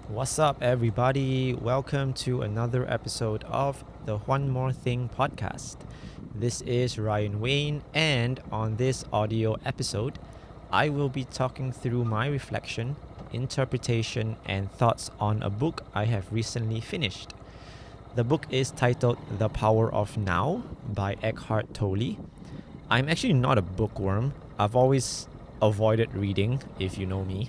What's up, everybody? Welcome to another episode of the Juan More Thing Podcast. This is Ryan Wayne, and on this audio episode, I will be talking through my reflection, interpretation, and thoughts on a book I have recently finished. The book is titled The Power of Now by Eckhart Tolle. I'm actually not a bookworm. I've always avoided reading, if you know me.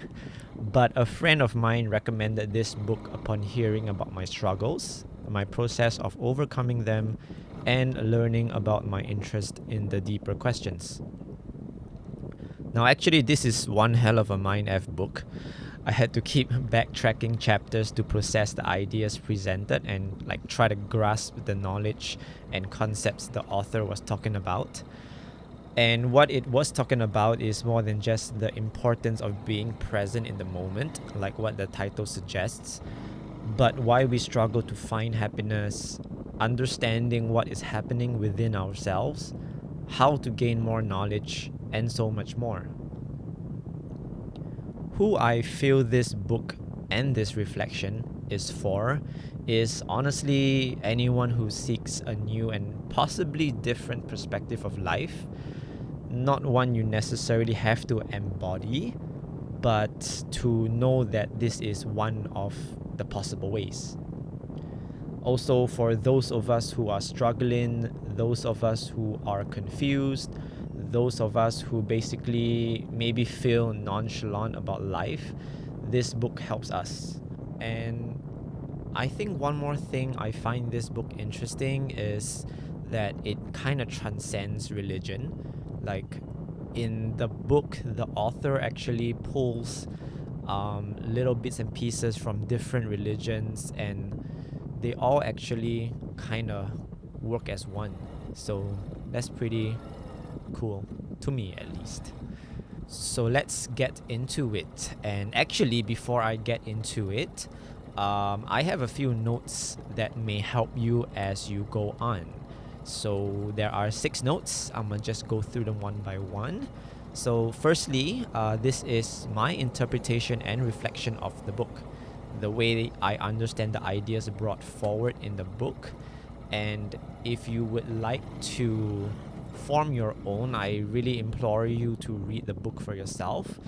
But a friend of mine recommended this book upon hearing about my struggles, my process of overcoming them, and learning about my interest in the deeper questions. Now, actually, this is one hell of a mind F book. I had to keep backtracking chapters to process the ideas presented and try to grasp the knowledge and concepts the author was talking about. And what it was talking about is more than just the importance of being present in the moment, like what the title suggests, but why we struggle to find happiness, understanding what is happening within ourselves, how to gain more knowledge, and so much more. Who I feel this book and this reflection is for is honestly anyone who seeks a new and possibly different perspective of life. Not one you necessarily have to embody, but to know that this is one of the possible ways. Also, for those of us who are struggling, those of us who are confused, those of us who basically maybe feel nonchalant about life, this book helps us. And I think one more thing I find this book interesting is that it kind of transcends religion. In the book, the author actually pulls little bits and pieces from different religions, and they all actually kind of work as one. So that's pretty cool, to me at least. So let's get into it. And actually, before I get into it, I have a few notes that may help you as you go on. So there are 6 notes. I'm gonna just go through them one by one. So firstly, this is my interpretation and reflection of the book, the way I understand the ideas brought forward in the book. And if you would like to form your own, I really implore you to read the book for yourself.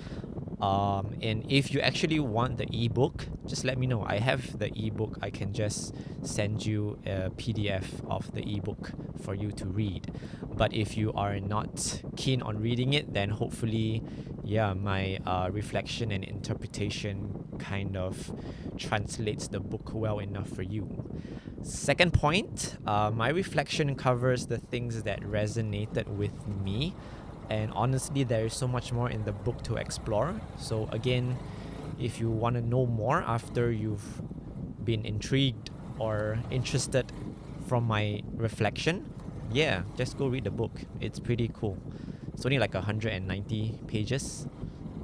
And if you actually want the ebook, just let me know. I have the ebook. I can just send you a PDF of the ebook for you to read. But if you are not keen on reading it, then hopefully, my reflection and interpretation kind of translates the book well enough for you. Second point, my reflection covers the things that resonated with me. And honestly, there is so much more in the book to explore. So again, if you want to know more after you've been intrigued or interested from my reflection, just go read the book. It's pretty cool. It's only 190 pages.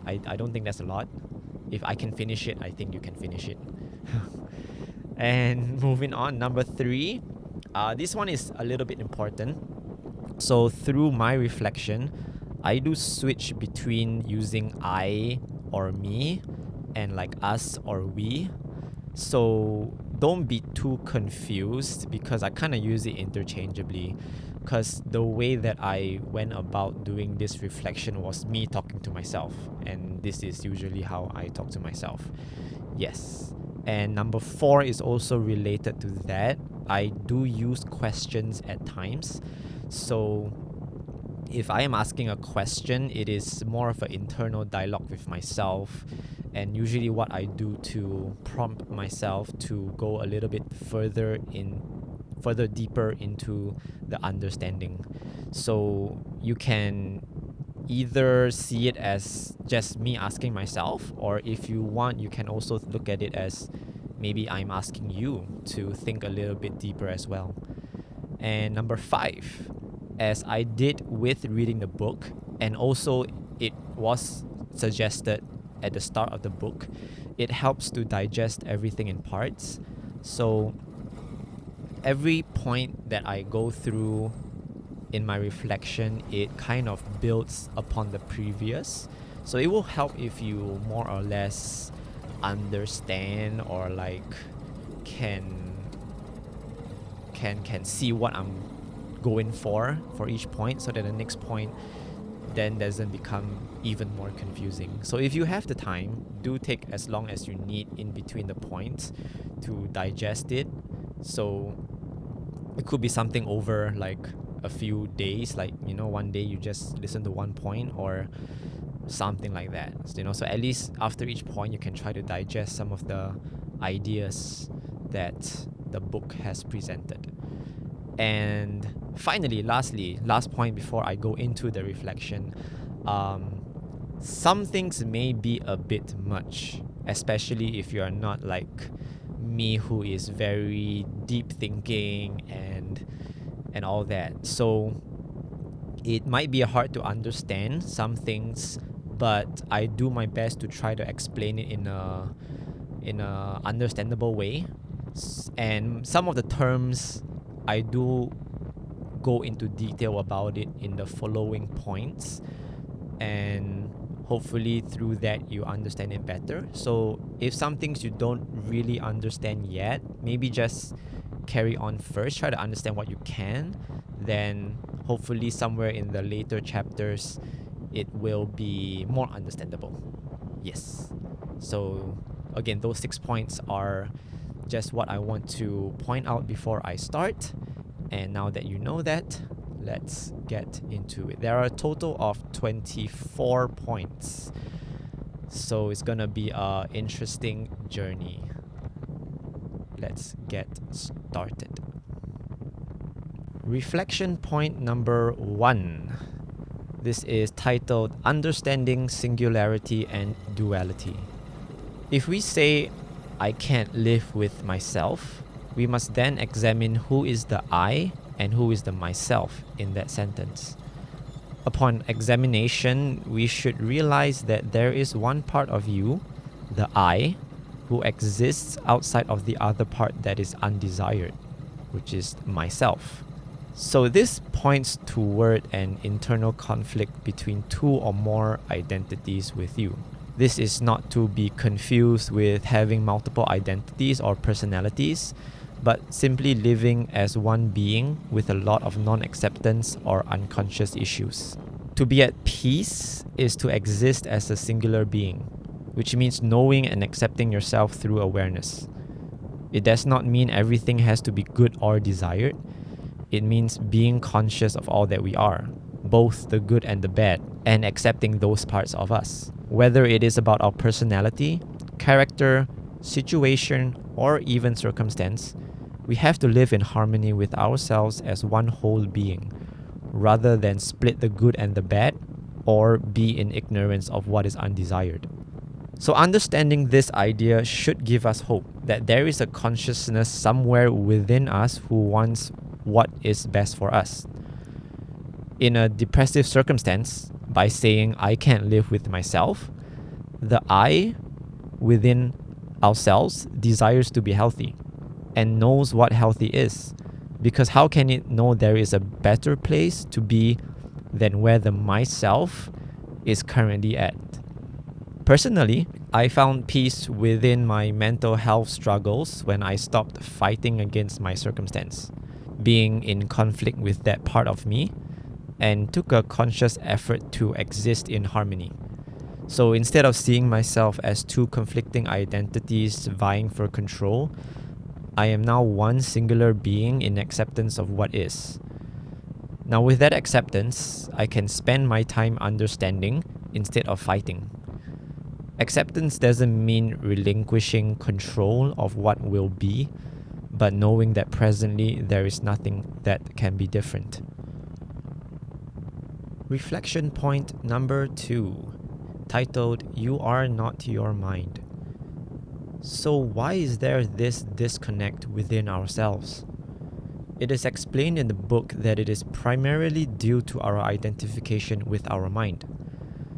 I don't think that's a lot. If I can finish it, I think you can finish it. And moving on, number 3. This one is a little bit important. So through my reflection, I do switch between using I or me and us or we. So don't be too confused because I kind of use it interchangeably, because the way that I went about doing this reflection was me talking to myself, and this is usually how I talk to myself. Yes. And number 4 is also related to that. I do use questions at times. So if I am asking a question, it is more of an internal dialogue with myself, and usually what I do to prompt myself to go a little bit further deeper into the understanding. So you can either see it as just me asking myself, or if you want, you can also look at it as maybe I'm asking you to think a little bit deeper as well. And number 5, as I did with reading the book, and also it was suggested at the start of the book, it helps to digest everything in parts. So every point that I go through in my reflection, it kind of builds upon the previous. So it will help if you more or less understand or like can see what I'm going for each point, so that the next point then doesn't become even more confusing. So if you have the time, do take as long as you need in between the points to digest it. So it could be something over like a few days, like, you know, one day you just listen to one point or something like that, you know. So at least after each point you can try to digest some of the ideas that the book has presented. And finally, last point before I go into the reflection, some things may be a bit much, especially if you are not like me, who is very deep thinking and all that. So it might be hard to understand some things, but I do my best to try to explain it in a understandable way. And some of the terms I do go into detail about it in the following points, and hopefully through that you understand it better. So if some things you don't really understand yet, maybe just carry on first, try to understand what you can, then hopefully somewhere in the later chapters it will be more understandable. Yes. So again, those 6 points are just what I want to point out before I start. And now that you know that, let's get into it. There are a total of 24 points. So it's gonna be an interesting journey. Let's get started. Reflection point number 1. This is titled Understanding Singularity and Duality. If we say, I can't live with myself, we must then examine who is the I and who is the myself in that sentence. Upon examination, we should realize that there is one part of you, the I, who exists outside of the other part that is undesired, which is myself. So this points toward an internal conflict between two or more identities with you. This is not to be confused with having multiple identities or personalities, but simply living as one being with a lot of non-acceptance or unconscious issues. To be at peace is to exist as a singular being, which means knowing and accepting yourself through awareness. It does not mean everything has to be good or desired. It means being conscious of all that we are, both the good and the bad, and accepting those parts of us. Whether it is about our personality, character, situation, or even circumstance, we have to live in harmony with ourselves as one whole being, rather than split the good and the bad, or be in ignorance of what is undesired. So understanding this idea should give us hope that there is a consciousness somewhere within us who wants what is best for us. In a depressive circumstance, by saying I can't live with myself, the I within ourselves desires to be healthy and knows what healthy is, because how can it know there is a better place to be than where the myself is currently at? Personally, I found peace within my mental health struggles when I stopped fighting against my circumstance, being in conflict with that part of me, and took a conscious effort to exist in harmony. So instead of seeing myself as two conflicting identities vying for control, I am now one singular being in acceptance of what is. Now with that acceptance, I can spend my time understanding instead of fighting. Acceptance doesn't mean relinquishing control of what will be, but knowing that presently there is nothing that can be different. Reflection point number 2, titled You Are Not Your Mind. So why is there this disconnect within ourselves? It is explained in the book that it is primarily due to our identification with our mind.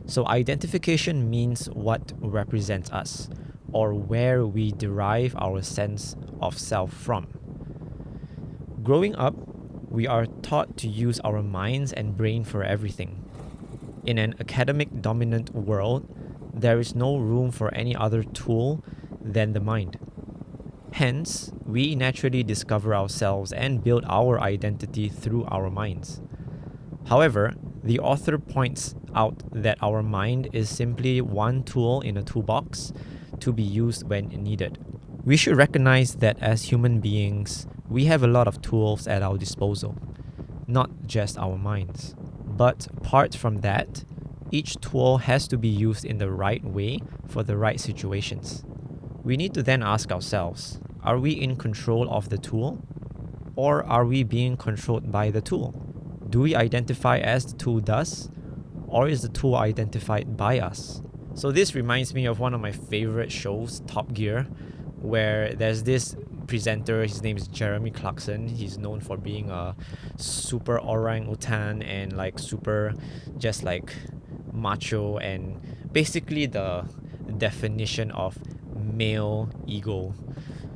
So identification means what represents us, or where we derive our sense of self from. Growing up, we are taught to use our minds and brain for everything. In an academic dominant world, there is no room for any other tool than the mind. Hence, we naturally discover ourselves and build our identity through our minds. However, the author points out that our mind is simply one tool in a toolbox to be used when needed. We should recognize that as human beings, we have a lot of tools at our disposal, not just our minds. But apart from that, each tool has to be used in the right way for the right situations. We need to then ask ourselves, are we in control of the tool? Or are we being controlled by the tool? Do we identify as the tool does? Or is the tool identified by us? So this reminds me of one of my favorite shows, Top Gear, where there's this presenter, his name is Jeremy Clarkson. He's known for being a super orangutan and like super just like macho and basically the definition of male ego.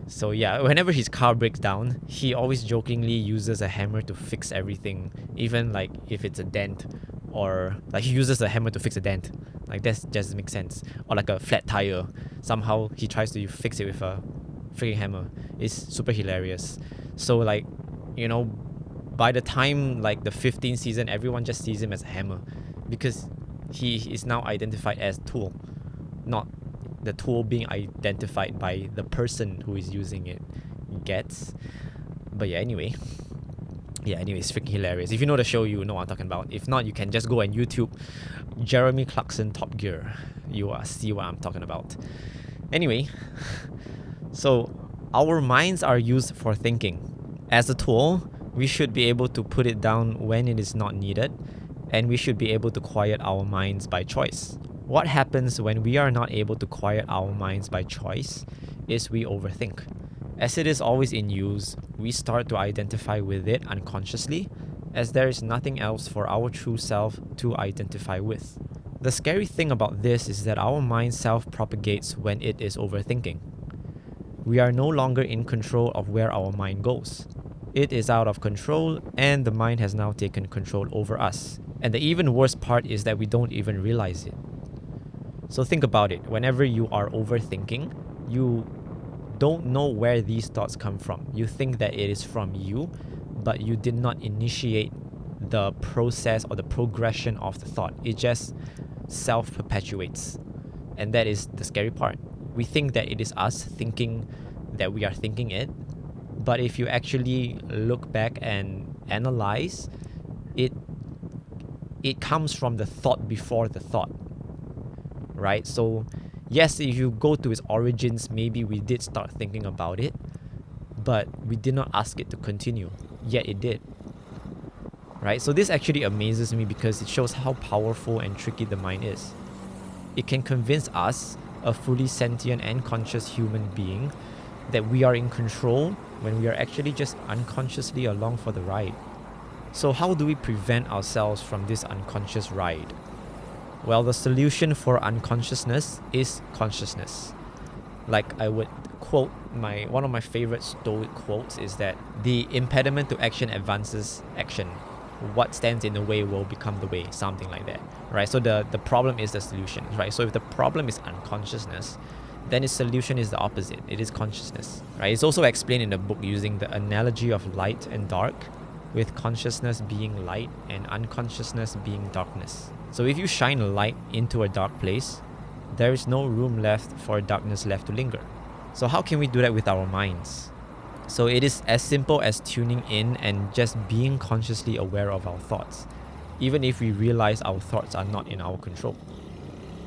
So yeah, whenever his car breaks down, he always jokingly uses a hammer to fix everything, even like if it's a dent, or like he uses a hammer to fix a dent. Like that just doesn't make sense. Or like a flat tire, somehow he tries to fix it with a freaking hammer. It's super hilarious. So like, you know, by the time like the 15th season, everyone just sees him as a hammer because he is now identified as tool, not the tool being identified by the person who is using it. Gets? But yeah, anyway, it's freaking hilarious. If you know the show, you know what I'm talking about. If not, you can just go and YouTube Jeremy Clarkson Top Gear. You will see what I'm talking about. Anyway, so our minds are used for thinking. As a tool, we should be able to put it down when it is not needed, and we should be able to quiet our minds by choice. What happens when we are not able to quiet our minds by choice is we overthink. As it is always in use, we start to identify with it unconsciously, as there is nothing else for our true self to identify with. The scary thing about this is that our mind self-propagates when it is overthinking. We are no longer in control of where our mind goes. It is out of control, and the mind has now taken control over us. And the even worse part is that we don't even realize it. So think about it. Whenever you are overthinking, you don't know where these thoughts come from. You think that it is from you, but you did not initiate the process or the progression of the thought. It just self-perpetuates. And that is the scary part. We think that it is us thinking that we are thinking it, but if you actually look back and analyze, it comes from the thought before the thought, right? So yes, if you go to its origins, maybe we did start thinking about it, but we did not ask it to continue, yet it did, right? So this actually amazes me because it shows how powerful and tricky the mind is. It can convince us, a fully sentient and conscious human being, that we are in control when we are actually just unconsciously along for the ride. So how do we prevent ourselves from this unconscious ride? Well, the solution for unconsciousness is consciousness. Like I would quote one of my favorite Stoic quotes is that the impediment to action advances action. What stands in the way will become the way, something like that, right? So the problem is the solution, right? So if the problem is unconsciousness, then its solution is the opposite. It is consciousness, right? It's also explained in the book using the analogy of light and dark, with consciousness being light and unconsciousness being darkness. So if you shine a light into a dark place, there is no room left for darkness left to linger. So how can we do that with our minds? So it is as simple as tuning in and just being consciously aware of our thoughts, even if we realize our thoughts are not in our control.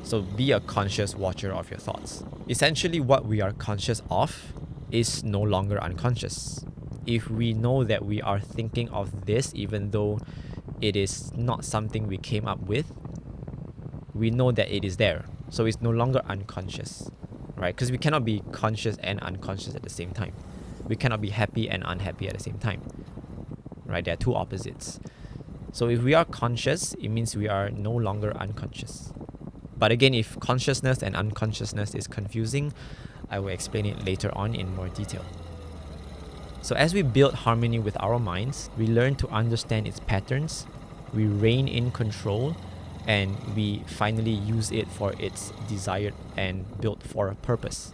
So be a conscious watcher of your thoughts. Essentially, what we are conscious of is no longer unconscious. If we know that we are thinking of this, even though it is not something we came up with, we know that it is there. So it's no longer unconscious, right? Because we cannot be conscious and unconscious at the same time. We cannot be happy and unhappy at the same time, right? They are two opposites. So if we are conscious, it means we are no longer unconscious. But again, if consciousness and unconsciousness is confusing, I will explain it later on in more detail. So as we build harmony with our minds, we learn to understand its patterns, we reign in control, and we finally use it for its desired and built for a purpose,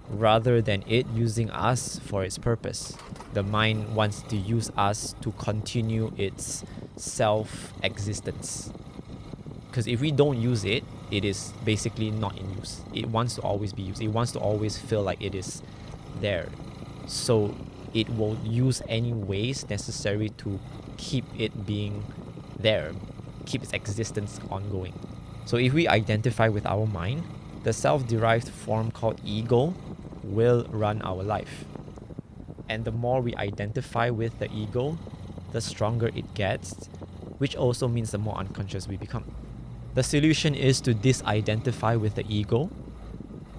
rather than it using us for its purpose. The mind wants to use us to continue its self-existence. Because if we don't use it, it is basically not in use. It wants to always be used. It wants to always feel like it is there. So it will use any ways necessary to keep it being there, keep its existence ongoing. So if we identify with our mind, the self-derived form called ego will run our life. And the more we identify with the ego, the stronger it gets, which also means the more unconscious we become. The solution is to disidentify with the ego.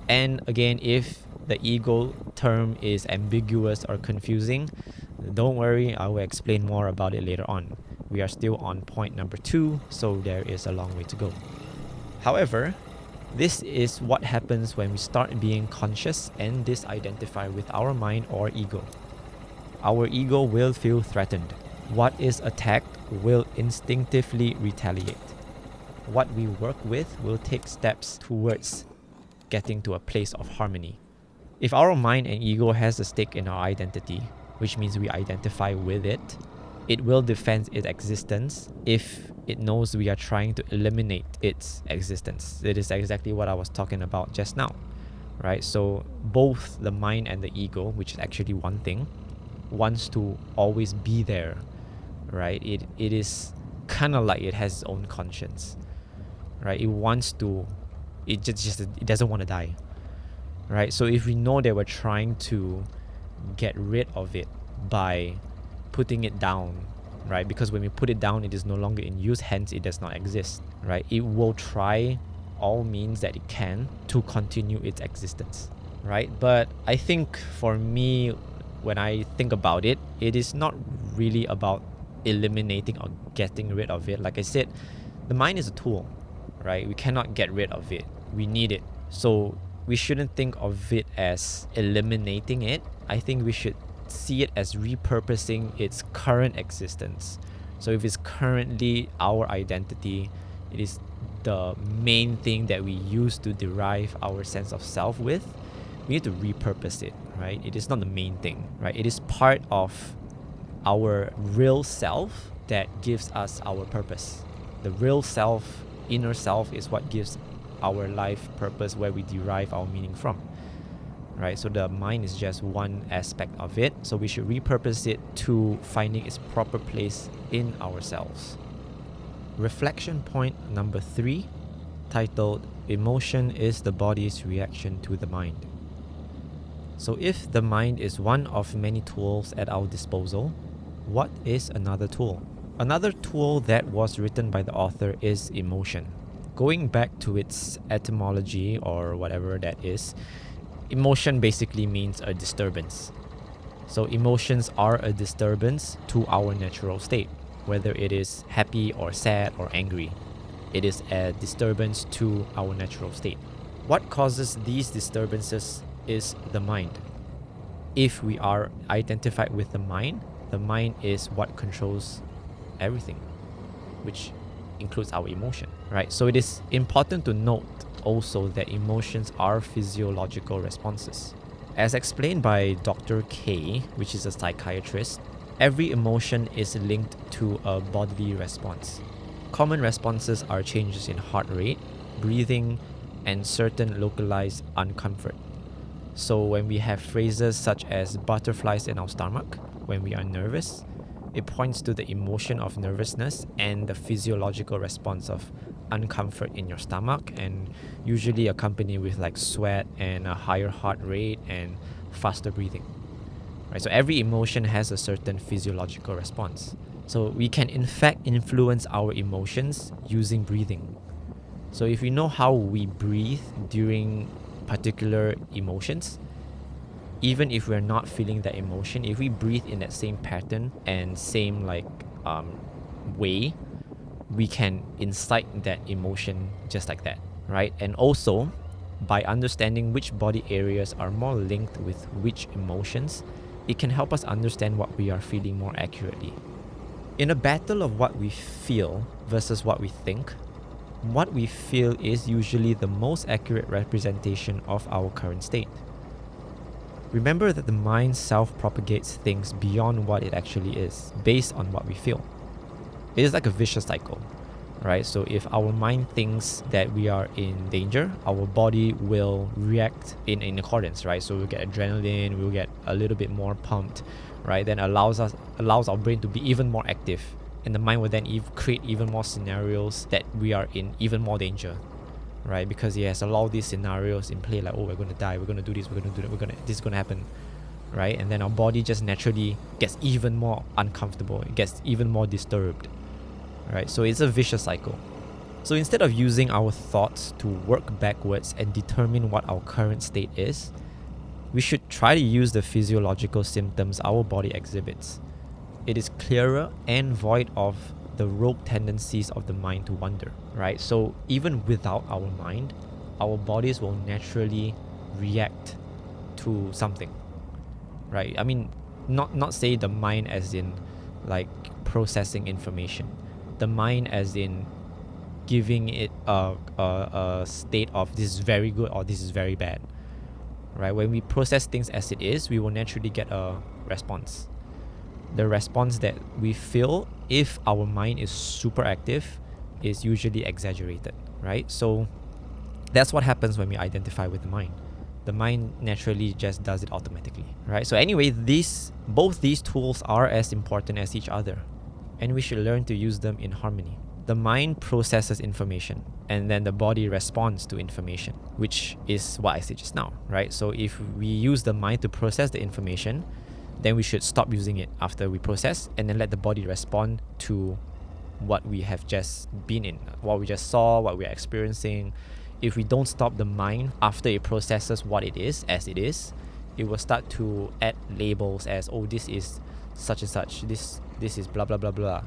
And again, if the ego term is ambiguous or confusing, don't worry, I will explain more about it later on. We are still on point number 2, so there is a long way to go. However, this is what happens when we start being conscious and disidentify with our mind or ego. Our ego will feel threatened. What is attacked will instinctively retaliate. What we work with will take steps towards getting to a place of harmony. If our mind and ego has a stake in our identity, which means we identify with it, it will defend its existence if it knows we are trying to eliminate its existence. It is exactly what I was talking about just now, right? So both the mind and the ego, which is actually one thing, wants to always be there, right? It is kind of like it has its own conscience, right? It wants to, it doesn't want to die, right? So if we know that we're trying to get rid of it by putting it down, right? Because when we put it down, it is no longer in use, hence it does not exist, right? It will try all means that it can to continue its existence, right? But I think for me, when I think about it, it is not really about eliminating or getting rid of it. Like I said, the mind is a tool, right? We cannot get rid of it. We need it. So we shouldn't think of it as eliminating it. I think we should see it as repurposing its current existence. So if it's currently our identity, it is the main thing that we use to derive our sense of self with, we need to repurpose it, right? It is not the main thing, right? It is part of our real self that gives us our purpose. The real self, inner self, is what gives our life purpose, where we derive our meaning from, right? So the mind is just one aspect of it. So we should repurpose it to finding its proper place in ourselves. Reflection point number 3, titled Emotion is the body's reaction to the mind. So if the mind is one of many tools at our disposal, what is another tool? Another tool that was written by the author is emotion. Going back to its etymology or whatever that is, emotion basically means a disturbance. So emotions are a disturbance to our natural state, whether it is happy or sad or angry. It is a disturbance to our natural state. What causes these disturbances is the mind. If we are identified with the mind is what controls everything, which includes our emotion, right? So it is important to note also that emotions are physiological responses. As explained by Dr. K, which is a psychiatrist, every emotion is linked to a bodily response. Common responses are changes in heart rate, breathing, and certain localized uncomfort. So when we have phrases such as butterflies in our stomach when we are nervous, it points to the emotion of nervousness and the physiological response of uncomfort in your stomach, and usually accompanied with like sweat and a higher heart rate and faster breathing. Right? So every emotion has a certain physiological response. So we can in fact influence our emotions using breathing. So if we know how we breathe during particular emotions, even if we're not feeling that emotion, if we breathe in that same pattern and same way, we can incite that emotion just like that, right? And also, by understanding which body areas are more linked with which emotions, it can help us understand what we are feeling more accurately. In a battle of what we feel versus what we think, what we feel is usually the most accurate representation of our current state. Remember that the mind self-propagates things beyond what it actually is, based on what we feel. It is like a vicious cycle, right? So if our mind thinks that we are in danger, our body will react in accordance, right? So we'll get adrenaline, we'll get a little bit more pumped, right? Then allows our brain to be even more active. And the mind will then create even more scenarios that we are in even more danger, right? Because it has a lot of these scenarios in play, like, oh, we're going to die, we're going to do this, we're going to do that, this is going to happen, right? And then our body just naturally gets even more uncomfortable, it gets even more disturbed, right? So it's a vicious cycle. So instead of using our thoughts to work backwards and determine what our current state is, we should try to use the physiological symptoms our body exhibits. It is clearer and void of the rogue tendencies of the mind to wander, right? So even without our mind, our bodies will naturally react to something, right? I mean, not say the mind as in like processing information, the mind as in giving it a state of this is very good or this is very bad, right? When we process things as it is, we will naturally get a response. The response that we feel if our mind is super active is usually exaggerated, right? So that's what happens when we identify with the mind. The mind naturally just does it automatically, right? So anyway, both these tools are as important as each other, and we should learn to use them in harmony. The mind processes information, and then the body responds to information, which is what I said just now, right? So if we use the mind to process the information, then we should stop using it after we process, and then let the body respond to what we have just been in, what we just saw, what we're experiencing. If we don't stop the mind after it processes what it is as it is, it will start to add labels as, oh, this is such and such, this is blah blah blah blah,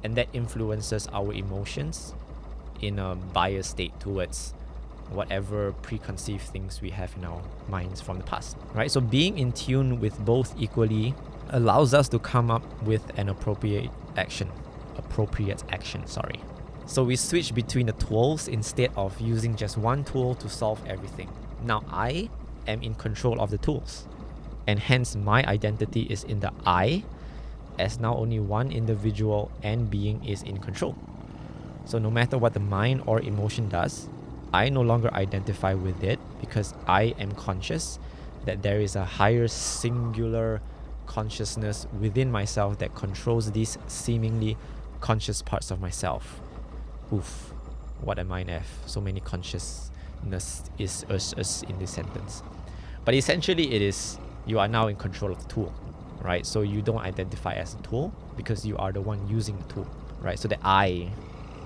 and that influences our emotions in a biased state towards whatever preconceived things we have in our minds from the past, right? So being in tune with both equally allows us to come up with an appropriate action. So we switch between the tools instead of using just one tool to solve everything. Now I am in control of the tools, and hence my identity is in the I, as now only one individual and being is in control. So no matter what the mind or emotion does, I no longer identify with it, because I am conscious that there is a higher singular consciousness within myself that controls these seemingly conscious parts of myself. Oof, what a mind F. So many consciousness is us in this sentence. But essentially it is, you are now in control of the tool, right? So you don't identify as a tool because you are the one using the tool, right? So the I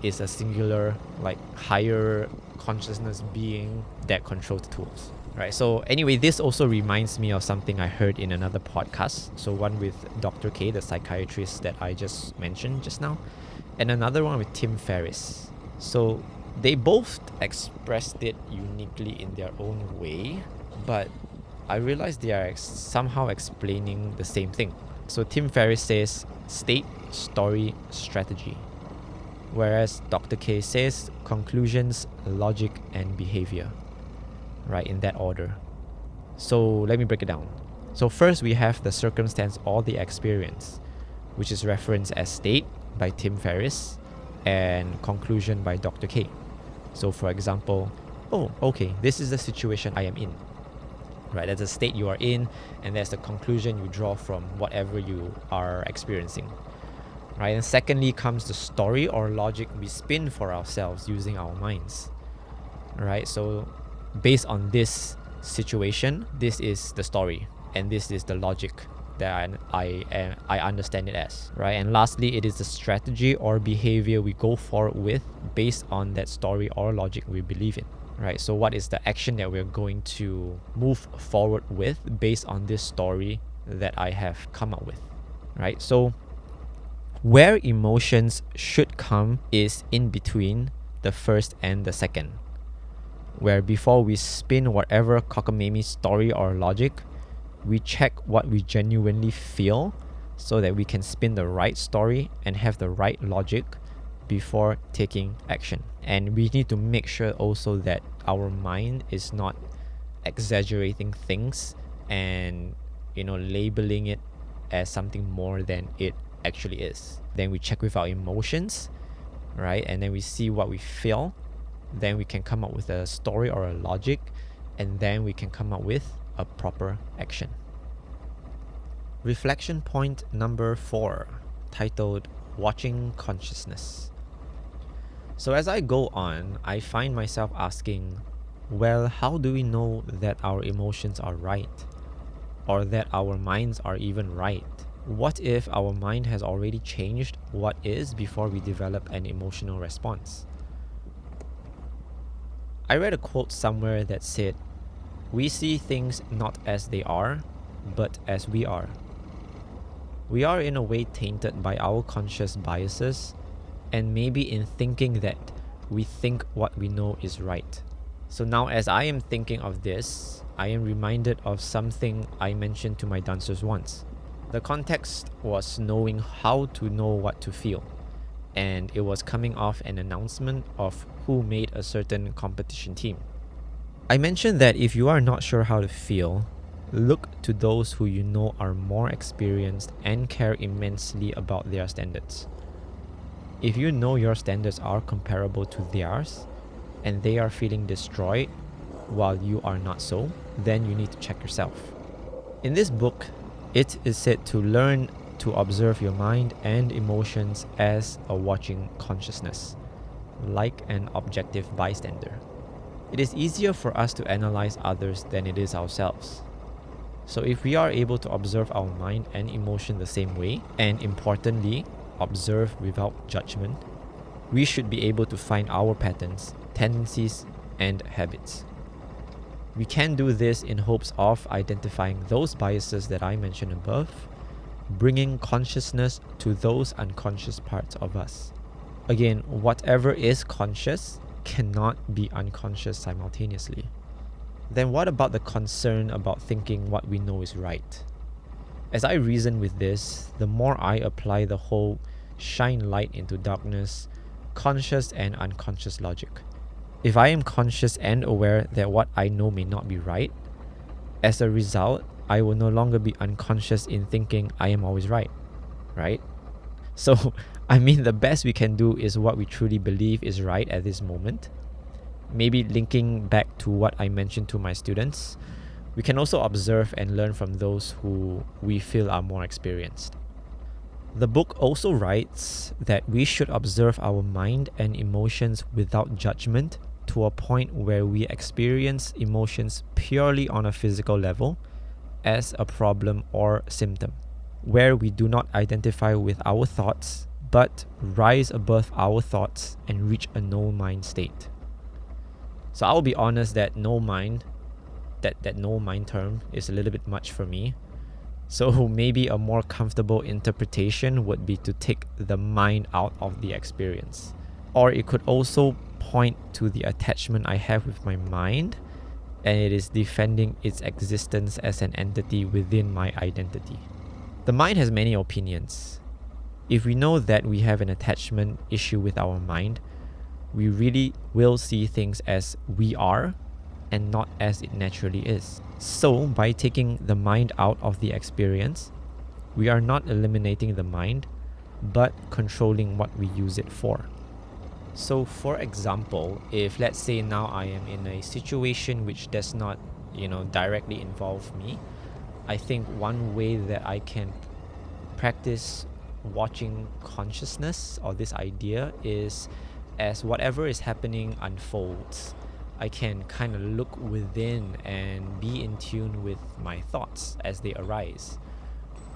is a singular, like, higher consciousness being that controls the tools, right? So anyway, this also reminds me of something I heard in another podcast. So one with Dr. K, the psychiatrist that I just mentioned just now, and another one with Tim Ferriss. So they both expressed it uniquely in their own way, but I realized they are somehow explaining the same thing. So Tim Ferriss says state, story, strategy, whereas Dr. K says conclusions, logic, and behavior, right, in that order. So let me break it down. So first we have the circumstance or the experience, which is referenced as state by Tim Ferriss and conclusion by Dr. K. So for example, oh, okay, this is the situation I am in, right? That's a state you are in, and there's the conclusion you draw from whatever you are experiencing, right? And secondly comes the story or logic we spin for ourselves using our minds, right? So based on this situation, this is the story, and this is the logic that I understand it as, right? And lastly, it is the strategy or behavior we go forward with based on that story or logic we believe in, right? So what is the action that we're going to move forward with based on this story that I have come up with, right? So where emotions should come is in between the first and the second, where before we spin whatever cockamamie story or logic, we check what we genuinely feel so that we can spin the right story and have the right logic before taking action. And we need to make sure also that our mind is not exaggerating things and labeling it as something more than it actually is. Then we check with our emotions, right? And then we see what we feel. Then we can come up with a story or a logic, and then we can come up with a proper action. Reflection point number 4, titled Watching Consciousness. So as I go on, I find myself asking, well, how do we know that our emotions are right? Or that our minds are even right? What if our mind has already changed what is before we develop an emotional response? I read a quote somewhere that said, "We see things not as they are, but as we are." We are in a way tainted by our conscious biases, and maybe in thinking that we think what we know is right. So now as I am thinking of this, I am reminded of something I mentioned to my dancers once. The context was knowing how to know what to feel, and it was coming off an announcement of who made a certain competition team. I mentioned that if you are not sure how to feel, look to those who you know are more experienced and care immensely about their standards. If you know your standards are comparable to theirs, and they are feeling destroyed while you are not so, then you need to check yourself. In this book, it is said to learn to observe your mind and emotions as a watching consciousness, like an objective bystander. It is easier for us to analyze others than it is ourselves. So if we are able to observe our mind and emotion the same way, and importantly, observe without judgment, we should be able to find our patterns, tendencies, and habits. We can do this in hopes of identifying those biases that I mentioned above, bringing consciousness to those unconscious parts of us. Again, whatever is conscious cannot be unconscious simultaneously. Then what about the concern about thinking what we know is right? As I reason with this, the more I apply the whole shine light into darkness, conscious and unconscious logic. If I am conscious and aware that what I know may not be right, as a result, I will no longer be unconscious in thinking I am always right? So, the best we can do is what we truly believe is right at this moment. Maybe linking back to what I mentioned to my students, we can also observe and learn from those who we feel are more experienced. The book also writes that we should observe our mind and emotions without judgment to a point where we experience emotions purely on a physical level as a problem or symptom, where we do not identify with our thoughts but rise above our thoughts and reach a no mind state. So I'll be honest that no mind term is a little bit much for me. So maybe a more comfortable interpretation would be to take the mind out of the experience. Or it could also point to the attachment I have with my mind, and it is defending its existence as an entity within my identity. The mind has many opinions. If we know that we have an attachment issue with our mind, we really will see things as we are and not as it naturally is. So, by taking the mind out of the experience, we are not eliminating the mind, but controlling what we use it for. So, for example, if let's say now I am in a situation which does not, directly involve me, I think one way that I can practice watching consciousness or this idea is as whatever is happening unfolds, I can kind of look within and be in tune with my thoughts as they arise,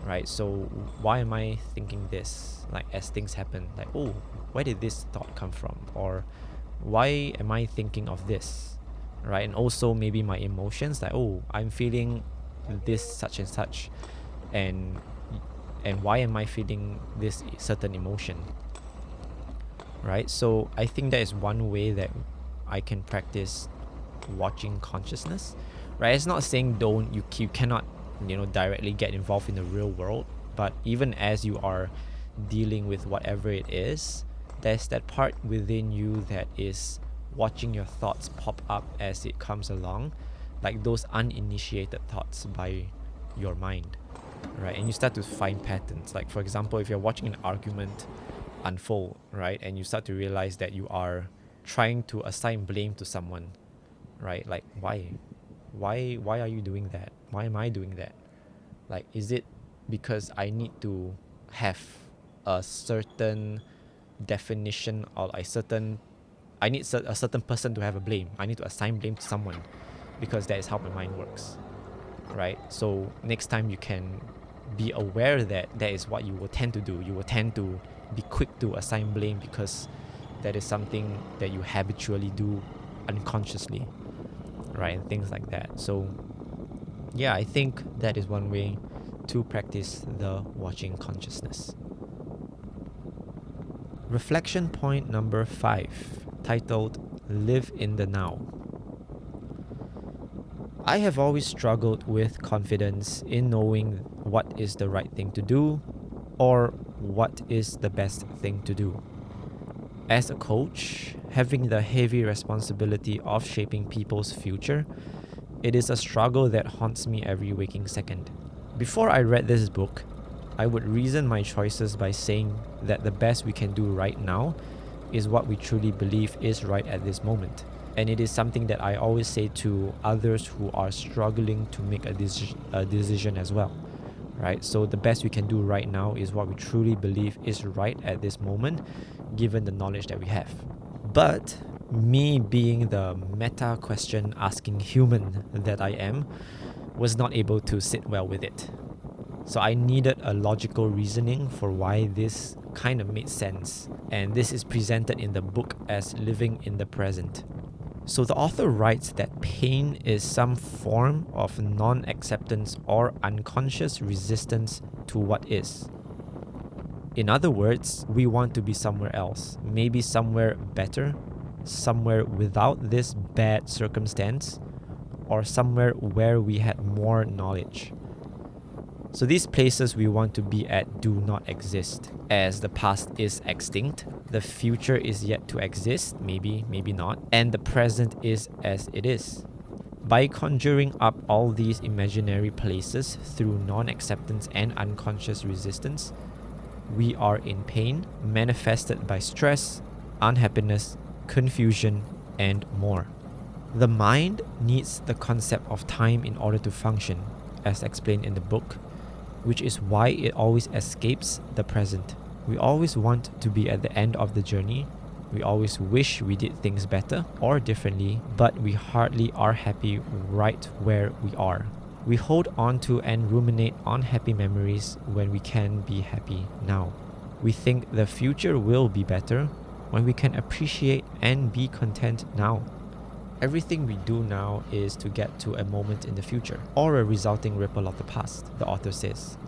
right? So why am I thinking this? Like as things happen, like, oh, where did this thought come from? Or why am I thinking of this, right? And also maybe my emotions, like, oh, I'm feeling this such and such, and why am I feeling this certain emotion, right? So I think that is one way that I can practice watching consciousness, right? It's not saying you cannot directly get involved in the real world, but even as you are dealing with whatever it is, there's that part within you that is watching your thoughts pop up as it comes along, like those uninitiated thoughts by your mind, right? And you start to find patterns. Like, for example, if you're watching an argument unfold, right, and you start to realize that you are trying to assign blame to someone, right? Like, why are you doing that? Why am I doing that? Like, is it because I need to have a certain definition, or I need a certain person to have a blame? I need to assign blame to someone because that is how my mind works, right? So next time you can be aware that that is what you will tend to do. You will tend to be quick to assign blame because that is something that you habitually do unconsciously, right? And things like that. So yeah, I think that is one way to practice the watching consciousness. Reflection point number 5, titled Live in the Now. I have always struggled with confidence in knowing what is the right thing to do or what is the best thing to do. As a coach, having the heavy responsibility of shaping people's future, it is a struggle that haunts me every waking second. Before I read this book, I would reason my choices by saying that the best we can do right now is what we truly believe is right at this moment. And it is something that I always say to others who are struggling to make a decision as well, right? So the best we can do right now is what we truly believe is right at this moment, given the knowledge that we have. But me, being the meta question asking human that I am, was not able to sit well with it. So I needed a logical reasoning for why this kind of made sense. And this is presented in the book as living in the present. So the author writes that pain is some form of non-acceptance or unconscious resistance to what is. In other words, we want to be somewhere else, maybe somewhere better, somewhere without this bad circumstance, or somewhere where we had more knowledge. So these places we want to be at do not exist, as the past is extinct, the future is yet to exist, maybe not, and the present is as it is. By conjuring up all these imaginary places through non-acceptance and unconscious resistance, we are in pain, manifested by stress, unhappiness, confusion, and more. The mind needs the concept of time in order to function, as explained in the book, which is why it always escapes the present. We always want to be at the end of the journey. We always wish we did things better or differently, but we hardly are happy right where we are. We hold on to and ruminate on happy memories when we can be happy now. We think the future will be better when we can appreciate and be content now. Everything we do now is to get to a moment in the future, or a resulting ripple of the past, the author says.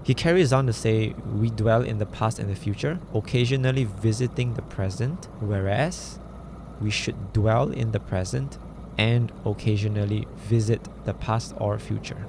He carries on to say, we dwell in the past and the future, occasionally visiting the present, whereas we should dwell in the present and occasionally visit the past or future.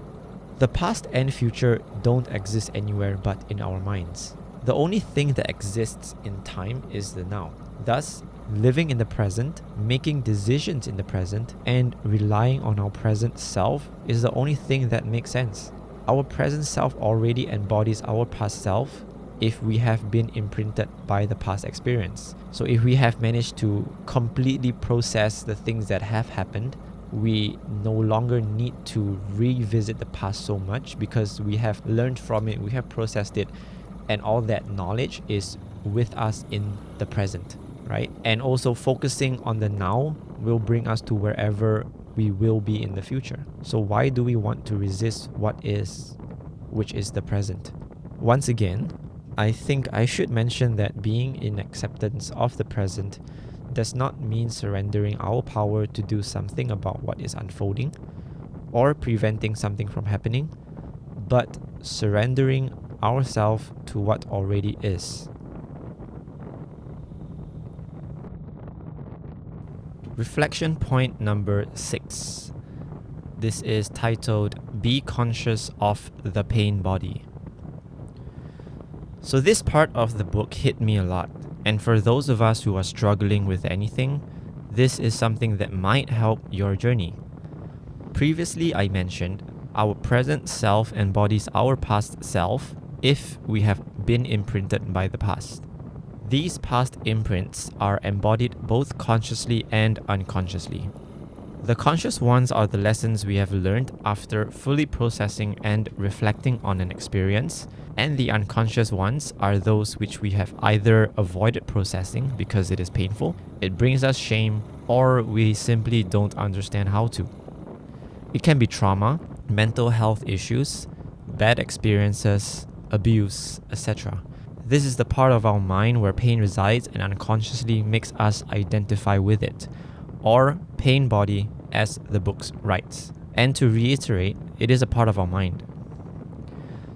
The past and future don't exist anywhere but in our minds. The only thing that exists in time is the now. Thus, living in the present, making decisions in the present, and relying on our present self is the only thing that makes sense. Our present self already embodies our past self if we have been imprinted by the past experience. So if we have managed to completely process the things that have happened, we no longer need to revisit the past so much because we have learned from it, we have processed it, and all that knowledge is with us in the present. Right? And also focusing on the now will bring us to wherever we will be in the future. So why do we want to resist what is, which is the present? Once again, I think I should mention that being in acceptance of the present does not mean surrendering our power to do something about what is unfolding or preventing something from happening, but surrendering ourselves to what already is. Reflection point number 6. This is titled, Be Conscious of the Pain Body. So this part of the book hit me a lot. And for those of us who are struggling with anything, this is something that might help your journey. Previously, I mentioned our present self embodies our past self if we have been imprinted by the past. These past imprints are embodied both consciously and unconsciously. The conscious ones are the lessons we have learned after fully processing and reflecting on an experience, and the unconscious ones are those which we have either avoided processing because it is painful, it brings us shame, or we simply don't understand how to. It can be trauma, mental health issues, bad experiences, abuse, etc. This is the part of our mind where pain resides and unconsciously makes us identify with it, or pain body as the book writes. And to reiterate, it is a part of our mind.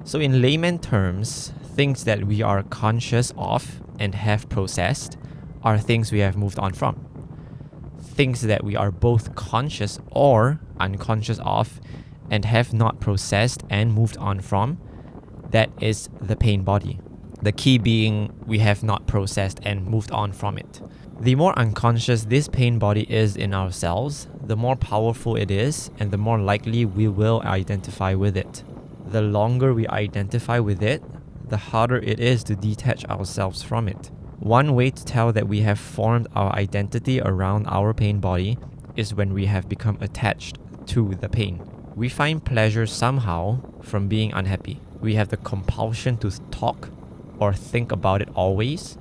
So in layman terms, things that we are conscious of and have processed are things we have moved on from. Things that we are both conscious or unconscious of and have not processed and moved on from, that is the pain body. The key being we have not processed and moved on from it. The more unconscious this pain body is in ourselves, the more powerful it is and the more likely we will identify with it. The longer we identify with it, the harder it is to detach ourselves from it. One way to tell that we have formed our identity around our pain body is when we have become attached to the pain. We find pleasure somehow from being unhappy. We have the compulsion to talk or think about it always,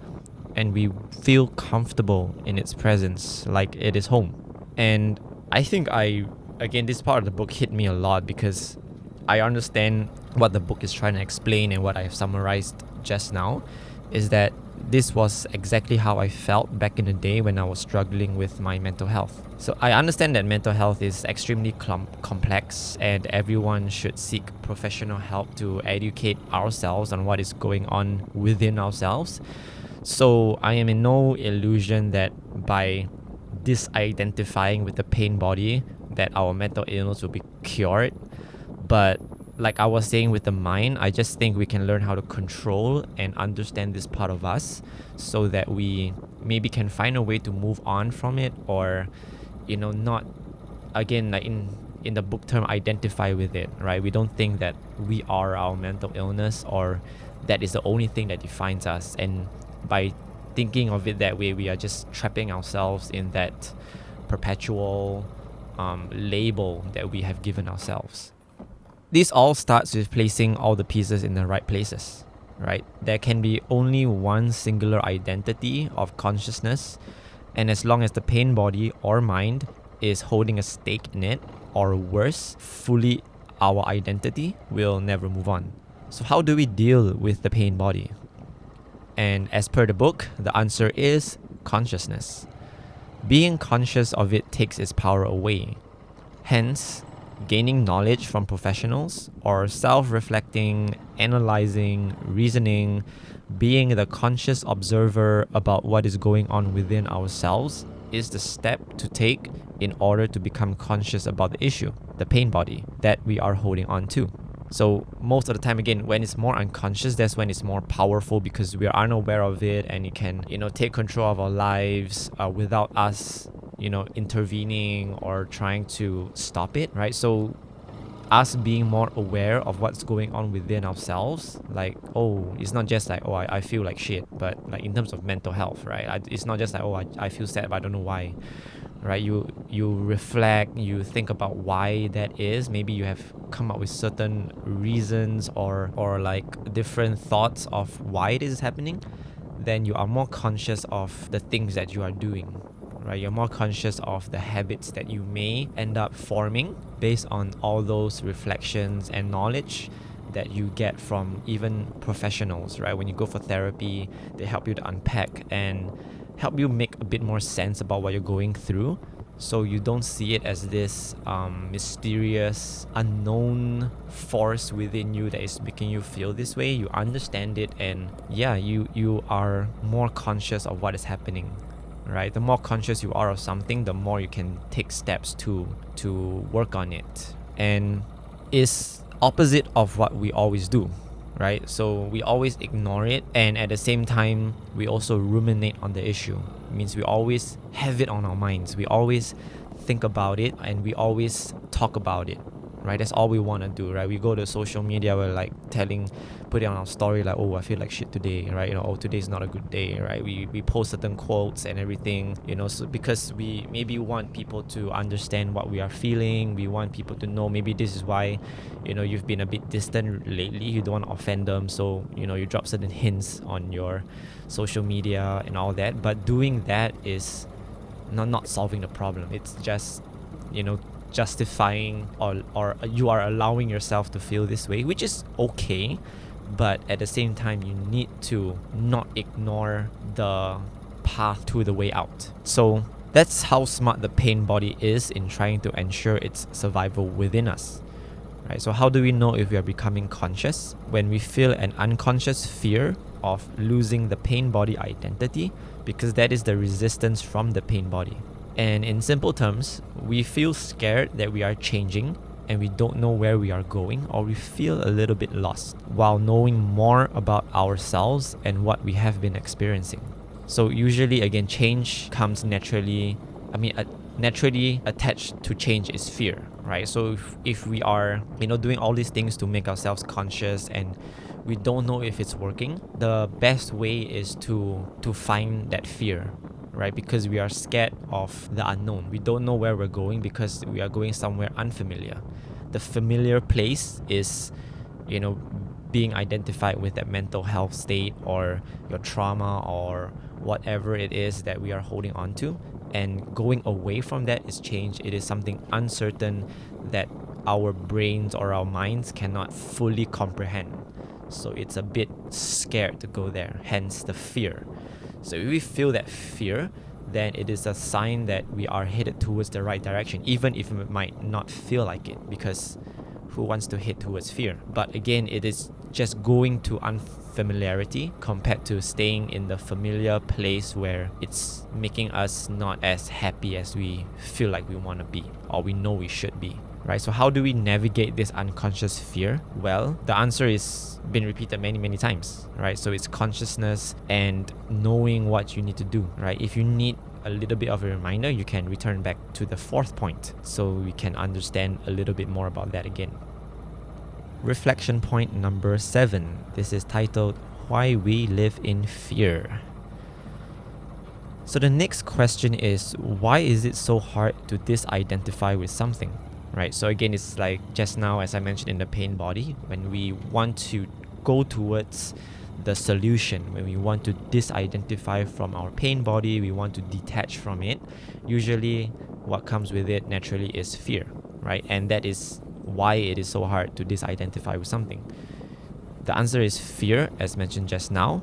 and we feel comfortable in its presence like it is home. And I think this part of the book hit me a lot because I understand what the book is trying to explain, and what I have summarized just now is that this was exactly how I felt back in the day when I was struggling with my mental health. So I understand that mental health is extremely complex and everyone should seek professional help to educate ourselves on what is going on within ourselves. So I am in no illusion that by disidentifying with the pain body that our mental illness will be cured. But like I was saying with the mind, I just think we can learn how to control and understand this part of us so that we maybe can find a way to move on from it, or not, again, like in the book term, identify with it, right? We don't think that we are our mental illness or that is the only thing that defines us, and by thinking of it that way, we are just trapping ourselves in that perpetual label that we have given ourselves. This all starts with placing all the pieces in the right places, right? There can be only one singular identity of consciousness, and as long as the pain body or mind is holding a stake in it, or worse, fully our identity, we'll never move on. So how do we deal with the pain body? And as per the book, the answer is consciousness. Being conscious of it takes its power away. Hence, gaining knowledge from professionals or self-reflecting, analyzing, reasoning, being the conscious observer about what is going on within ourselves is the step to take in order to become conscious about the issue, the pain body that we are holding on to. So most of the time, again, when it's more unconscious, that's when it's more powerful because we are unaware of it, and it can, take control of our lives without us intervening or trying to stop it, right? So us being more aware of what's going on within ourselves, like, it's not just like, I feel like shit, but like in terms of mental health, right? It's not just like, I feel sad, but I don't know why, right? You reflect, you think about why that is. Maybe you have come up with certain reasons or like different thoughts of why it is happening. Then you are more conscious of the things that you are doing, right? You're more conscious of the habits that you may end up forming based on all those reflections and knowledge that you get from even professionals, right? When you go for therapy, they help you to unpack and help you make a bit more sense about what you're going through, so you don't see it as this mysterious, unknown force within you that is making you feel this way. You understand it, and you are more conscious of what is happening, right? The more conscious you are of something, the more you can take steps to work on it. And it's opposite of what we always do, right? So we always ignore it, and at the same time, we also ruminate on the issue. It means we always have it on our minds. We always think about it, and we always talk about it, right? That's all we want to do, right? We go to social media, we're like put it on our story, like, oh, I feel like shit today, right? Oh, today's not a good day, right? We post certain quotes and everything, so because we maybe want people to understand what we are feeling. We want people to know maybe this is why, you've been a bit distant lately. You don't want to offend them, so, you drop certain hints on your social media and all that. But doing that is not solving the problem. It's just, justifying or you are allowing yourself to feel this way, which is okay, but at the same time you need to not ignore the path to the way out. So that's how smart the pain body is in trying to ensure its survival within us, right? So how do we know if we are becoming conscious? When we feel an unconscious fear of losing the pain body identity, because that is the resistance from the pain body. And in simple terms, we feel scared that we are changing and we don't know where we are going, or we feel a little bit lost while knowing more about ourselves and what we have been experiencing. So usually, again, change comes naturally. Naturally attached to change is fear, right? So if we are, doing all these things to make ourselves conscious and we don't know if it's working, the best way is to find that fear, right? Because we are scared of the unknown. We don't know where we're going because we are going somewhere unfamiliar. The familiar place is, being identified with that mental health state or your trauma or whatever it is that we are holding on to. And going away from that is change. It is something uncertain that our brains or our minds cannot fully comprehend. So it's a bit scared to go there, hence the fear. So if we feel that fear, then it is a sign that we are headed towards the right direction, even if it might not feel like it, because who wants to head towards fear? But again, it is just going to unfamiliarity compared to staying in the familiar place where it's making us not as happy as we feel like we want to be or we know we should be, right? So how do we navigate this unconscious fear? Well, the answer is been repeated many times, right? So it's consciousness and knowing what you need to do, right? If you need a little bit of a reminder, you can return back to the fourth point so we can understand a little bit more about that again. Reflection point number 7. This is titled Why We Live in Fear. So the next question is, why is it so hard to disidentify with something? Right, so again, it's like just now, as I mentioned in the pain body, when we want to go towards the solution, when we want to disidentify from our pain body, we want to detach from it, usually what comes with it naturally is fear, right? And that is why it is so hard to disidentify with something. The answer is fear, as mentioned just now.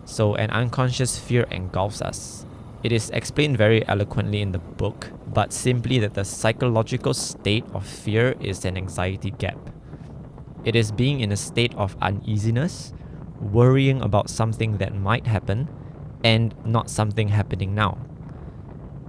So an unconscious fear engulfs us. It is explained very eloquently in the book, but simply that the psychological state of fear is an anxiety gap. It is being in a state of uneasiness, worrying about something that might happen, and not something happening now.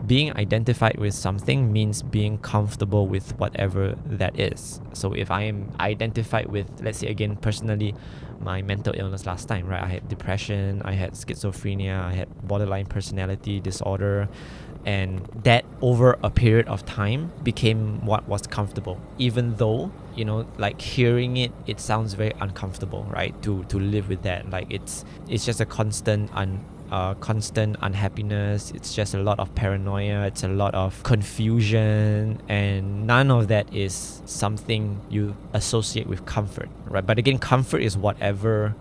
Being identified with something means being comfortable with whatever that is. So if I am identified with, let's say again, personally, my mental illness last time, right? I had depression, I had schizophrenia, I had borderline personality disorder, and that over a period of time became what was comfortable. Even though, like hearing it sounds very uncomfortable, right? To live with that, like it's just a constant unhappiness. It's just a lot of paranoia. It's a lot of confusion, and none of that is something you associate with comfort, right? But again, comfort is whatever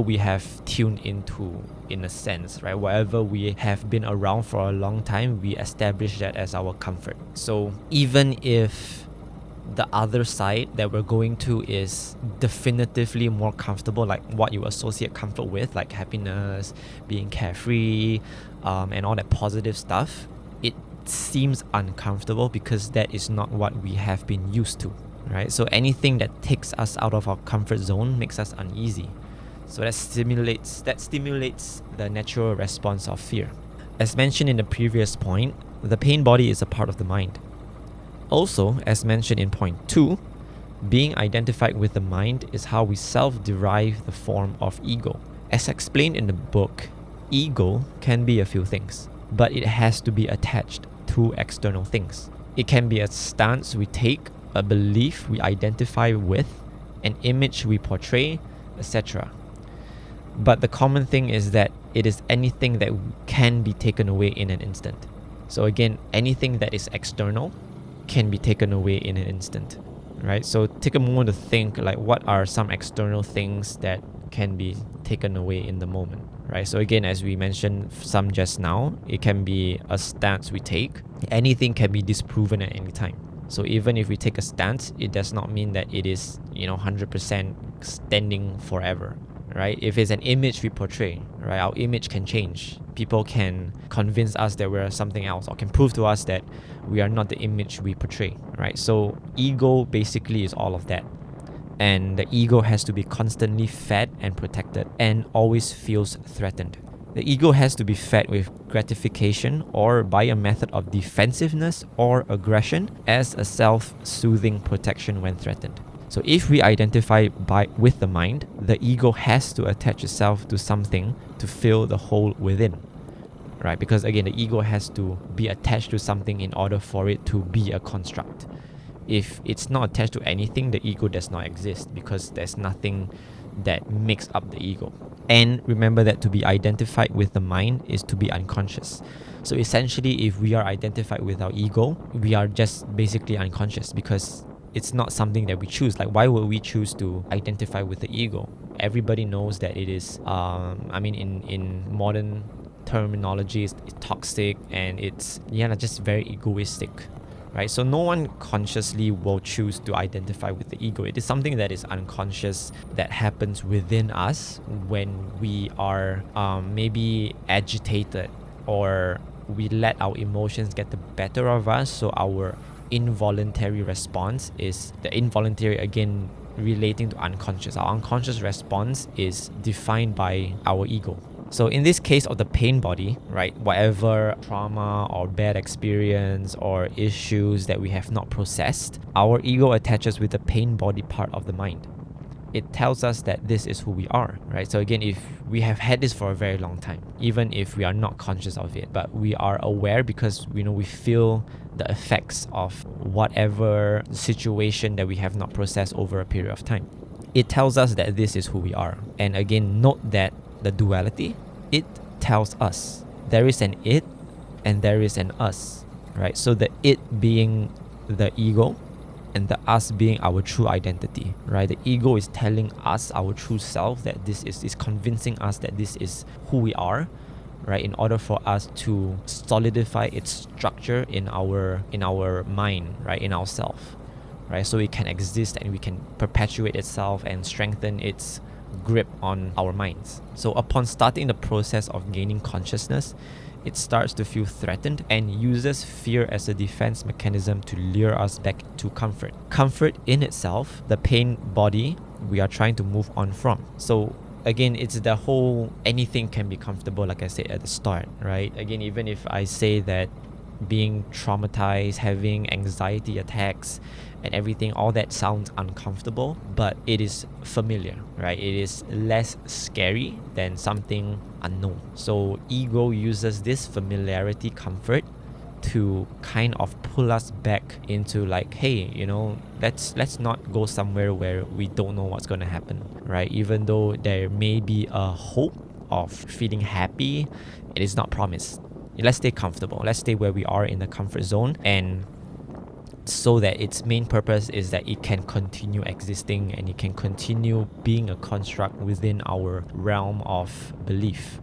we have tuned into, in a sense, right? Whatever we have been around for a long time, we establish that as our comfort. So even if the other side that we're going to is definitively more comfortable, like what you associate comfort with, like happiness, being carefree, and all that positive stuff, it seems uncomfortable because that is not what we have been used to, right? So anything that takes us out of our comfort zone makes us uneasy. So that stimulates the natural response of fear. As mentioned in the previous point, the pain body is a part of the mind. Also, as mentioned in point 2, Being identified with the mind is how we self-derive the form of ego. As explained in the book, ego can be a few things, but it has to be attached to external things. It can be a stance we take, a belief we identify with, an image we portray, etc. But the common thing is that it is anything that can be taken away in an instant. So again, anything that is external can be taken away in an instant, right? So take a moment to think, like, what are some external things that can be taken away in the moment, right? So again, as we mentioned some just now, it can be a stance we take. Anything can be disproven at any time. So even if we take a stance, it does not mean that it is, 100% standing forever, right? If it's an image we portray, right, our image can change. People can convince us that we're something else, or can prove to us that we are not the image we portray, right? So ego basically is all of that. And the ego has to be constantly fed and protected and always feels threatened. The ego has to be fed with gratification or by a method of defensiveness or aggression as a self-soothing protection when threatened. So if we identify with the mind, the ego has to attach itself to something to fill the hole within, right? Because again, the ego has to be attached to something in order for it to be a construct. If it's not attached to anything, the ego does not exist, because there's nothing that makes up the ego. And remember that to be identified with the mind is to be unconscious. So essentially, if we are identified with our ego, we are just basically unconscious, because it's not something that we choose. Like, why would we choose to identify with the ego? Everybody knows that it is, in modern terminology, it's toxic, and it's just very egoistic, right? So no one consciously will choose to identify with the ego. It is something that is unconscious, that happens within us when we are maybe agitated, or we let our emotions get the better of us. So our involuntary response is the involuntary, again, relating to unconscious. Our unconscious response is defined by our ego. So in this case of the pain body, right, whatever trauma or bad experience or issues that we have not processed, our ego attaches with the pain body part of the mind. It tells us that this is who we are, right? So again, if we have had this for a very long time, even if we are not conscious of it, but we are aware because we feel the effects of whatever situation that we have not processed over a period of time. It tells us that this is who we are. And again, note that the duality, it tells us there is an it and there is an us, right? So the it being the ego and the us being our true identity, right? The ego is telling us our true self that this is convincing us that this is who we are, right? In order for us to solidify its structure in our mind, right? In ourself, right? So it can exist and we can perpetuate itself and strengthen its grip on our minds. So upon starting the process of gaining consciousness, it starts to feel threatened and uses fear as a defense mechanism to lure us back to comfort. Comfort in itself, the pain body we are trying to move on from. So again, it's the whole anything can be comfortable, like I said at the start, right? Again, even if I say that being traumatized, having anxiety attacks and everything, all that sounds uncomfortable, but it is familiar, right? It is less scary than something unknown. So ego uses this familiarity, comfort, to kind of pull us back into like, hey, let's not go somewhere where we don't know what's going to happen, right? Even though there may be a hope of feeling happy, it is not promised. Let's stay comfortable. Let's stay where we are in the comfort zone, and so that its main purpose is that it can continue existing and it can continue being a construct within our realm of belief.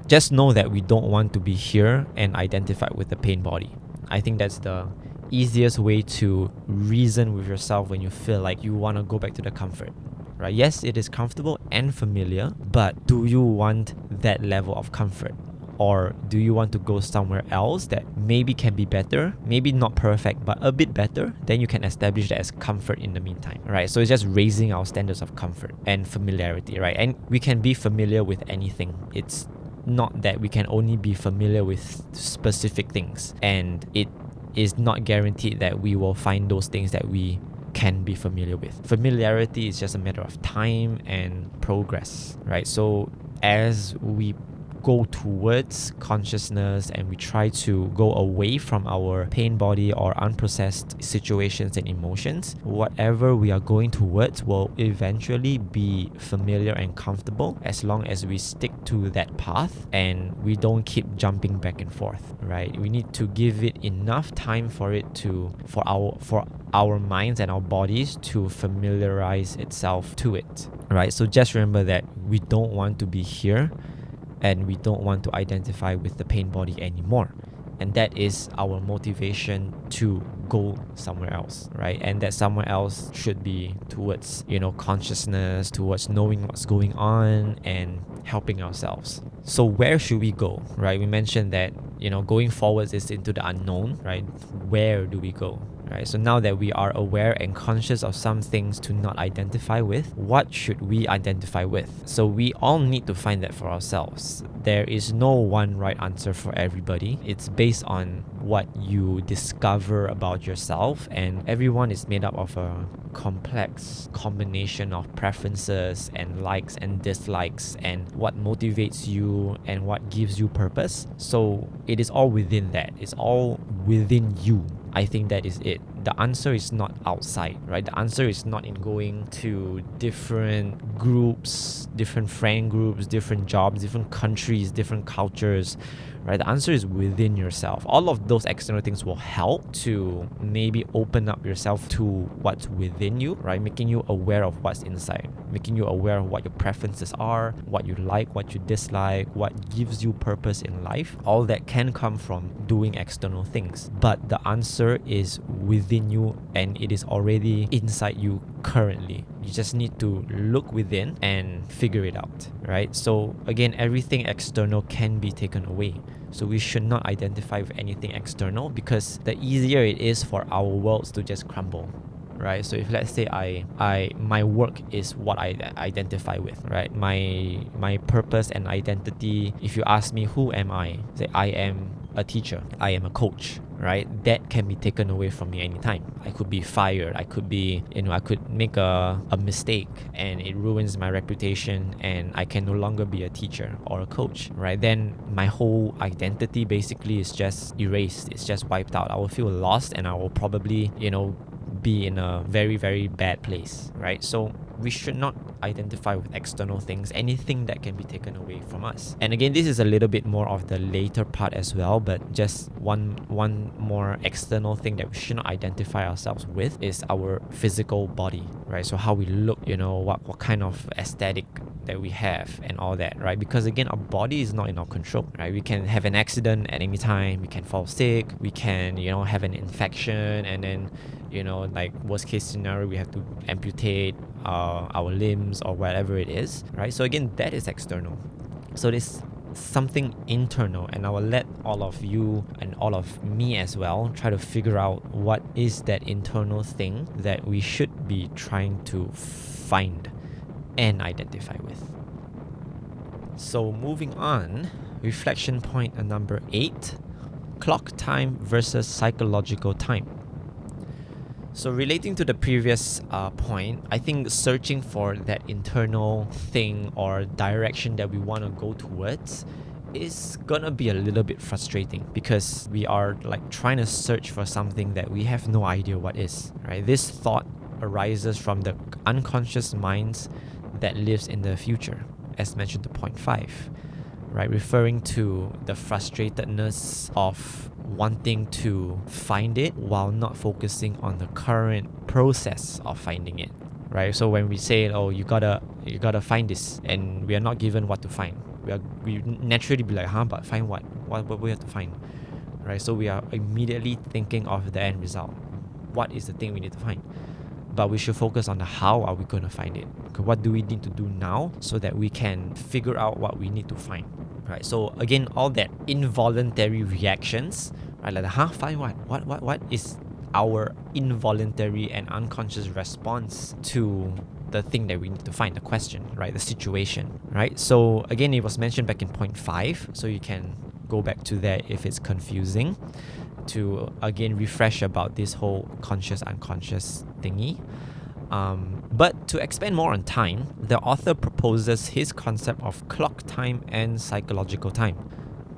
Just know that we don't want to be here and identify with the pain body. I think that's the easiest way to reason with yourself when you feel like you want to go back to the comfort, right? Yes, it is comfortable and familiar, but do you want that level of comfort? Or do you want to go somewhere else that maybe can be better, maybe not perfect, but a bit better? Then you can establish that as comfort in the meantime, right? So it's just raising our standards of comfort and familiarity, right? And we can be familiar with anything. It's not that we can only be familiar with specific things, and it is not guaranteed that we will find those things that we can be familiar with. Familiarity is just a matter of time and progress, right? So as we go towards consciousness and we try to go away from our pain body or unprocessed situations and emotions, whatever we are going towards will eventually be familiar and comfortable as long as we stick to that path and we don't keep jumping back and forth, right? We need to give it enough time for our minds and our bodies to familiarize itself to it, right? So just remember that we don't want to be here and we don't want to identify with the pain body anymore. And that is our motivation to go somewhere else, right? And that somewhere else should be towards, consciousness, towards knowing what's going on and helping ourselves. So where should we go, right? We mentioned that, going forwards is into the unknown, right? Where do we go? Right, so now that we are aware and conscious of some things to not identify with, what should we identify with? So we all need to find that for ourselves. There is no one right answer for everybody. It's based on what you discover about yourself, and everyone is made up of a complex combination of preferences and likes and dislikes and what motivates you and what gives you purpose. So it is all within that. It's all within you. I think that is it. The answer is not outside, right? The answer is not in going to different groups, different friend groups, different jobs, different countries, different cultures, right? The answer is within yourself. All of those external things will help to maybe open up yourself to what's within you, right? Making you aware of what's inside, making you aware of what your preferences are, what you like, what you dislike, what gives you purpose in life. All that can come from doing external things. But the answer is within you and it is already inside you currently. You just need to look within and figure it out, right? So again, everything external can be taken away. So we should not identify with anything external because the easier it is for our worlds to just crumble, right? So if let's say my work is what I identify with, right? My purpose and identity. If you ask me, who am I? Say I am a teacher. I am a coach, right? That can be taken away from me anytime. I could be fired. I could be, I could make a mistake and it ruins my reputation and I can no longer be a teacher or a coach, right? Then my whole identity basically is just erased. It's just wiped out. I will feel lost and I will probably, be in a very, very bad place, right? So we should not identify with external things, anything that can be taken away from us. And again, this is a little bit more of the later part as well, but just one more external thing that we should not identify ourselves with is our physical body, right? So how we look, what kind of aesthetic that we have and all that, right? Because again, our body is not in our control, right? We can have an accident at any time, we can fall sick, we can, have an infection, and then like worst case scenario, we have to amputate our limbs or whatever it is, right? So again, that is external. So there's something internal, and I will let all of you and all of me as well try to figure out what is that internal thing that we should be trying to find and identify with. So moving on, reflection point number 8, clock time versus psychological time. So relating to the previous point, I think searching for that internal thing or direction that we want to go towards is gonna be a little bit frustrating because we are like trying to search for something that we have no idea what is, right? This thought arises from the unconscious minds that lives in the future, as mentioned to point 5, right? Referring to the frustratedness of wanting to find it while not focusing on the current process of finding it, right? So when we say, oh, you gotta find this, and we are not given what to find, we naturally be like, but find what we have to find, right? So we are immediately thinking of the end result. What is the thing we need to find? But we should focus on the how are we going to find it. Okay, what do we need to do now so that we can figure out what we need to find, right? So again, all that involuntary reactions, right? Like, find what? What is our involuntary and unconscious response to the thing that we need to find, the question, right? The situation, right? So again, it was mentioned back in point 5, so you can go back to that if it's confusing. to again refresh about this whole conscious unconscious thingy. But to expand more on time, the author proposes his concept of clock time and psychological time.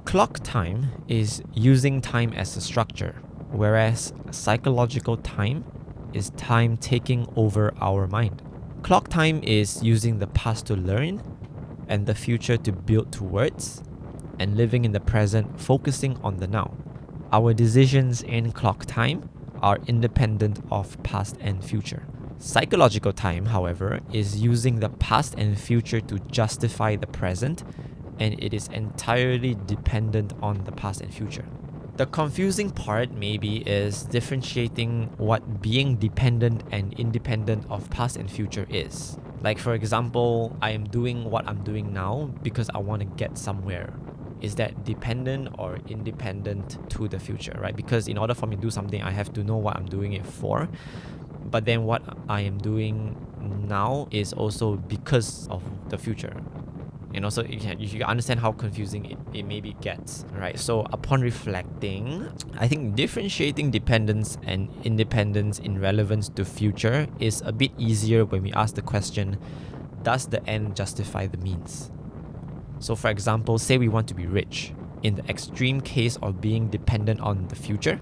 Clock time is using time as a structure, whereas psychological time is time taking over our mind. Clock time is using the past to learn and the future to build towards, and living in the present, focusing on the now. Our decisions in clock time are independent of past and future. Psychological time, however, is using the past and future to justify the present, and it is entirely dependent on the past and future. The confusing part maybe is differentiating what being dependent and independent of past and future is. Like for example, I am doing what I'm doing now because I want to get somewhere. Is that dependent or independent to the future, right? Because in order for me to do something, I have to know what I'm doing it for. But then what I am doing now is also because of the future. So you understand how confusing it maybe gets, right? So upon reflecting, I think differentiating dependence and independence in relevance to future is a bit easier when we ask the question, does the end justify the means? So for example, say we want to be rich. In the extreme case of being dependent on the future,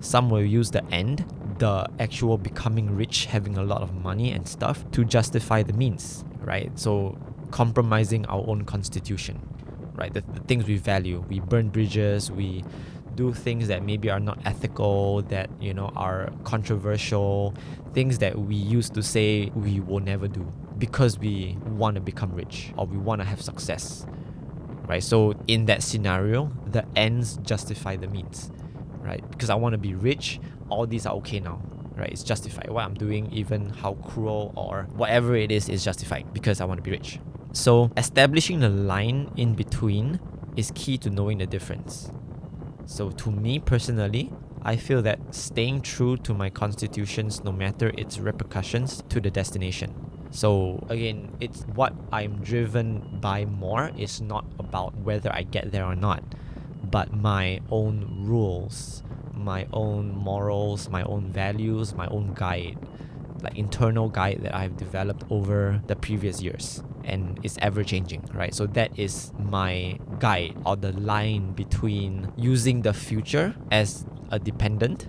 some will use the end, the actual becoming rich, having a lot of money and stuff, to justify the means, right? So compromising our own constitution, right? The things we value. We burn bridges, we do things that maybe are not ethical, that are controversial, things that we used to say we will never do because we want to become rich or we want to have success, right? So in that scenario, the ends justify the means, right? Because I want to be rich, all these are okay now, right? It's justified. What I'm doing, even how cruel or whatever it is justified because I want to be rich. So establishing the line in between is key to knowing the difference. So to me personally, I feel that staying true to my constitutions, no matter its repercussions to the destination. So again, it's what I'm driven by more. It's not about whether I get there or not, but my own rules, my own morals, my own values, my own guide, like internal guide that I've developed over the previous years, and it's ever changing, right? So that is my guide, or the line between using the future as a dependent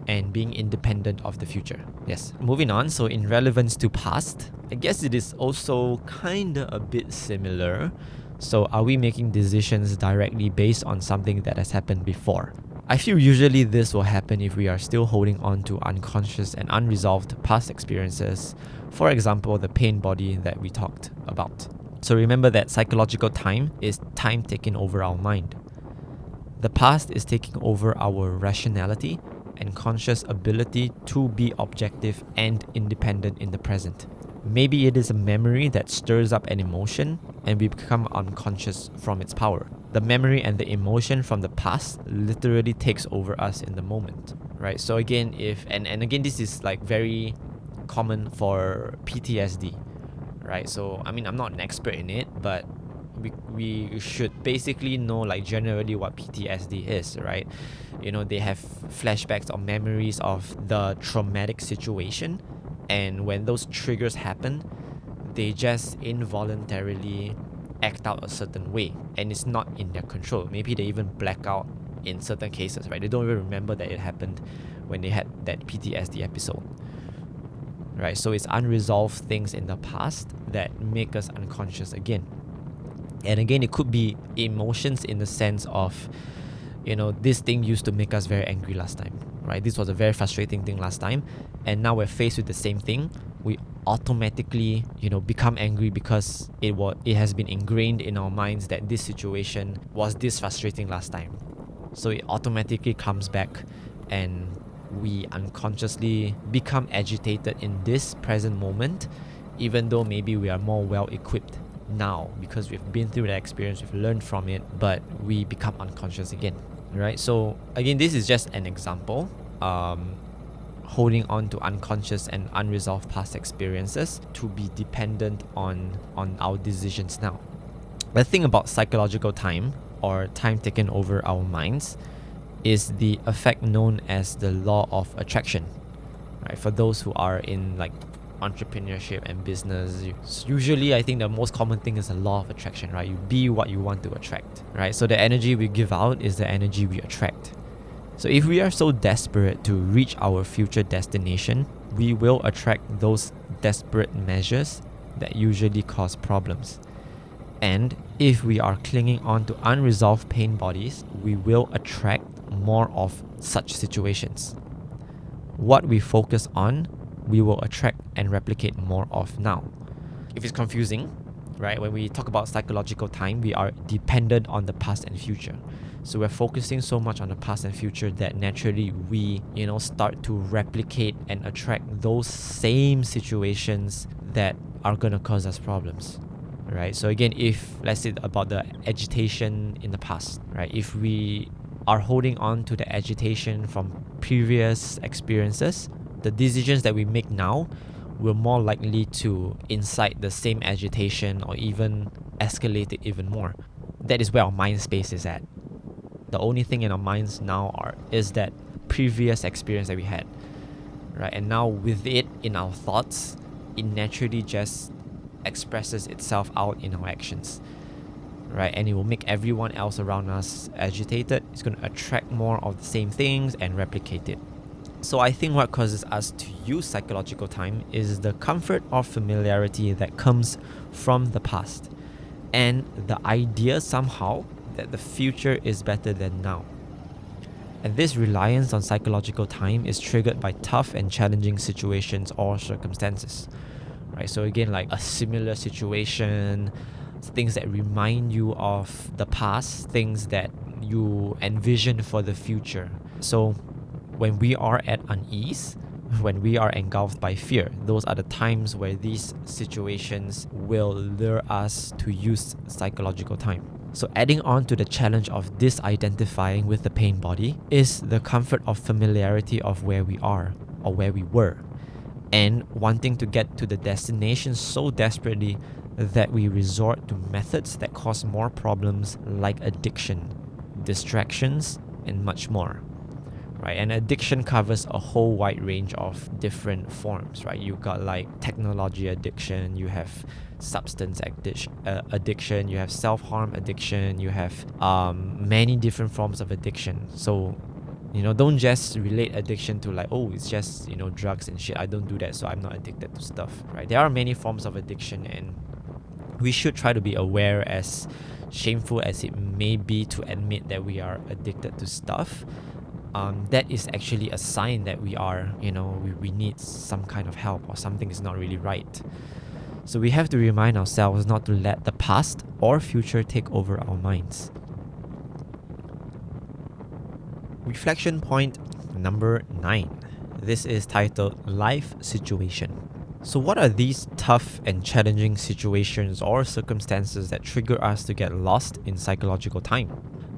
and being independent of the future. Yes. Moving on, so in relevance to past, I guess it is also kinda a bit similar. So are we making decisions directly based on something that has happened before? I feel usually this will happen if we are still holding on to unconscious and unresolved past experiences. For example, the pain body that we talked about. So remember that psychological time is time taking over our mind. The past is taking over our rationality and conscious ability to be objective and independent in the present. Maybe it is a memory that stirs up an emotion and we become unconscious from its power. The memory and the emotion from the past literally takes over us in the moment, right? So again, again, this is like very common for PTSD, right? So I mean, I'm not an expert in it, but we should basically know like generally what PTSD is, right? They have flashbacks or memories of the traumatic situation, and when those triggers happen, they just involuntarily act out a certain way, and it's not in their control. Maybe they even black out in certain cases, right? They don't even remember that it happened when they had that PTSD episode, right? So it's unresolved things in the past that make us unconscious again. And again, it could be emotions in the sense of, this thing used to make us very angry last time, right? This was a very frustrating thing last time, and now we're faced with the same thing. We automatically, become angry because it has been ingrained in our minds that this situation was this frustrating last time. So it automatically comes back, and we unconsciously become agitated in this present moment, even though maybe we are more well equipped now because we've been through that experience, we've learned from it, but we become unconscious again, right? So again, this is just an example. Holding on to unconscious and unresolved past experiences to be dependent on our decisions now. The thing about psychological time, or time taken over our minds, is the effect known as the law of attraction. Right? For those who are in like entrepreneurship and business, usually I think the most common thing is the law of attraction, right? You be what you want to attract, right? So the energy we give out is the energy we attract. So if we are so desperate to reach our future destination, we will attract those desperate measures that usually cause problems. And if we are clinging on to unresolved pain bodies, we will attract more of such situations. What we focus on, we will attract and replicate more of now. If it's confusing, right? When we talk about psychological time, we are dependent on the past and future. So we're focusing so much on the past and future that naturally we, start to replicate and attract those same situations that are going to cause us problems, right? So again, if let's say about the agitation in the past, right? If we are holding on to the agitation from previous experiences, the decisions that we make now will more likely to incite the same agitation or even escalate it even more. That is where our mind space is at. The only thing in our minds now is that previous experience that we had, right? And now with it in our thoughts, it naturally just expresses itself out in our actions, right? And it will make everyone else around us agitated. It's going to attract more of the same things and replicate it. So I think what causes us to use psychological time is the comfort of familiarity that comes from the past, and the idea somehow that the future is better than now. And this reliance on psychological time is triggered by tough and challenging situations or circumstances, right? So again, like a similar situation, things that remind you of the past, things that you envision for the future. So when we are at unease, when we are engulfed by fear, those are the times where these situations will lure us to use psychological time. So adding on to the challenge of disidentifying with the pain body is the comfort of familiarity of where we are or where we were, and wanting to get to the destination so desperately that we resort to methods that cause more problems like addiction, distractions, and much more. Right? And addiction covers a whole wide range of different forms, right? You got like technology addiction, you have substance addiction, you have self-harm addiction, you have many different forms of addiction. So, don't just relate addiction to like, oh, it's just, drugs and shit. I don't do that, so I'm not addicted to stuff, right? There are many forms of addiction, and we should try to be aware, as shameful as it may be to admit that we are addicted to stuff. That is actually a sign that we are, we need some kind of help, or something is not really right. So we have to remind ourselves not to let the past or future take over our minds. Reflection point number 9. This is titled Life Situation. So what are these tough and challenging situations or circumstances that trigger us to get lost in psychological time?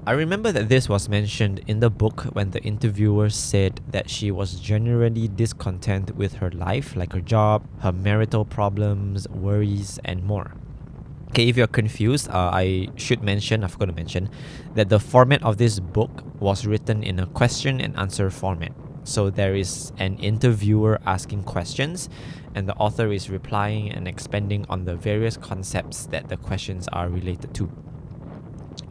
I remember that this was mentioned in the book when the interviewer said that she was generally discontent with her life, like her job, her marital problems, worries, and more. Okay, if you're confused, I forgot to mention that the format of this book was written in a question and answer format. So there is an interviewer asking questions, and the author is replying and expanding on the various concepts that the questions are related to.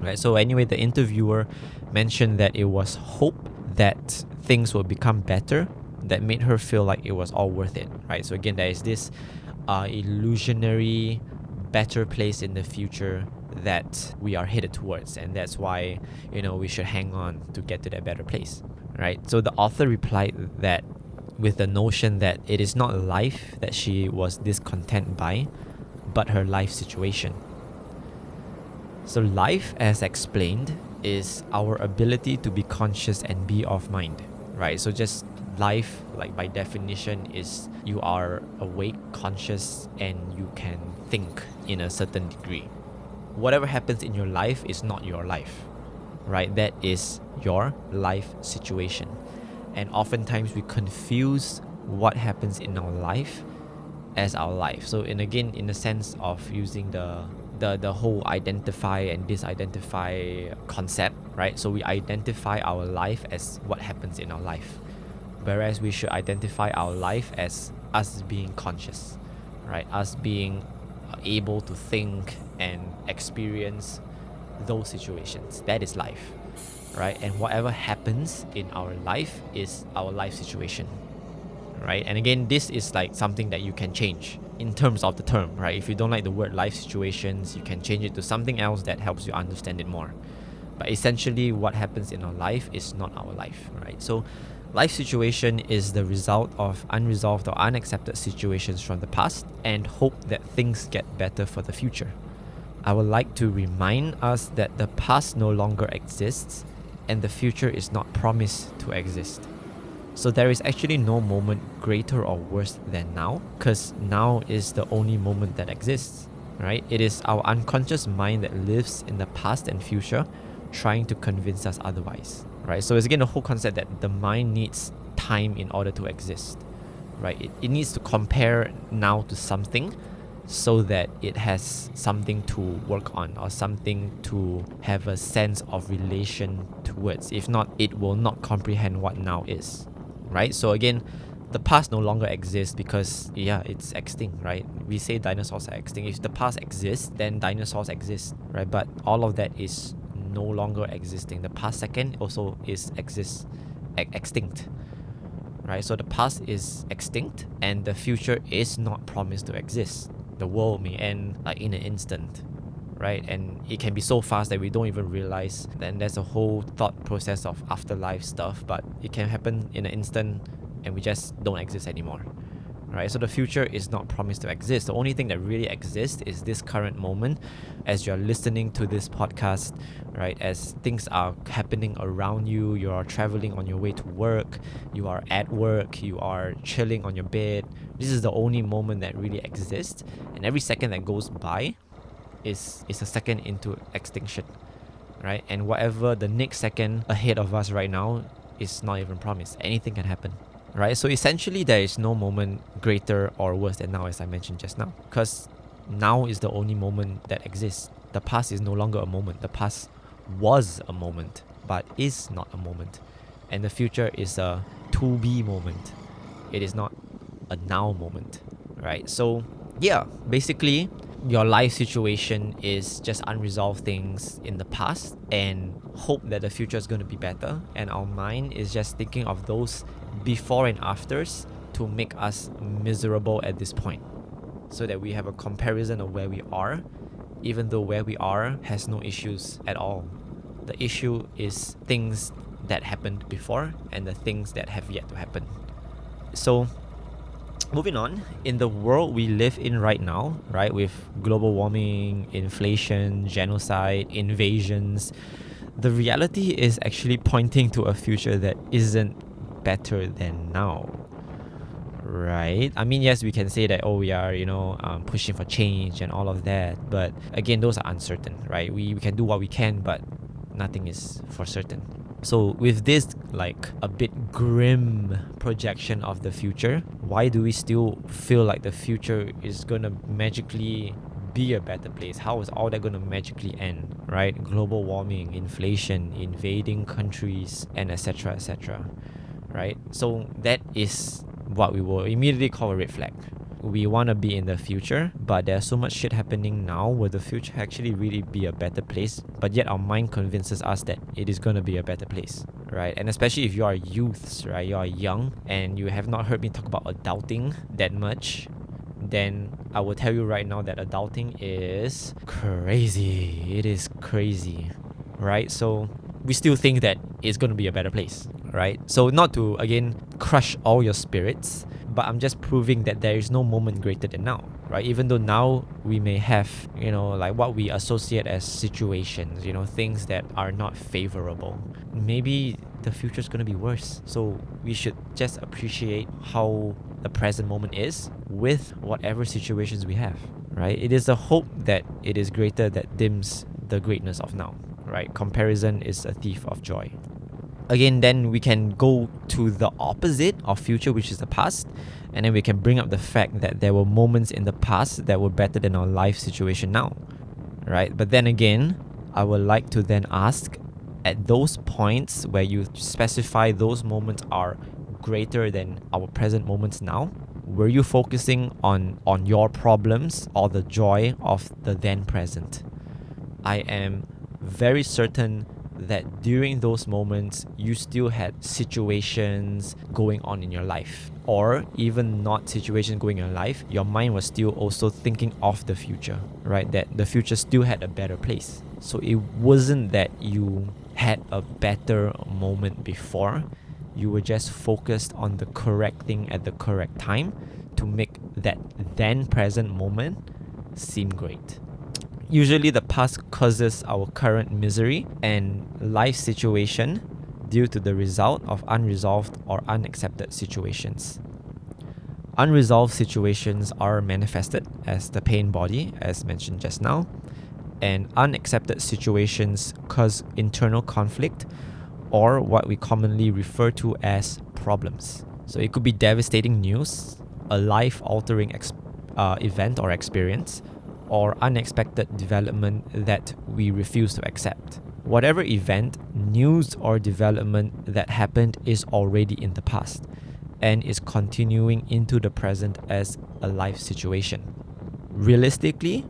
Right. So anyway, the interviewer mentioned that it was hope that things will become better that made her feel like it was all worth it. Right. So again, there is this illusionary better place in the future that we are headed towards, and that's why we should hang on to get to that better place. Right. So the author replied that with the notion that it is not life that she was discontent by, but her life situation. So life, as explained, is our ability to be conscious and be of mind, right? So just life, like by definition, is you are awake, conscious, and you can think in a certain degree. Whatever happens in your life is not your life, right? That is your life situation. And oftentimes we confuse what happens in our life as our life. So in the sense of using the the whole identify and disidentify concept, right? So we identify our life as what happens in our life, whereas we should identify our life as us being conscious, right? Us being able to think and experience those situations. That is life, right? And whatever happens in our life is our life situation, right? And again, this is like something that you can change in terms of the term, right? If you don't like the word life situations, you can change it to something else that helps you understand it more. But essentially, what happens in our life is not our life, right? So life situation is the result of unresolved or unaccepted situations from the past and hope that things get better for the future. I would like to remind us that the past no longer exists and the future is not promised to exist. So there is actually no moment greater or worse than now, because now is the only moment that exists, right? It is our unconscious mind that lives in the past and future, trying to convince us otherwise, right? So it's again the whole concept that the mind needs time in order to exist, right? It needs to compare now to something so that it has something to work on or something to have a sense of relation towards. If not, it will not comprehend what now is, right? So again, the past no longer exists because, it's extinct, right? We say dinosaurs are extinct. If the past exists, then dinosaurs exist, right? But all of that is no longer existing. The past second also is extinct, right? So the past is extinct and the future is not promised to exist. The world may end like in an instant, right? And it can be so fast that we don't even realize. Then there's a whole thought process of afterlife stuff, but it can happen in an instant and we just don't exist anymore, right? So the future is not promised to exist. The only thing that really exists is this current moment as you're listening to this podcast, right? As things are happening around you, you are traveling on your way to work, you are at work, you are chilling on your bed. This is the only moment that really exists, and every second that goes by is a second into extinction, right? And whatever the next second ahead of us right now is not even promised. Anything can happen, right? So essentially, there is no moment greater or worse than now, as I mentioned just now, because now is the only moment that exists. The past is no longer a moment. The past was a moment, but is not a moment. And the future is a to be moment. It is not a now moment, right? So basically, your life situation is just unresolved things in the past and hope that the future is going to be better. And our mind is just thinking of those before and afters to make us miserable at this point, so that we have a comparison of where we are, even though where we are has no issues at all. The issue is things that happened before and the things that have yet to happen. So moving on, in the world we live in right now, right, with global warming, inflation, genocide, invasions, the reality is actually pointing to a future that isn't better than now, right? I mean, yes, we can say that, we are, pushing for change and all of that. But again, those are uncertain, right? We can do what we can, but nothing is for certain. So with this like a bit grim projection of the future, why do we still feel like the future is gonna magically be a better place? How is all that gonna magically end, right? Global warming, inflation, invading countries, and etc., right? So that is what we will immediately call a red flag. We want to be in the future, but there's so much shit happening now. Will the future actually really be a better place? But yet our mind convinces us that it is going to be a better place, right? And especially if you are youths, right? You are young and you have not heard me talk about adulting that much, then I will tell you right now that adulting is crazy. It is crazy, right? So we still think that it's going to be a better place, right? So not to, again, crush all your spirits, but I'm just proving that there is no moment greater than now, right? Even though now we may have, like what we associate as situations, things that are not favorable. Maybe the future is going to be worse. So we should just appreciate how the present moment is with whatever situations we have, right? It is the hope that it is greater that dims the greatness of now, right? Comparison is a thief of joy. Again, then we can go to the opposite of future, which is the past, and then we can bring up the fact that there were moments in the past that were better than our life situation now, right? But then again, I would like to then ask, at those points where you specify those moments are greater than our present moments now, were you focusing on your problems or the joy of the then present? I am very certain that during those moments you still had situations going on in your life, or even not situations going in your life, your mind was still also thinking of the future, right? That the future still had a better place. So it wasn't that you had a better moment before, you were just focused on the correct thing at the correct time to make that then present moment seem great. Usually the past causes our current misery and life situation due to the result of unresolved or unaccepted situations. Unresolved situations are manifested as the pain body, as mentioned just now, and unaccepted situations cause internal conflict, or what we commonly refer to as problems. So it could be devastating news, a life-altering event or experience, or unexpected development that we refuse to accept. Whatever event, news, or development that happened is already in the past and is continuing into the present as a life situation. Realistically,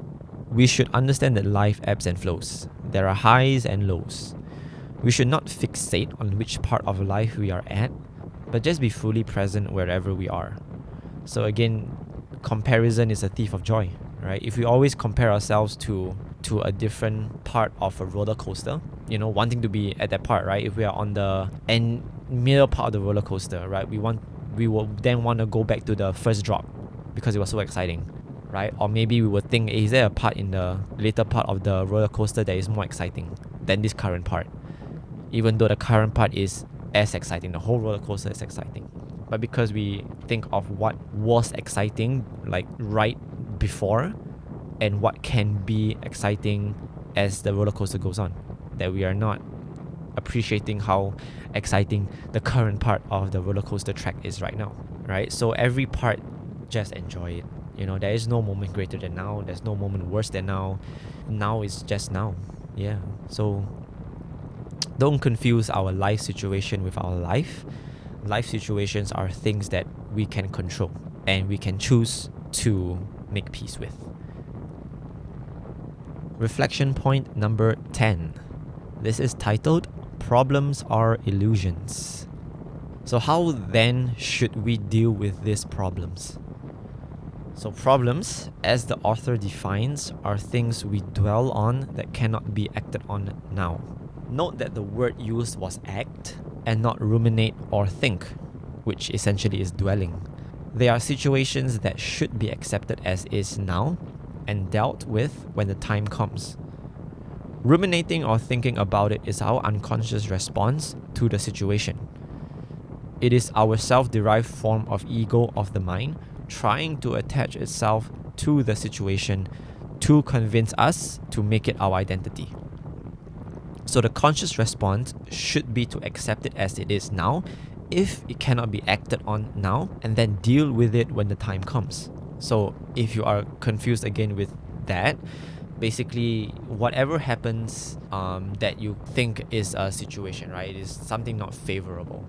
we should understand that life ebbs and flows. There are highs and lows. We should not fixate on which part of life we are at, but just be fully present wherever we are. So again, comparison is a thief of joy, right? If we always compare ourselves to a different part of a roller coaster, wanting to be at that part, right? If we are on the middle part of the roller coaster, right? We will then want to go back to the first drop because it was so exciting, right? Or maybe we would think, is there a part in the later part of the roller coaster that is more exciting than this current part? Even though the current part is as exciting, the whole roller coaster is exciting. But because we think of what was exciting, like right before, and what can be exciting as the roller coaster goes on, that we are not appreciating how exciting the current part of the roller coaster track is right now, right? So every part, just enjoy it. There is no moment greater than now. There's no moment worse than now. Now is just now. Yeah. So don't confuse our life situation with our life. Life situations are things that we can control and we can choose to make peace with. Reflection point number 10. This is titled, Problems Are Illusions. So how then should we deal with these problems? So problems, as the author defines, are things we dwell on that cannot be acted on now. Note that the word used was act and not ruminate or think, which essentially is dwelling. They are situations that should be accepted as is now and dealt with when the time comes. Ruminating or thinking about it is our unconscious response to the situation. It is our self-derived form of ego of the mind trying to attach itself to the situation to convince us to make it our identity. So the conscious response should be to accept it as it is now if it cannot be acted on now, and then deal with it when the time comes. So if you are confused again with that, basically whatever happens that you think is a situation, right, it is something not favorable,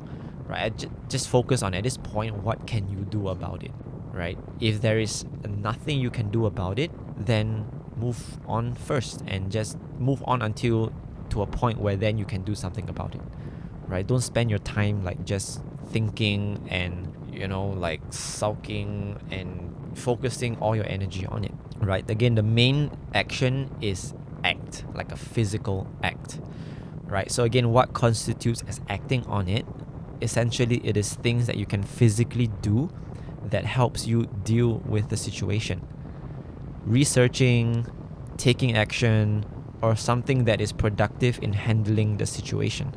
right? Just focus on, at this point, what can you do about it, right? If there is nothing you can do about it, then move on first and just move on until to a point where then you can do something about it, right? Don't spend your time like just thinking and like sulking and focusing all your energy on it, right? Again, the main action is act, like a physical act, right? So again, what constitutes as acting on it? Essentially, it is things that you can physically do that helps you deal with the situation. Researching, taking action, or something that is productive in handling the situation.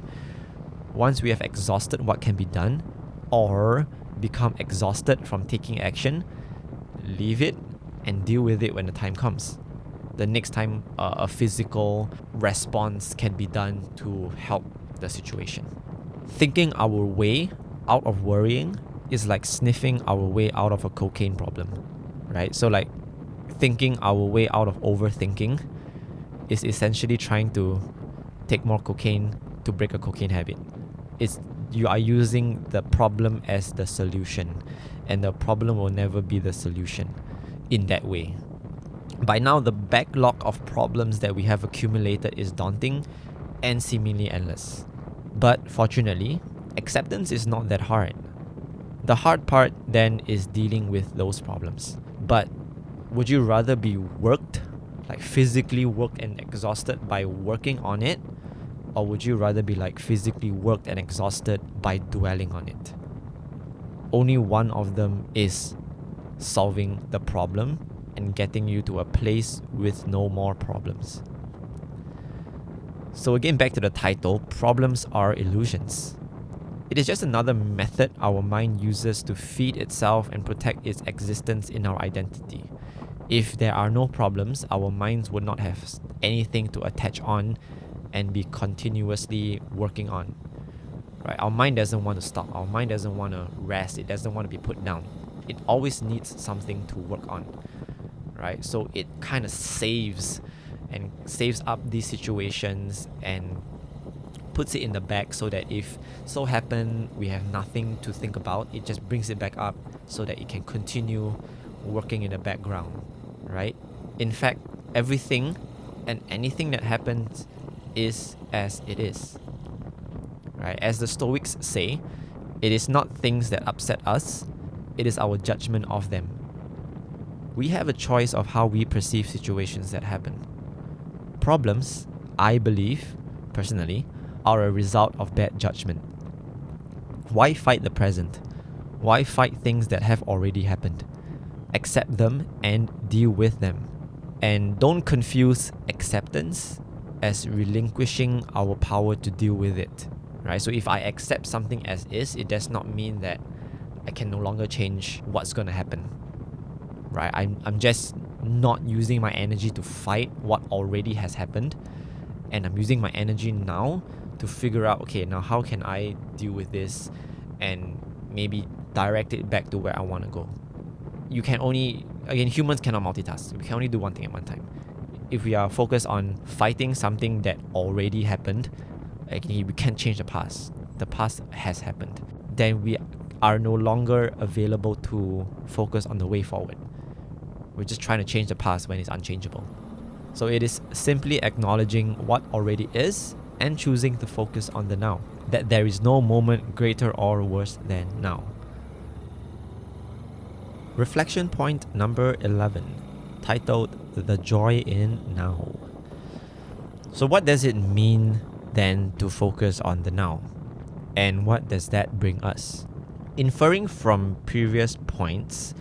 Once we have exhausted what can be done or become exhausted from taking action, leave it and deal with it when the time comes. The next time a physical response can be done to help the situation. Thinking our way out of worrying is like sniffing our way out of a cocaine problem, right? So like thinking our way out of overthinking is essentially trying to take more cocaine to break a cocaine habit. You are using the problem as the solution, and the problem will never be the solution in that way. By now, the backlog of problems that we have accumulated is daunting and seemingly endless. But fortunately, acceptance is not that hard. The hard part then is dealing with those problems. But would you rather be worked, like physically worked and exhausted by working on it? Or would you rather be like physically worked and exhausted by dwelling on it? Only one of them is solving the problem and getting you to a place with no more problems. So again, back to the title, problems are illusions. It is just another method our mind uses to feed itself and protect its existence in our identity. If there are no problems, our minds would not have anything to attach on and be continuously working on. Right? Our mind doesn't want to stop. Our mind doesn't want to rest. It doesn't want to be put down. It always needs something to work on. Right? So it kind of saves up these situations and puts it in the back so that if so happen we have nothing to think about, it just brings it back up so that it can continue working in the background, right? In fact, everything and anything that happens is as it is, right? As the Stoics say, it is not things that upset us, it is our judgment of them. We have a choice of how we perceive situations that happen. Problems, I believe, personally, are a result of bad judgment. Why fight the present? Why fight things that have already happened? Accept them and deal with them. And don't confuse acceptance as relinquishing our power to deal with it, right? So if I accept something as is, it does not mean that I can no longer change what's going to happen, right? I'm just not using my energy to fight what already has happened, and I'm using my energy now to figure out, okay, now how can I deal with this and maybe direct it back to where I want to go. You can only, again, humans cannot multitask. We can only do one thing at one time. If we are focused on fighting something that already happened, again, we can't change the past. The past has happened. Then we are no longer available to focus on the way forward. We're just trying to change the past when it's unchangeable. So it is simply acknowledging what already is and choosing to focus on the now. That there is no moment greater or worse than now. Reflection point number 11, titled The Joy in Now. So what does it mean then to focus on the now? And what does that bring us? Inferring from previous points,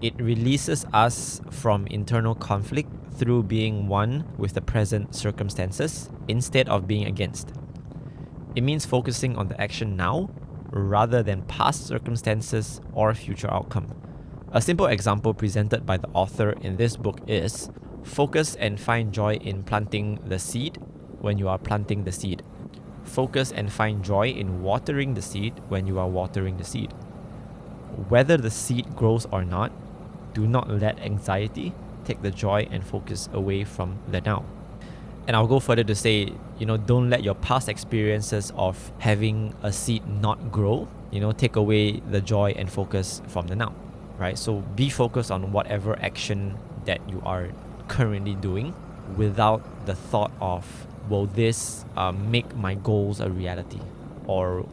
it releases us from internal conflict through being one with the present circumstances instead of being against. It means focusing on the action now rather than past circumstances or future outcome. A simple example presented by the author in this book is: focus and find joy in planting the seed when you are planting the seed. Focus and find joy in watering the seed when you are watering the seed. Whether the seed grows or not, do not let anxiety take the joy and focus away from the now. And I'll go further to say, don't let your past experiences of having a seed not grow, take away the joy and focus from the now, right? So be focused on whatever action that you are currently doing without the thought of, will this make my goals a reality? Or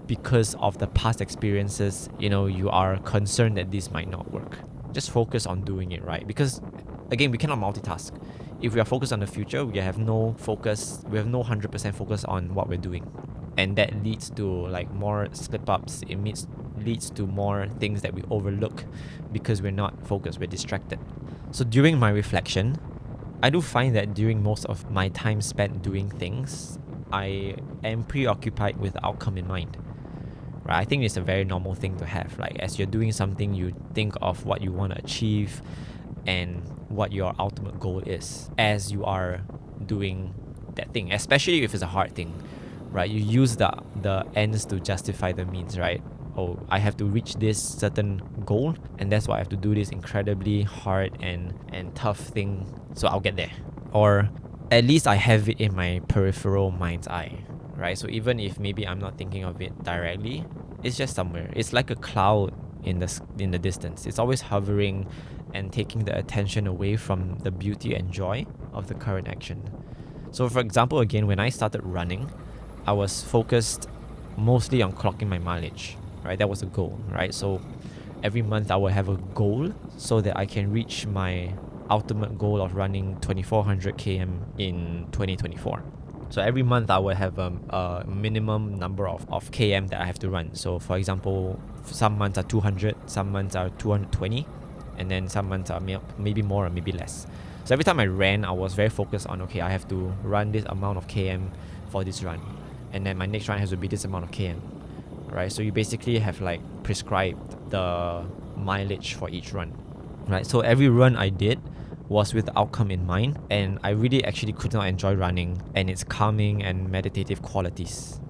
because of the past experiences, you are concerned that this might not work. Just focus on doing it, right? Because again, we cannot multitask. If we are focused on the future, we have no 100% focus on what we're doing. And that leads to more slip-ups. It leads to more things that we overlook because we're not focused, we're distracted. So during my reflection, I do find that during most of my time spent doing things, I am preoccupied with the outcome in mind. Right? I think it's a very normal thing to have. As you're doing something, you think of what you want to achieve and what your ultimate goal is as you are doing that thing, especially if it's a hard thing, right? You use the ends to justify the means, right? Oh, I have to reach this certain goal, and that's why I have to do this incredibly hard and tough thing, so I'll get there. Or at least I have it in my peripheral mind's eye, right? So even if maybe I'm not thinking of it directly, it's just somewhere. It's like a cloud in the distance. It's always hovering and taking the attention away from the beauty and joy of the current action. So for example, again, when I started running, I was focused mostly on clocking my mileage, right? That was a goal, right? So every month I will have a goal so that I can reach my ultimate goal of running 2400 km in 2024. So every month I will have a minimum number of km that I have to run. So for example, some months are 200, some months are 220, and then some months are maybe more or maybe less. So every time I ran, I was very focused on, okay, I have to run this amount of km for this run, and then my next run has to be this amount of km, right? So you basically have like prescribed the mileage for each run, right? So every run I did was with the outcome in mind, and I really actually could not enjoy running and its calming and meditative qualities,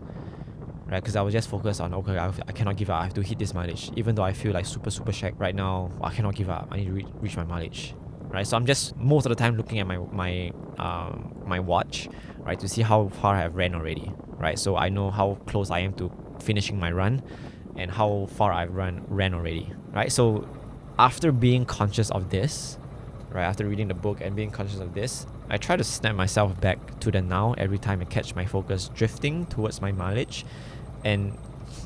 right? Because I was just focused on, okay, I cannot give up, I have to hit this mileage. Even though I feel like super shacked right now, I cannot give up, I need to reach my mileage, right? So I'm just most of the time looking at my watch, right, to see how far I have ran already, right? So I know how close I am to finishing my run and how far I've ran already, right? So after being conscious of this, right, after reading the book and being conscious of this, I try to snap myself back to the now every time I catch my focus drifting towards my mileage, and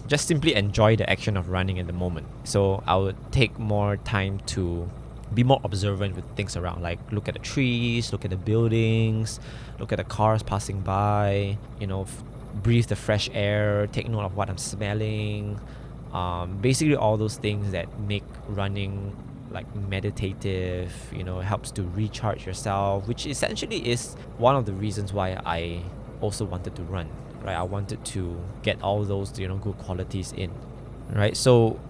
just simply enjoy the action of running at the moment. So I would take more time to be more observant with things around, like look at the trees, look at the buildings, look at the cars passing by, breathe the fresh air, take note of what I'm smelling. Basically all those things that make running like meditative, helps to recharge yourself, which essentially is one of the reasons why I also wanted to run, right? I wanted to get all those, good qualities in, right? So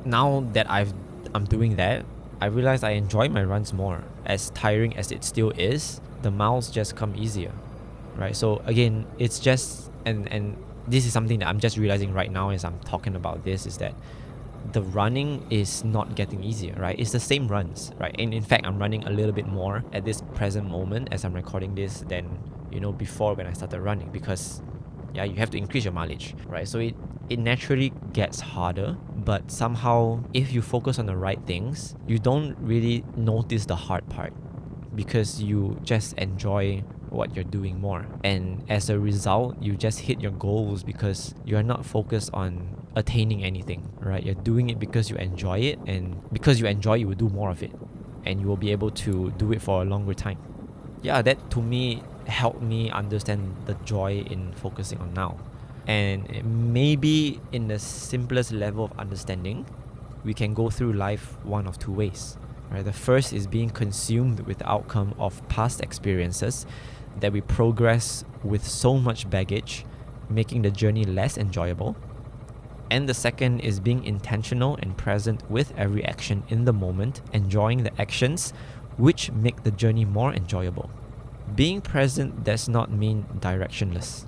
now that I'm doing that, I realize I enjoy my runs more. As tiring as it still is, the miles just come easier, right? So again, it's just, and this is something that I'm just realizing right now as I'm talking about this, is that the running is not getting easier, right? It's the same runs, right? And in fact, I'm running a little bit more at this present moment as I'm recording this than, before when I started running, because you have to increase your mileage, right? So it naturally gets harder, but somehow if you focus on the right things, you don't really notice the hard part because you just enjoy what you're doing more. And as a result, you just hit your goals because you're not focused on attaining anything, right? You're doing it because you enjoy it, and because you enjoy it, you will do more of it, and you will be able to do it for a longer time. Yeah, that to me helped me understand the joy in focusing on now. And maybe in the simplest level of understanding, we can go through life one of two ways, right? The first is being consumed with the outcome of past experiences that we progress with so much baggage, making the journey less enjoyable. And the second is being intentional and present with every action in the moment, enjoying the actions which make the journey more enjoyable. Being present does not mean directionless.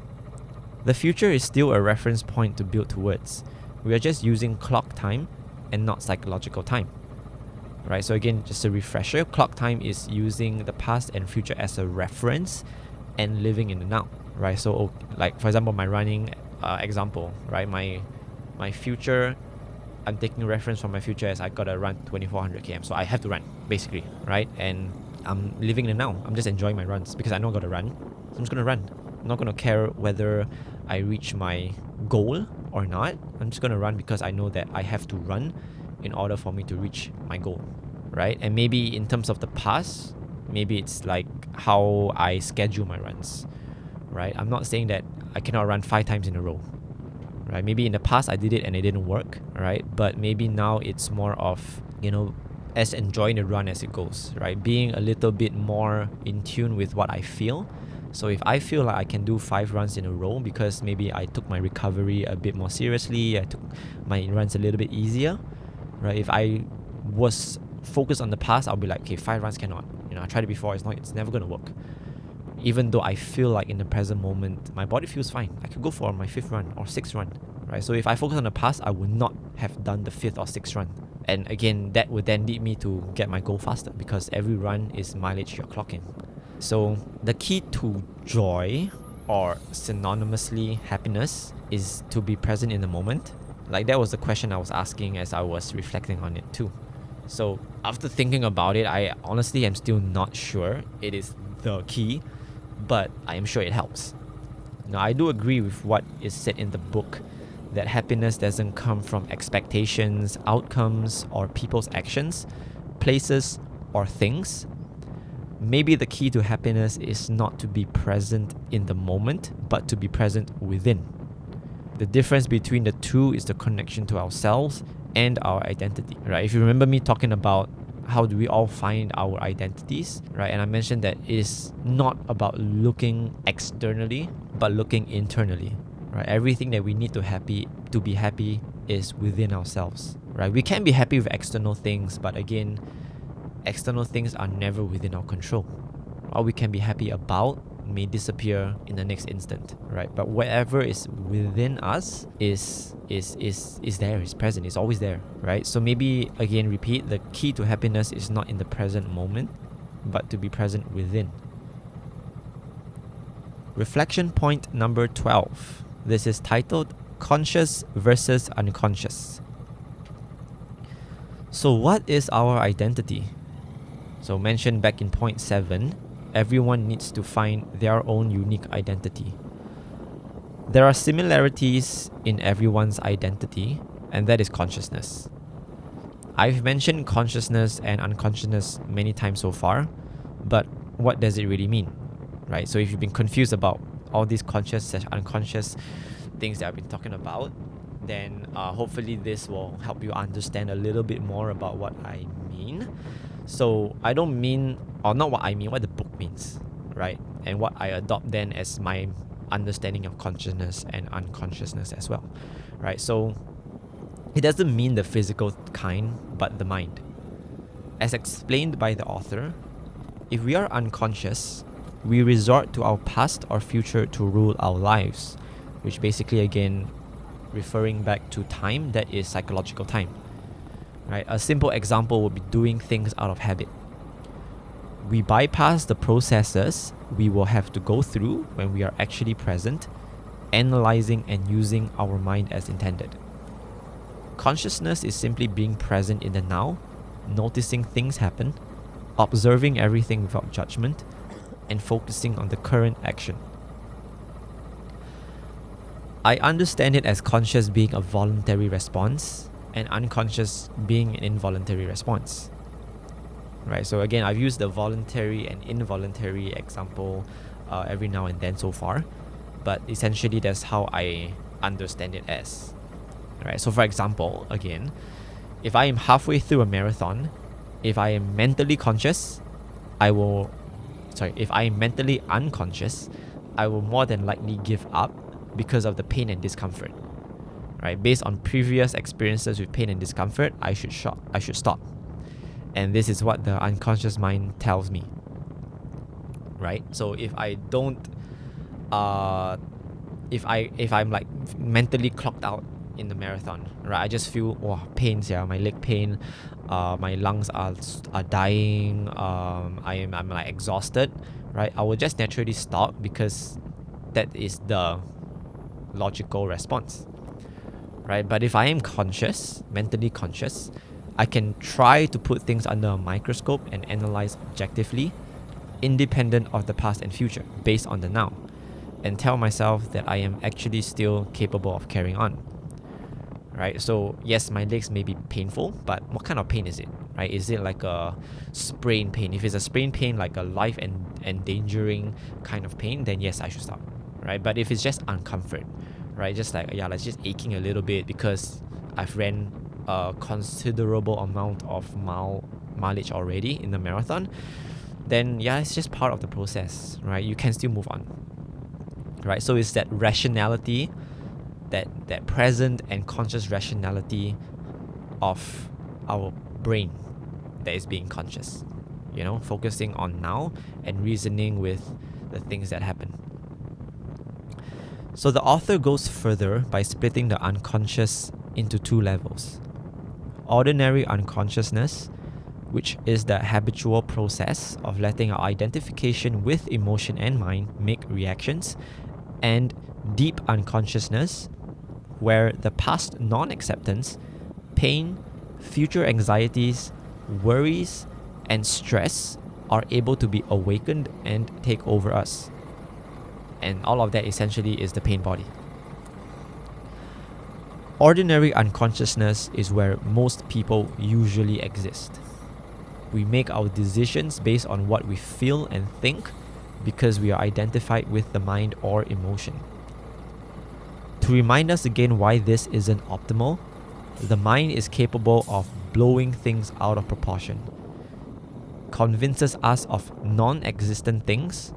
The future is still a reference point to build towards. We are just using clock time and not psychological time, right? So again, just a refresher, clock time is using the past and future as a reference and living in the now, right? So like for example, my running example, right? My future, I'm taking reference from my future as I gotta run 2400 km, so I have to run basically, right? And I'm living in the now. I'm just enjoying my runs because I know I gotta run, so I'm just gonna run. I'm not gonna care whether I reach my goal or not. I'm just gonna run because I know that I have to run in order for me to reach my goal, right? And maybe in terms of the past, maybe it's like how I schedule my runs, right? I'm not saying that I cannot run 5 times in a row, right? Maybe in the past I did it and it didn't work, right? But maybe now it's more of, as enjoying the run as it goes, right? Being a little bit more in tune with what I feel. So if I feel like I can do 5 runs in a row because maybe I took my recovery a bit more seriously, I took my runs a little bit easier, right? If I was focused on the past, I'll be like, okay, 5 runs cannot. I tried it before, it's never gonna work. Even though I feel like in the present moment, my body feels fine. I could go for my 5th run or 6th run, right? So if I focus on the past, I would not have done the 5th or 6th run. And again, that would then lead me to get my goal faster because every run is mileage you're clocking. right? So the key to joy, or synonymously happiness, is to be present in the moment. Like, that was the question I was asking as I was reflecting on it too. So after thinking about it, I honestly am still not sure it is the key, but I am sure it helps. Now, I do agree with what is said in the book, that happiness doesn't come from expectations, outcomes, or people's actions, places, or things. Maybe the key to happiness is not to be present in the moment, but to be present within. The difference between the two is the connection to ourselves and our identity, right? If you remember me talking about how do we all find our identities, right? And I mentioned that it is not about looking externally, but looking internally, right? Everything that we need to be happy is within ourselves, right? We can be happy with external things, but again, external things are never within our control. What we can be happy about may disappear in the next instant, right? But whatever is within us is there, is present, is always there, right? So maybe, again, repeat, the key to happiness is not in the present moment, but to be present within. Reflection point number 12. This is titled Conscious versus Unconscious. So what is our identity? So mentioned back in point 7, everyone needs to find their own unique identity. There are similarities in everyone's identity, and that is consciousness. I've mentioned consciousness and unconsciousness many times so far, but what does it really mean, right? So if you've been confused about all these conscious and unconscious things that I've been talking about, then hopefully this will help you understand a little bit more about what I mean. So I don't mean, or not what I mean, what the book means, right? And what I adopt then as my understanding of consciousness and unconsciousness as well, right? So it doesn't mean the physical kind, but the mind. As explained by the author, if we are unconscious, we resort to our past or future to rule our lives, which basically, again, referring back to time, that is psychological time, right? A simple example would be doing things out of habit. We bypass the processes we will have to go through when we are actually present, analyzing and using our mind as intended. Consciousness is simply being present in the now, noticing things happen, observing everything without judgment, and focusing on the current action. I understand it as conscious being a voluntary response and unconscious being an involuntary response. Right, so again, I've used the voluntary and involuntary example every now and then so far, but essentially that's how I understand it as. Right, so for example, again, if I am halfway through a marathon, if I am mentally conscious, if I am mentally unconscious, I will more than likely give up because of the pain and discomfort. Right, based on previous experiences with pain and discomfort, I should stop. And this is what the unconscious mind tells me, right? So if I don't, if I'm like mentally clocked out in the marathon, right? I just feel pains, my leg pain, my lungs are dying, I'm like exhausted, right? I will just naturally stop because that is the logical response, right? But if I am conscious, mentally conscious, I can try to put things under a microscope and analyze objectively, independent of the past and future, based on the now, and tell myself that I am actually still capable of carrying on. Right? So yes, my legs may be painful, but what kind of pain is it? Right? Is it like a sprain pain? If it's a sprain pain, like a life endangering kind of pain, then yes, I should stop. Right? But if it's just uncomfort, right? Just like just aching a little bit because I've ran a considerable amount of mileage already in the marathon, then it's just part of the process, right? You can still move on, right? So it's that rationality, that present and conscious rationality of our brain that is being conscious, focusing on now and reasoning with the things that happen. So the author goes further by splitting the unconscious into two levels: ordinary unconsciousness which is the habitual process of letting our identification with emotion and mind make reactions, and deep unconsciousness, where the past non-acceptance, pain, future anxieties, worries, and stress are able to be awakened and take over us. And all of that essentially is the pain body. Ordinary unconsciousness is where most people usually exist. We make our decisions based on what we feel and think because we are identified with the mind or emotion. To remind us again why this isn't optimal, the mind is capable of blowing things out of proportion, convinces us of non-existent things,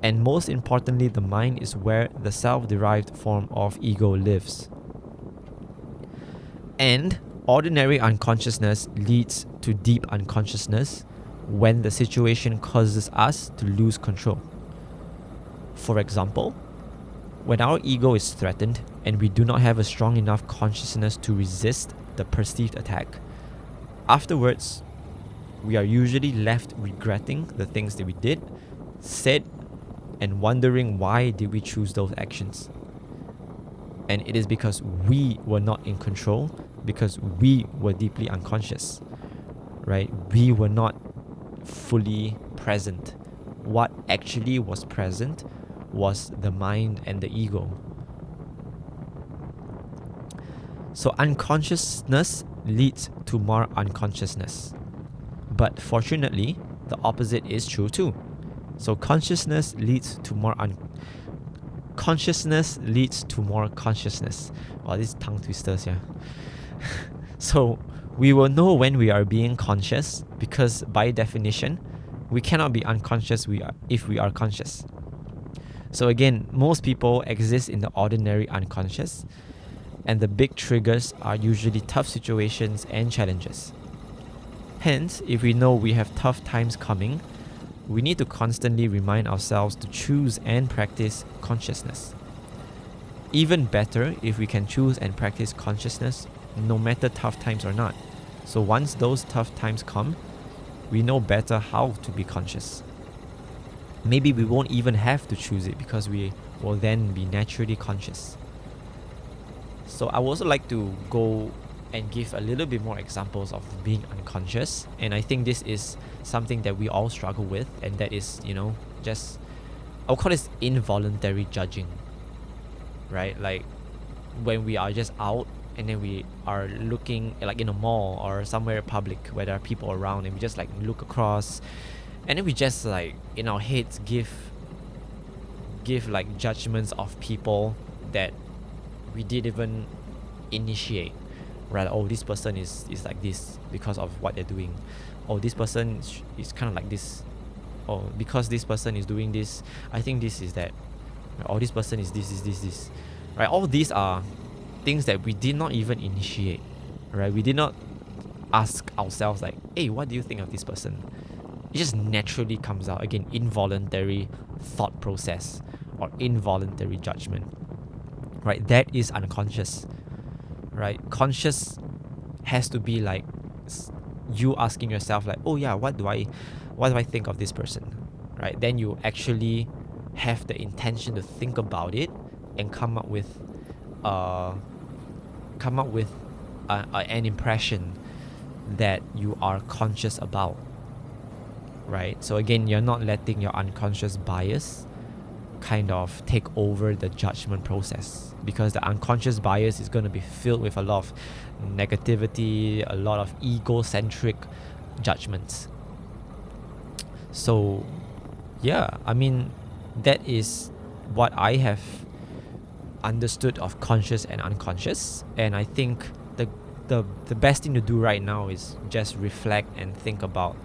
and most importantly, the mind is where the self-derived form of ego lives. And ordinary unconsciousness leads to deep unconsciousness when the situation causes us to lose control. For example, when our ego is threatened and we do not have a strong enough consciousness to resist the perceived attack, afterwards, we are usually left regretting the things that we did, said, and wondering why did we choose those actions. And it is because we were not in control, because we were deeply unconscious, right? We were not fully present. What actually was present was the mind and the ego. So unconsciousness leads to more unconsciousness. But fortunately, the opposite is true too. So consciousness leads to more consciousness leads to more consciousness. Wow, these tongue twisters, yeah. So we will know when we are being conscious because by definition, we cannot be unconscious if we are conscious. So again, most people exist in the ordinary unconscious, and the big triggers are usually tough situations and challenges. Hence, if we know we have tough times coming, we need to constantly remind ourselves to choose and practice consciousness. Even better if we can choose and practice consciousness no matter tough times or not. So once those tough times come, we know better how to be conscious. Maybe we won't even have to choose it because we will then be naturally conscious. So I would also like to go and give a little bit more examples of being unconscious. And I think this is something that we all struggle with, and that is, just, I'll call this involuntary judging, right? Like when we are just out and then we are looking like in a mall or somewhere public where there are people around, and we just like look across, and then we just like in our heads give like judgments of people that we didn't even initiate, right? Oh, this person is like this because of what they're doing. Oh, this person is kind of like this. Oh, because this person is doing this, I think this is that. Oh, this person is this. Right? All these are things that we did not even initiate, right? We did not ask ourselves like, hey, what do you think of this person? It just naturally comes out. Again, involuntary thought process or involuntary judgment, right? That is unconscious, right? Conscious has to be like you asking yourself like, oh yeah, what do I think of this person, right? Then you actually have the intention to think about it and come up with an impression that you are conscious about, right? So again, you're not letting your unconscious bias kind of take over the judgment process, because the unconscious bias is going to be filled with a lot of negativity, a lot of egocentric judgments. So yeah, I mean, that is what I have understood of conscious and unconscious. And I think the best thing to do right now is just reflect and think about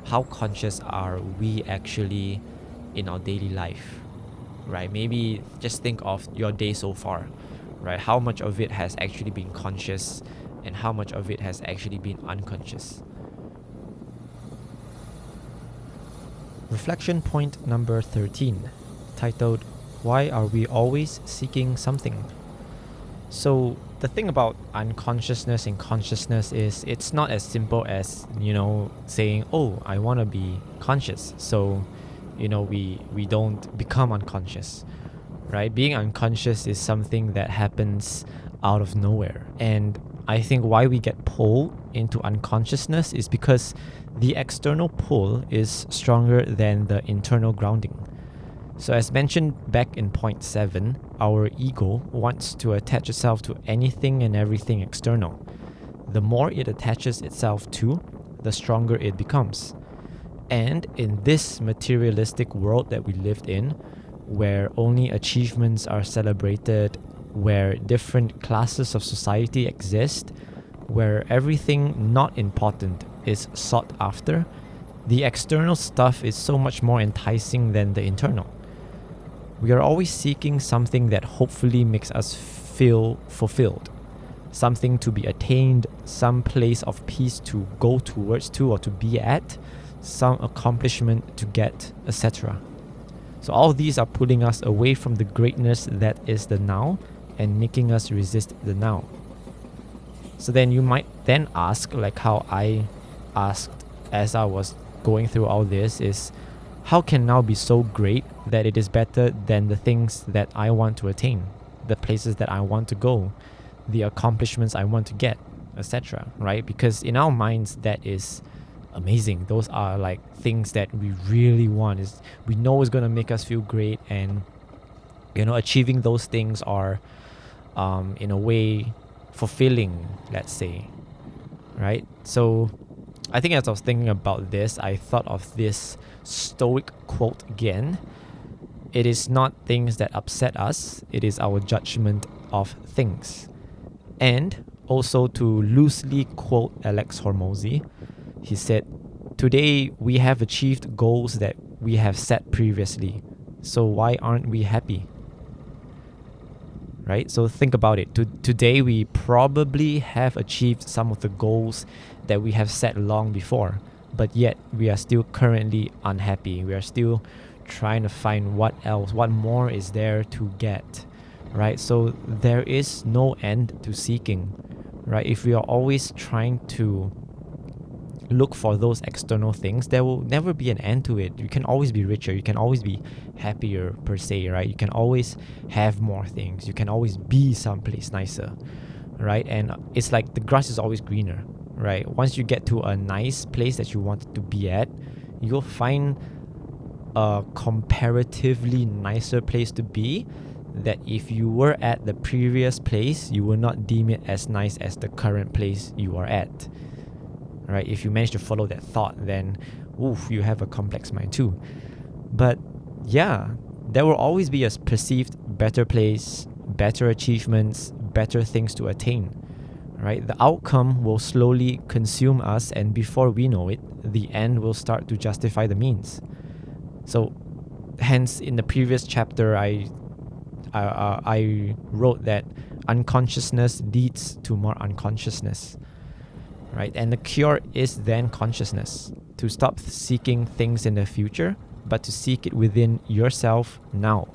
how conscious are we actually in our daily life, right? Maybe just think of your day so far, right? How much of it has actually been conscious and how much of it has actually been unconscious. Reflection point number 13, titled, Why Are We Always Seeking Something? So the thing about unconsciousness and consciousness is it's not as simple as, saying, oh, I want to be conscious. So, we don't become unconscious, right? Being unconscious is something that happens out of nowhere. And I think why we get pulled into unconsciousness is because the external pull is stronger than the internal grounding. So as mentioned back in point 7, our ego wants to attach itself to anything and everything external. The more it attaches itself to, the stronger it becomes. And in this materialistic world that we lived in, where only achievements are celebrated, where different classes of society exist, where everything not important is sought after, the external stuff is so much more enticing than the internal. We are always seeking something that hopefully makes us feel fulfilled, something to be attained, some place of peace to go towards to or to be at, some accomplishment to get, etc. So all these are pulling us away from the greatness that is the now and making us resist the now. So then you might then ask, like how I asked as I was going through all this, is how can now be so great that it is better than the things that I want to attain, the places that I want to go, the accomplishments I want to get, etc. Right? Because in our minds, that is amazing. Those are like things that we really want. We know it's going to make us feel great, and achieving those things are in a way fulfilling, let's say, right? So I think as I was thinking about this, I thought of this Stoic quote again. It is not things that upset us, it is our judgment of things. And also, to loosely quote Alex Hormozy, he said, today we have achieved goals that we have set previously, so why aren't we happy? Right? So think about it. Today we probably have achieved some of the goals that we have set long before, but yet we are still currently unhappy. We are still trying to find what more is there to get, right? So there is no end to seeking, right? If we are always trying to look for those external things, there will never be an end to it. You can always be richer, you can always be happier per se, right? You can always have more things, you can always be someplace nicer, right? And it's like the grass is always greener, right? Once you get to a nice place that you want to be at, you'll find a comparatively nicer place to be that if you were at the previous place, you will not deem it as nice as the current place you are at. Right? If you manage to follow that thought, then you have a complex mind too. But yeah, there will always be a perceived better place, better achievements, better things to attain. Right? The outcome will slowly consume us, and before we know it, the end will start to justify the means. So hence in the previous chapter, I wrote that unconsciousness leads to more unconsciousness. Right? And the cure is then consciousness, to stop seeking things in the future, but to seek it within yourself now.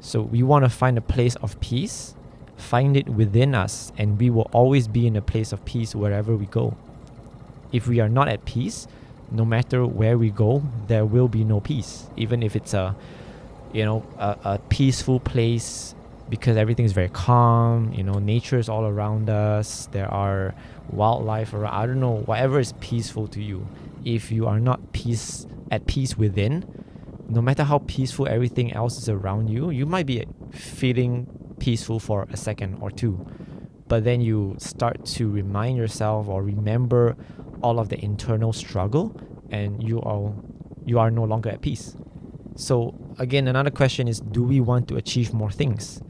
So we want to find a place of peace, find it within us, and we will always be in a place of peace wherever we go. If we are not at peace, no matter where we go, there will be no peace. Even if it's a peaceful place, because everything is very calm, nature is all around us, there are wildlife around, I don't know, whatever is peaceful to you. If you are not at peace within, no matter how peaceful everything else is around you, you might be feeling peaceful for a second or two, but then you start to remind yourself or remember all of the internal struggle, and you are no longer at peace. So again, another question is, do we want to achieve more things?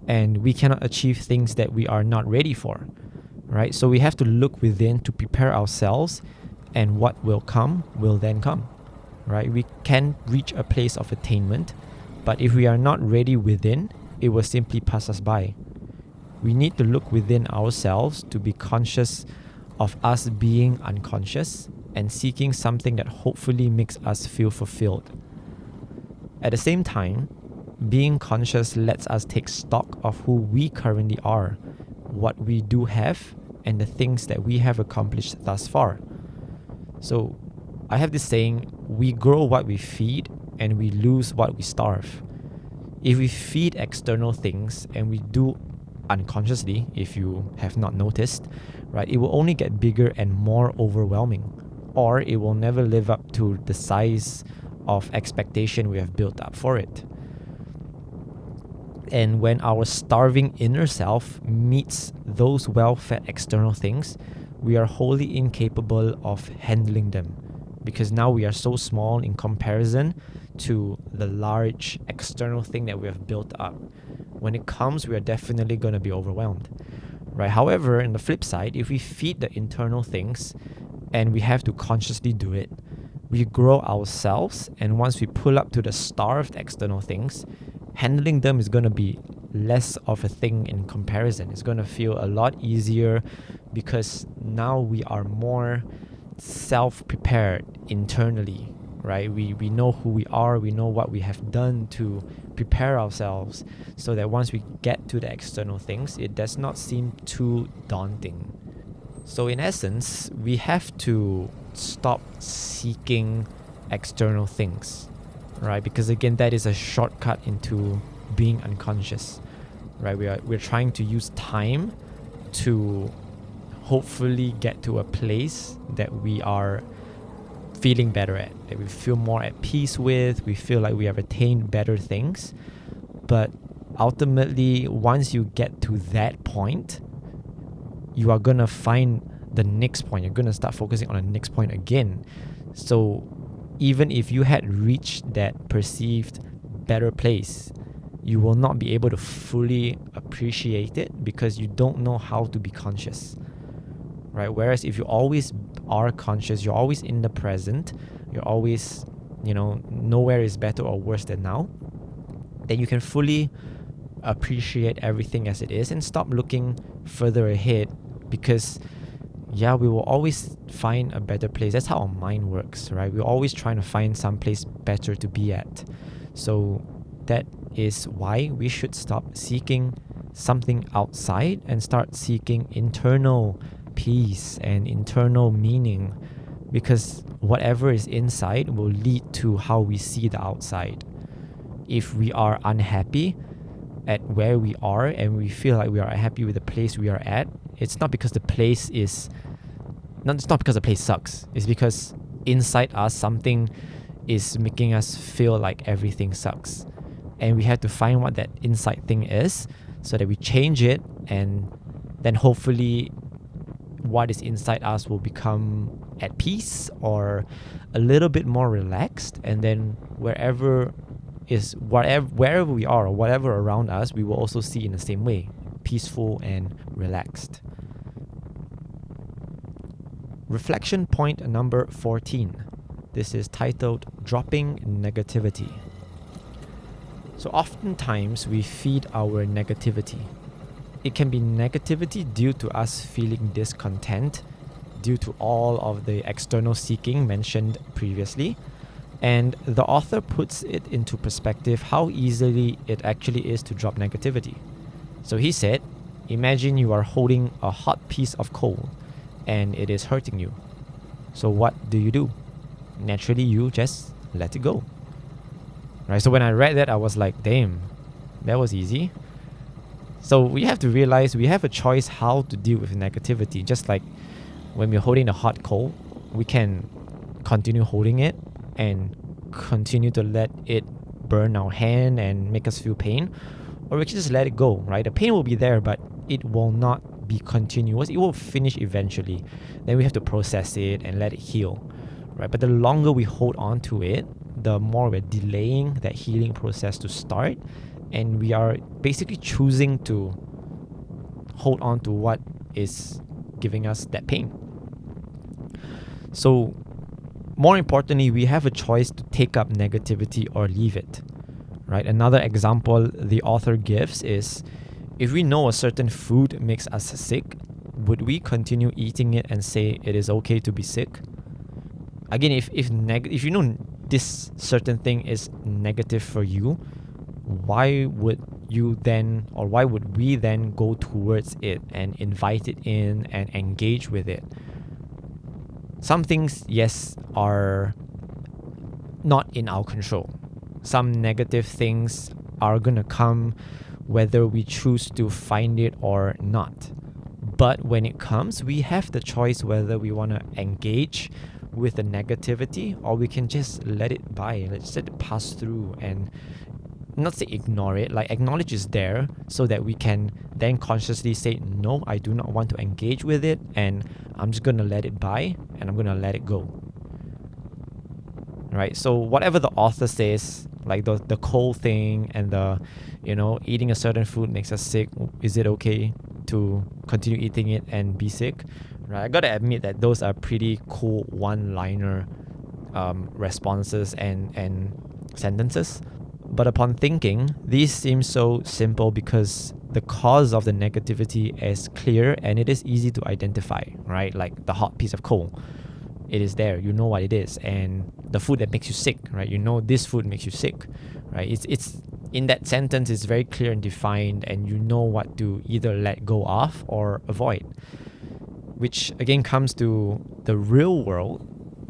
And we cannot achieve things that we are not ready for, right? So we have to look within to prepare ourselves, and what will come will then come, right? We can reach a place of attainment, but if we are not ready within, it will simply pass us by. We need to look within ourselves to be conscious of us being unconscious and seeking something that hopefully makes us feel fulfilled. At the same time, being conscious lets us take stock of who we currently are. what we do have and the things that we have accomplished thus far. So I have this saying, we grow what we feed and we lose what we starve. If we feed external things and we do unconsciously, if you have not noticed, right, it will only get bigger and more overwhelming, or it will never live up to the size of expectation we have built up for it. And when our starving inner self meets those well-fed external things, we are wholly incapable of handling them, because now we are so small in comparison to the large external thing that we have built up. When it comes, we are definitely going to be overwhelmed, right? However, in the flip side, if we feed the internal things and we have to consciously do it, we grow ourselves, and once we pull up to the starved external things, handling them is going to be less of a thing in comparison. It's going to feel a lot easier because now we are more self-prepared internally, right? We know who we are, we know what we have done to prepare ourselves so that once we get to the external things, it does not seem too daunting. So in essence, we have to stop seeking external things, right? Because again, that is a shortcut into being unconscious, right? We're trying to use time to hopefully get to a place that we are feeling better at, that we feel more at peace with, we feel like we have attained better things. But ultimately, once you get to that point, you are going to find the next point. You're going to start focusing on the next point again. So even if you had reached that perceived better place, you will not be able to fully appreciate it because you don't know how to be conscious, right? Whereas if you always are conscious, you're always in the present, you're always, nowhere is better or worse than now, then you can fully appreciate everything as it is and stop looking further ahead, because we will always find a better place. That's how our mind works, right? We're always trying to find some place better to be at. So that is why we should stop seeking something outside and start seeking internal peace and internal meaning, because whatever is inside will lead to how we see the outside. If we are unhappy at where we are and we feel like we are happy with the place we are at, it's not because the place sucks. It's because inside us something is making us feel like everything sucks, and we have to find what that inside thing is so that we change it, and then hopefully what is inside us will become at peace or a little bit more relaxed, and then wherever we are or whatever around us, we will also see in the same way, peaceful and relaxed. Reflection point number 14. This is titled Dropping Negativity. So oftentimes we feed our negativity. It can be negativity due to us feeling discontent due to all of the external seeking mentioned previously. And the author puts it into perspective how easily it actually is to drop negativity. So he said, imagine you are holding a hot piece of coal and it is hurting you. So what do? Naturally, you just let it go. Right? So when I read that, I was like, damn, that was easy. So we have to realize we have a choice how to deal with negativity. Just like when we're holding a hot coal, we can continue holding it and continue to let it burn our hand and make us feel pain, or we can just let it go, right? The pain will be there, but it will not be continuous. It will finish eventually. Then we have to process it and let it heal, right? But the longer we hold on to it, the more we're delaying that healing process to start, and we are basically choosing to hold on to what is giving us that pain. So more importantly, we have a choice to take up negativity or leave it, right? Another example the author gives is, if we know a certain food makes us sick, would we continue eating it and say it is okay to be sick? Again, if you know this certain thing is negative for you, why would you then, or why would we then go towards it and invite it in and engage with it? Some things, yes, are not in our control. Some negative things are gonna come whether we choose to find it or not. But when it comes, we have the choice whether we want to engage with the negativity, or we can just let it by, let's let it pass through and not say ignore it, like acknowledge it's there, so that we can then consciously say, no, I do not want to engage with it, and I'm just gonna let it by and I'm gonna let it go. Right? So whatever the author says, like the cold thing and the, eating a certain food makes us sick, is it okay to continue eating it and be sick? Right? I gotta admit that those are pretty cool one-liner responses and sentences. But upon thinking, these seem so simple because the cause of the negativity is clear and it is easy to identify, right? Like the hot piece of coal. It is there, you know what it is. And the food that makes you sick, right? You know this food makes you sick, right? It's in that sentence, it's very clear and defined, and you know what to either let go of or avoid. Which again comes to the real world,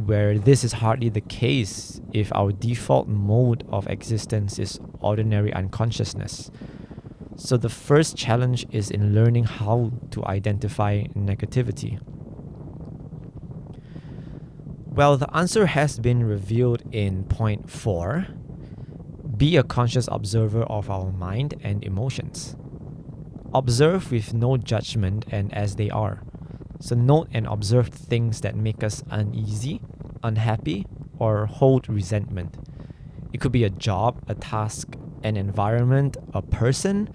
where this is hardly the case if our default mode of existence is ordinary unconsciousness. So the first challenge is in learning how to identify negativity. Well, the answer has been revealed in point 4. Be a conscious observer of our mind and emotions. Observe with no judgment and as they are. So note and observe things that make us uneasy, unhappy, or hold resentment. It could be a job, a task, an environment, a person,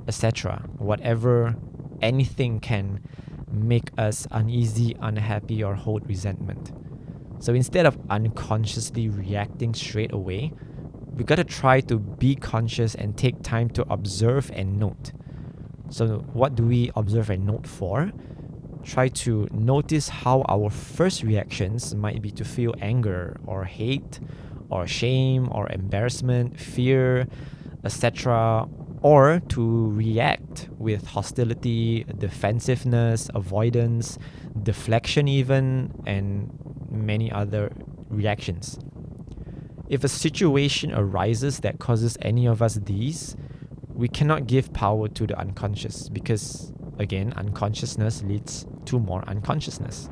etc. Whatever, anything can make us uneasy, unhappy, or hold resentment. So instead of unconsciously reacting straight away, we gotta try to be conscious and take time to observe and note. So what do we observe and note for? Try to notice how our first reactions might be to feel anger or hate or shame or embarrassment, fear, etc., or to react with hostility, defensiveness, avoidance, deflection even, and many other reactions. If a situation arises that causes any of us these, we cannot give power to the unconscious because, again, unconsciousness leads to more unconsciousness.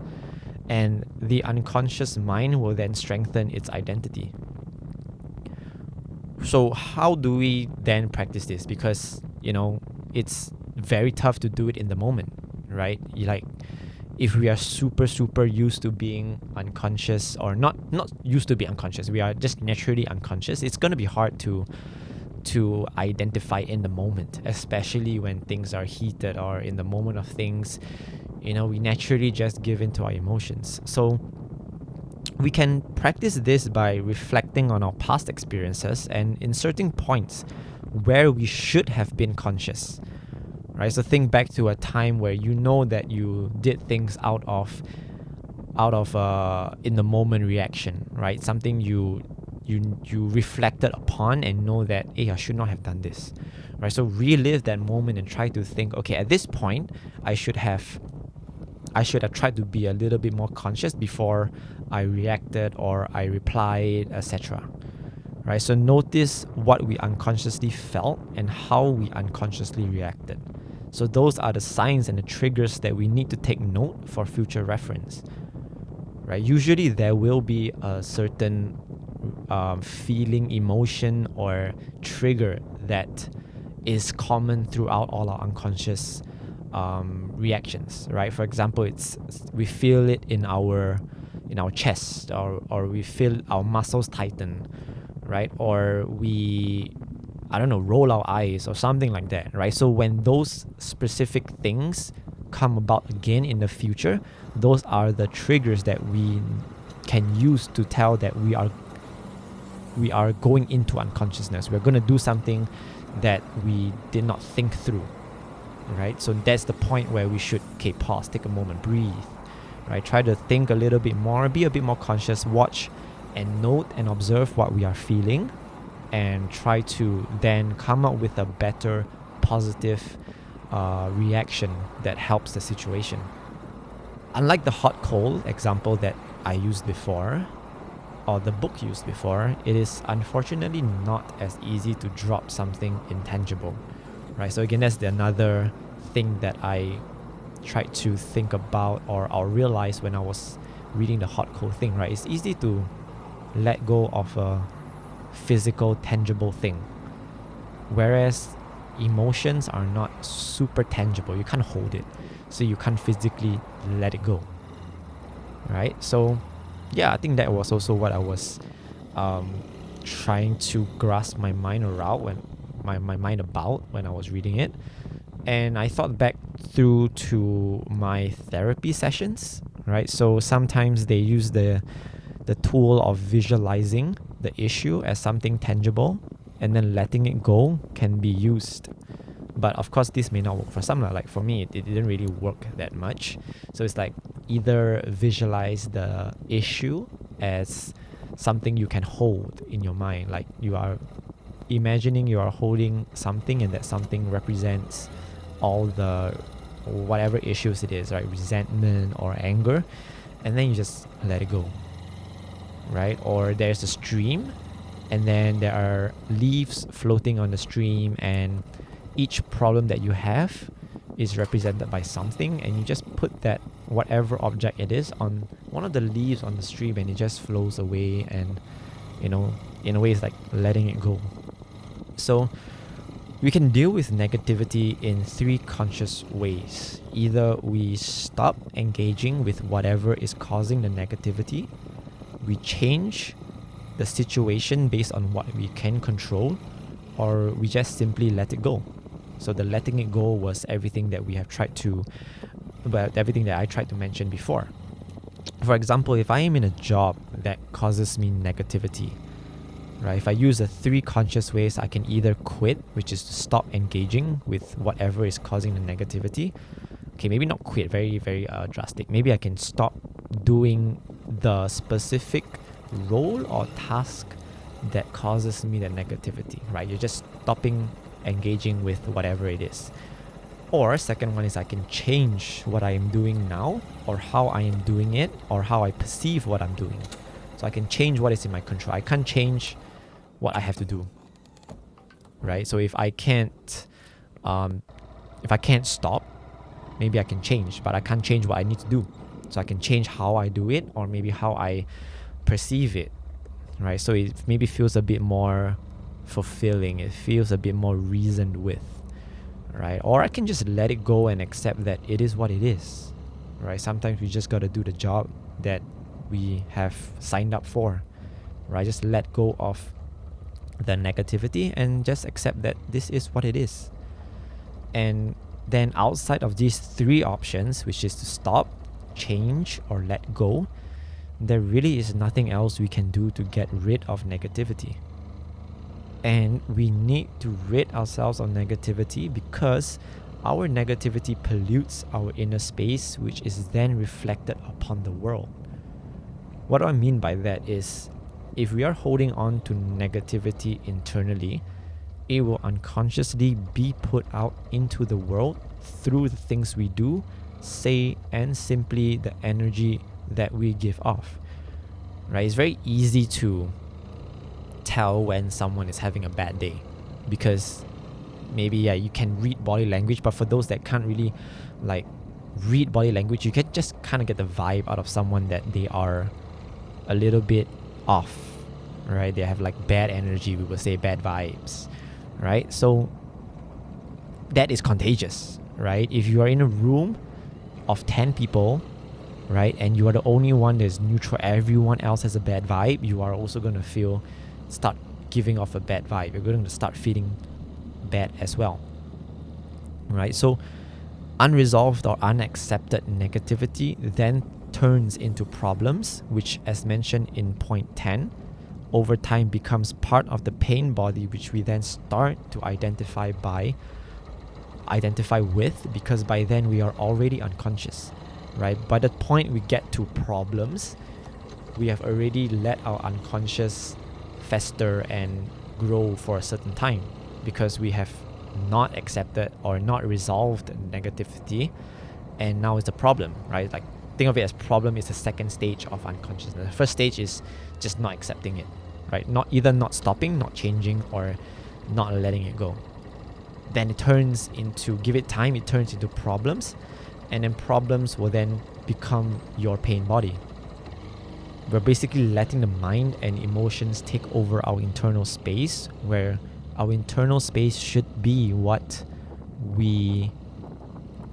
And the unconscious mind will then strengthen its identity. So how do we then practice this? Because, it's very tough to do it in the moment, right? If we are super used to being unconscious, or not used to be unconscious, we are just naturally unconscious, it's going to be hard to identify in the moment, especially when things are heated or in the moment of things. We naturally just give into our emotions. So we can practice this by reflecting on our past experiences and inserting points where we should have been conscious. Right? So think back to a time where you know that you did things out of in the moment reaction, right? Something you reflected upon and know that, hey, I should not have done this, right? So relive that moment and try to think, okay, at this point, I should have tried to be a little bit more conscious before I reacted or I replied, etc. Right? So notice what we unconsciously felt and how we unconsciously reacted. So those are the signs and the triggers that we need to take note for future reference. Right? Usually there will be a certain feeling, emotion, or trigger that is common throughout all our unconscious reactions. Right? For example, we feel it in our chest, or we feel our muscles tighten, right? Or we, roll our eyes or something like that, right? So when those specific things come about again in the future, those are the triggers that we can use to tell that we are going into unconsciousness. We're going to do something that we did not think through, right? So that's the point where we should, pause, take a moment, breathe, right? Try to think a little bit more, be a bit more conscious, watch and note and observe what we are feeling, and try to then come up with a better positive reaction that helps the situation. Unlike the hot coal example that I used before, or the book used before, it is unfortunately not as easy to drop something intangible, right? So again, that's another thing that I tried to think about or realize when I was reading the hot coal thing, right? It's easy to let go of a physical, tangible thing, whereas emotions are not super tangible. You can't hold it, so you can't physically let it go, right? So yeah, I think that was also what I was trying to grasp my mind around when my mind about when I was reading it. And I thought back through to my therapy sessions, right? So sometimes they use the tool of visualizing the issue as something tangible, and then letting it go can be used. But of course, this may not work for some. Like for me, it didn't really work that much. So it's like either visualize the issue as something you can hold in your mind. Like you are imagining you are holding something, and that something represents all the whatever issues it is, right? Resentment or anger. And then you just let it go, right? Or there's a stream, and then there are leaves floating on the stream, and each problem that you have is represented by something, and you just put that whatever object it is on one of the leaves on the stream, and it just flows away. And in a way, it's like letting it go. So we can deal with negativity in three conscious ways. Either we stop engaging with whatever is causing the negativity, we change the situation based on what we can control, or we just simply let it go. So the letting it go was everything that I tried to mention before. For example, if I am in a job that causes me negativity, right? If I use the three conscious ways, I can either quit, which is to stop engaging with whatever is causing the negativity. Okay, maybe not quit, very, very drastic. Maybe I can stop doing the specific role or task that causes me the negativity, right? You're just stopping engaging with whatever it is. Or second one is I can change what I am doing now, or how I am doing it, or how I perceive what I'm doing. So I can change what is in my control. I can't change what I have to do, right? So if I can't stop, maybe I can change, but I can't change what I need to do. So I can change how I do it, or maybe how I perceive it, right? So it maybe feels a bit more fulfilling. It feels a bit more reasoned with, right? Or I can just let it go and accept that it is what it is, right? Sometimes we just got to do the job that we have signed up for, right? Just let go of the negativity and just accept that this is what it is. And then outside of these three options, which is to stop, change, or let go, there really is nothing else we can do to get rid of negativity. And we need to rid ourselves of negativity because our negativity pollutes our inner space, which is then reflected upon the world. What do I mean by that is, if we are holding on to negativity internally, it will unconsciously be put out into the world through the things we do, say, and simply the energy that we give off, right? It's very easy to tell when someone is having a bad day because maybe you can read body language, but for those that can't really read body language, you can just kind of get the vibe out of someone that they are a little bit off, right? They have bad energy, we would say bad vibes, right? So that is contagious, right? If you are in a room of 10 people, right, and you are the only one that's neutral, everyone else has a bad vibe, you are also going to start giving off a bad vibe. You're going to start feeling bad as well, right? So unresolved or unaccepted negativity then turns into problems, which, as mentioned in point 10, over time becomes part of the pain body, which we then start to identify with, because by then we are already unconscious, right? By the point we get to problems, we have already let our unconscious fester and grow for a certain time because we have not accepted or not resolved negativity, and now it's a problem, right? Like, think of it as problem is the second stage of unconsciousness. The first stage is just not accepting it, right? Not stopping, not changing, or not letting it go. Then it turns into, give it time, it turns into problems, and then problems will then become your pain body. We're basically letting the mind and emotions take over our internal space, where our internal space should be what we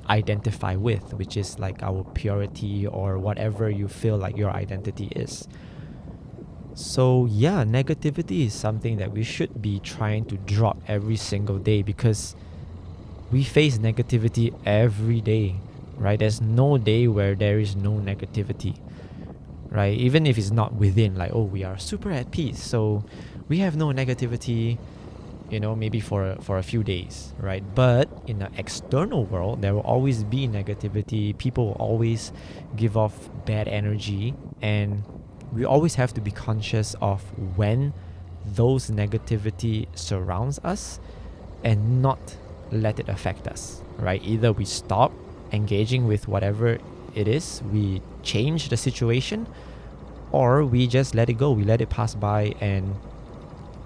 identify with, which is like our purity or whatever you feel like your identity is. So yeah, negativity is something that we should be trying to drop every single day, because we face negativity every day, right? There's no day where there is no negativity, right? Even if it's not within, like, oh, we are super at peace, so we have no negativity, maybe for a few days, right? But in the external world, there will always be negativity. People will always give off bad energy, and we always have to be conscious of when those negativity surrounds us and not let it affect us, right? Either we stop engaging with whatever it is, we change the situation, or we just let it go. We let it pass by and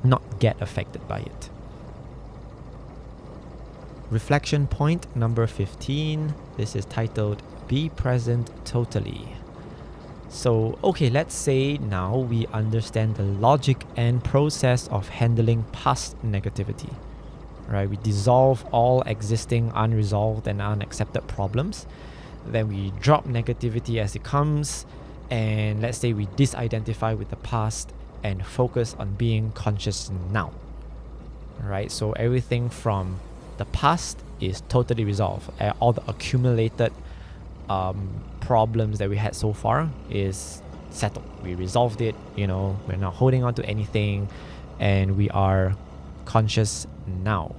not get affected by it. Reflection point number 15. This is titled Be Present Totally. So, okay, let's say now we understand the logic and process of handling past negativity, right? We dissolve all existing unresolved and unaccepted problems. Then we drop negativity as it comes, and let's say we disidentify with the past and focus on being conscious now, right? So everything from the past is totally resolved. All the accumulated problems that we had so far is settled. We resolved it, we're not holding on to anything, and we are conscious now,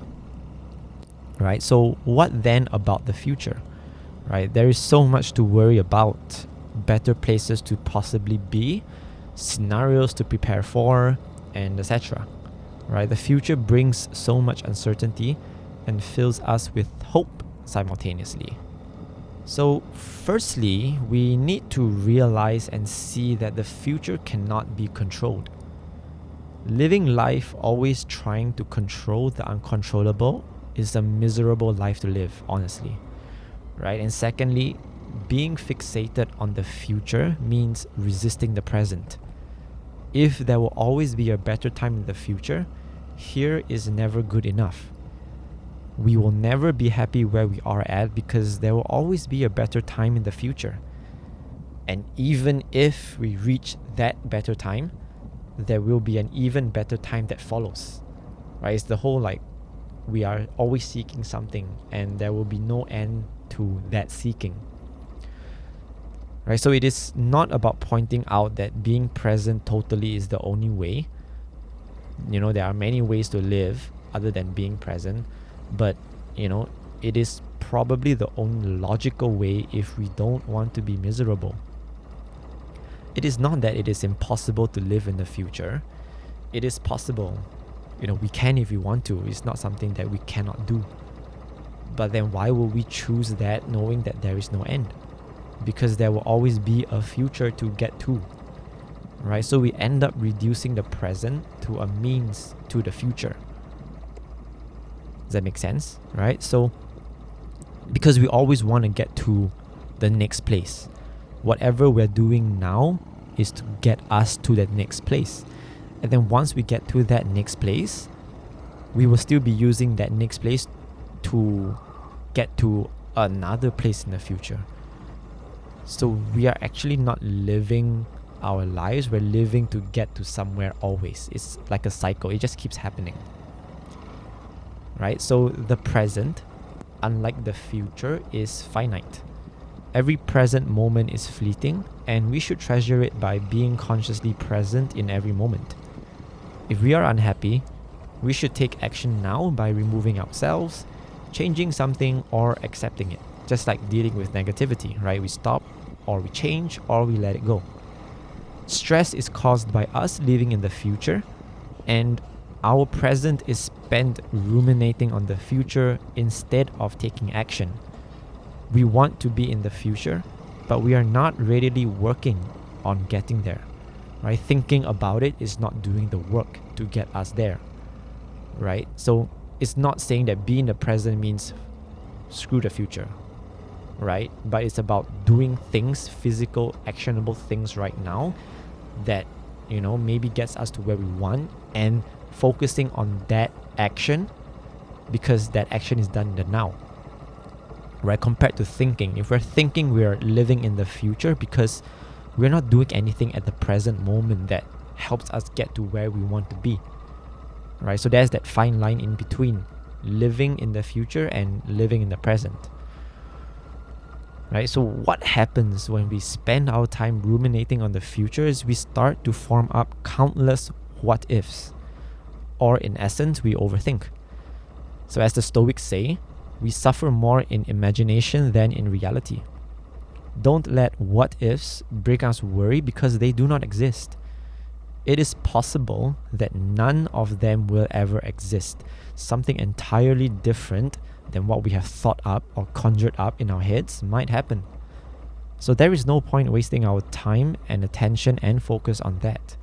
right? So what then about the future, right? There is so much to worry about, better places to possibly be, scenarios to prepare for, and etc., right? The future brings so much uncertainty and fills us with hope simultaneously. So firstly, we need to realize and see that the future cannot be controlled. Living life always trying to control the uncontrollable is a miserable life to live, honestly, right? And secondly, being fixated on the future means resisting the present. If there will always be a better time in the future, here is never good enough. We will never be happy where we are at, because there will always be a better time in the future. And even if we reach that better time, there will be an even better time that follows, right? It's the whole, like, we are always seeking something, and there will be no end to that seeking, right? So it is not about pointing out that being present totally is the only way. There are many ways to live other than being present, but it is probably the only logical way if we don't want to be miserable. It is not that it is impossible to live in the future. It is possible. We can if we want to. It's not something that we cannot do. But then why will we choose that knowing that there is no end? Because there will always be a future to get to, right? So we end up reducing the present to a means to the future. Does that make sense, right? So because we always want to get to the next place. Whatever we're doing now is to get us to that next place. And then once we get to that next place, we will still be using that next place to get to another place in the future. So we are actually not living our lives, we're living to get to somewhere always. It's like a cycle, it just keeps happening, right? So the present, unlike the future, is finite. Every present moment is fleeting, and we should treasure it by being consciously present in every moment. If we are unhappy, we should take action now by removing ourselves, changing something, or accepting it. Just like dealing with negativity, right? We stop, or we change, or we let it go. Stress is caused by us living in the future, and our present is spent ruminating on the future instead of taking action. We want to be in the future, but we are not readily working on getting there. Right? Thinking about it is not doing the work to get us there. Right? So it's not saying that being the present means screw the future. Right? But it's about doing things, physical, actionable things right now that, maybe gets us to where we want, and focusing on that action because that action is done in the now. Right? Compared to thinking. If we're thinking, we are living in the future because we're not doing anything at the present moment that helps us get to where we want to be. Right? So there's that fine line in between living in the future and living in the present. Right? So what happens when we spend our time ruminating on the future is we start to form up countless what ifs. Or in essence, we overthink. So as the Stoics say, we suffer more in imagination than in reality. Don't let what ifs bring us worry because they do not exist. It is possible that none of them will ever exist. Something entirely different than what we have thought up or conjured up in our heads might happen. So there is no point wasting our time and attention and focus on that,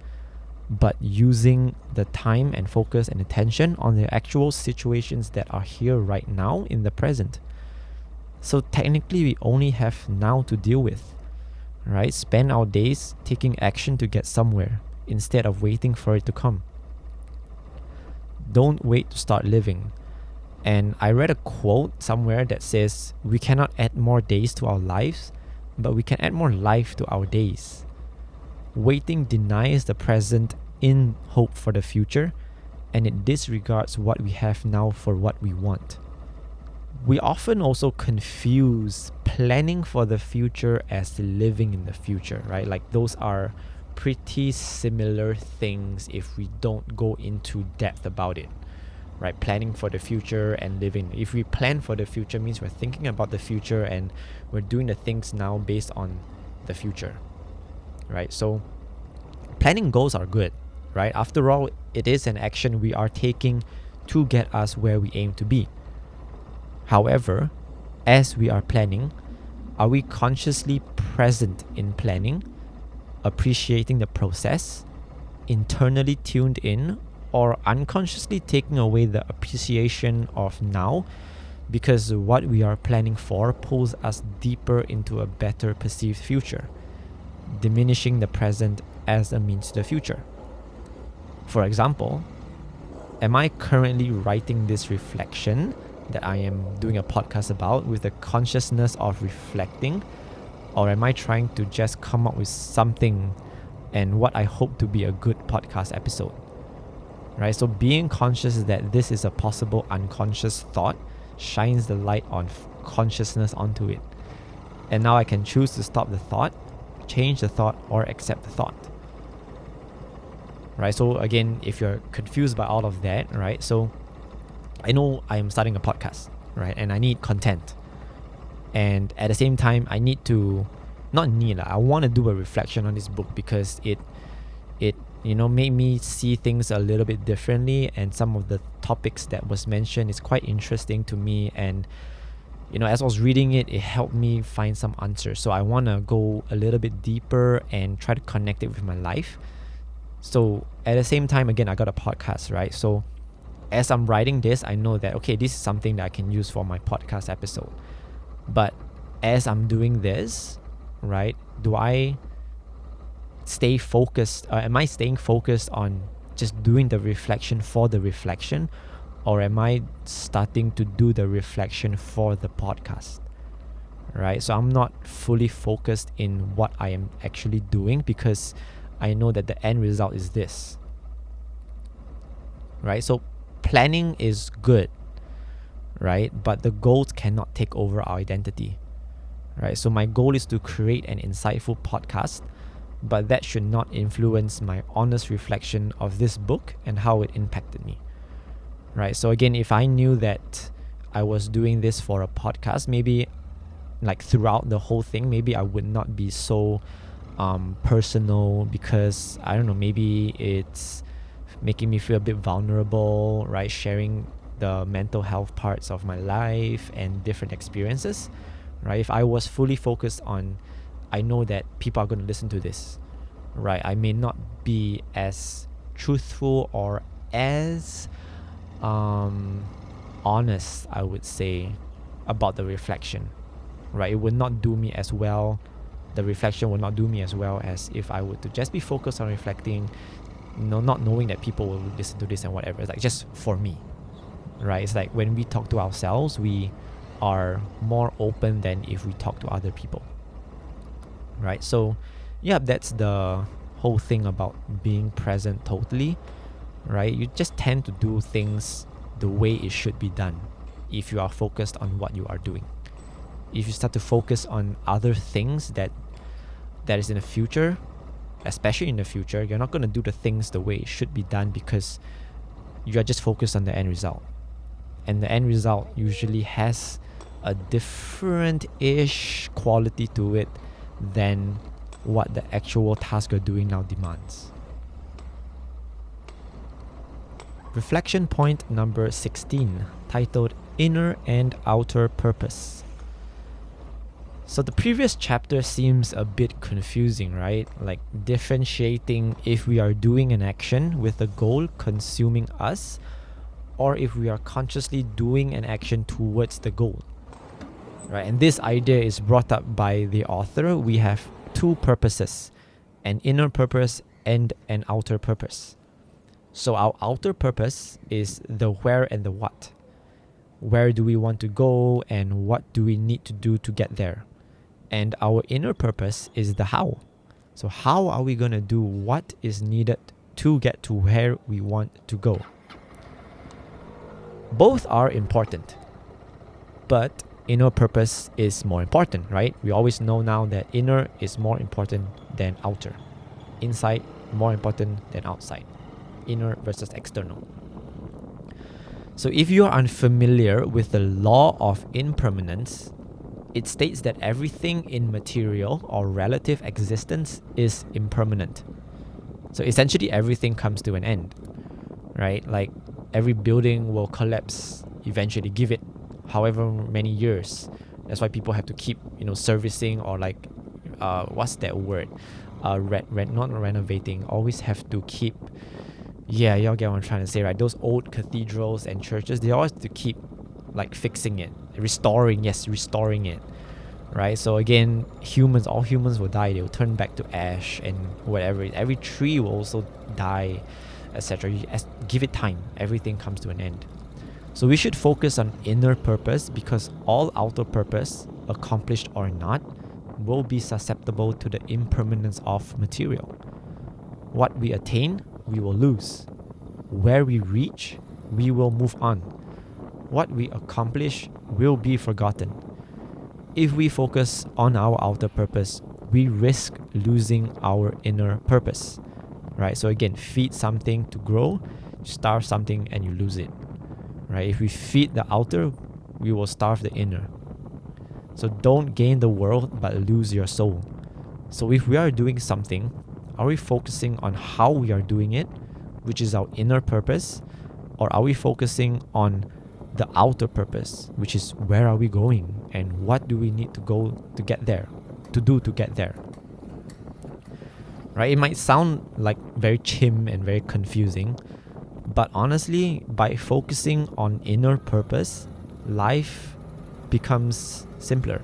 but using the time and focus and attention on the actual situations that are here right now in the present. So technically we only have now to deal with, right? Spend our days taking action to get somewhere instead of waiting for it to come. Don't wait to start living. And I read a quote somewhere that says, we cannot add more days to our lives, but we can add more life to our days. Waiting denies the present in hope for the future, and it disregards what we have now for what we want. We often also confuse planning for the future as living in the future, right? Like those are pretty similar things if we don't go into depth about it, right? Planning for the future and living. If we plan for the future means we're thinking about the future and we're doing the things now based on the future, right? So planning goals are good, right? After all, it is an action we are taking to get us where we aim to be. However, as we are planning, are we consciously present in planning, appreciating the process, internally tuned in, or unconsciously taking away the appreciation of now because what we are planning for pulls us deeper into a better perceived future, diminishing the present as a means to the future? For example, am I currently writing this reflection that I am doing a podcast about with the consciousness of reflecting, or am I trying to just come up with something and what I hope to be a good podcast episode? Right? So being conscious that this is a possible unconscious thought shines the light on consciousness onto it. And now I can choose to stop the thought, change the thought, or accept the thought. Right? So again, if you're confused by all of that, right? So I know I am starting a podcast, right? And I need content. And at the same time, I want to do a reflection on this book because it made me see things a little bit differently, and some of the topics that was mentioned is quite interesting to me, and as I was reading it helped me find some answers. So I want to go a little bit deeper and try to connect it with my life. So at the same time, again, I got a podcast, right? So as I'm writing this, I know that, okay, this is something that I can use for my podcast episode. But as I'm doing this, right, do I stay focused? Am I staying focused on just doing the reflection for the reflection? Or am I starting to do the reflection for the podcast? Right? So I'm not fully focused in what I am actually doing because I know that the end result is this. Right? So planning is good, right? But the goals cannot take over our identity. Right? So my goal is to create an insightful podcast, but that should not influence my honest reflection of this book and how it impacted me. Right? So again, if I knew that I was doing this for a podcast, maybe like throughout the whole thing, maybe I would not be so personal because, I don't know, maybe it's making me feel a bit vulnerable, right? Sharing the mental health parts of my life and different experiences, right? If I was fully focused on, I know that people are going to listen to this, right? I may not be as truthful or as honest, I would say, about the reflection, right? It would not do me as well. The reflection will not do me as well as if I were to just be focused on reflecting, not knowing that people will listen to this and whatever. It's like just for me, right? It's like when we talk to ourselves, we are more open than if we talk to other people, right? So yeah, that's the whole thing about being present totally, right? You just tend to do things the way it should be done if you are focused on what you are doing. If you start to focus on other things that is in the future, especially in the future, you're not going to do the things the way it should be done because you are just focused on the end result. And the end result usually has a different-ish quality to it than what the actual task you're doing now demands. Reflection point number 16, titled Inner and Outer Purpose. So the previous chapter seems a bit confusing, right? Like differentiating if we are doing an action with a goal consuming us, or if we are consciously doing an action towards the goal, right? And this idea is brought up by the author. We have two purposes, an inner purpose and an outer purpose. So our outer purpose is the where and the what. Where do we want to go and what do we need to do to get there? And our inner purpose is the how. So how are we going to do what is needed to get to where we want to go? Both are important, but inner purpose is more important, right? We always know now that inner is more important than outer. Inside more important than outside. Inner versus external. So if you are unfamiliar with the law of impermanence, it states that everything in material or relative existence is impermanent. So essentially everything comes to an end, right? Like every building will collapse eventually, give it however many years. That's why people have to keep, servicing or like, what's that word? Not renovating, always have to keep. Yeah, y'all get what I'm trying to say, right? Those old cathedrals and churches, they always have to keep like fixing it, restoring it, right? So again, all humans will die. They will turn back to ash and whatever. Every tree will also die, etc. Give it time. Everything comes to an end. So we should focus on inner purpose because all outer purpose, accomplished or not, will be susceptible to the impermanence of material. What we attain, we will lose. Where we reach, we will move on. What we accomplish will be forgotten. If we focus on our outer purpose, we risk losing our inner purpose, right? So again, feed something to grow, starve something and you lose it, right? If we feed the outer, we will starve the inner. So don't gain the world but lose your soul. So if we are doing something, are we focusing on how we are doing it, which is our inner purpose, or are we focusing on the outer purpose, which is where are we going and what do we need to go to get there, to do to get there, right? It might sound like very chim and very confusing, but honestly, by focusing on inner purpose, life becomes simpler.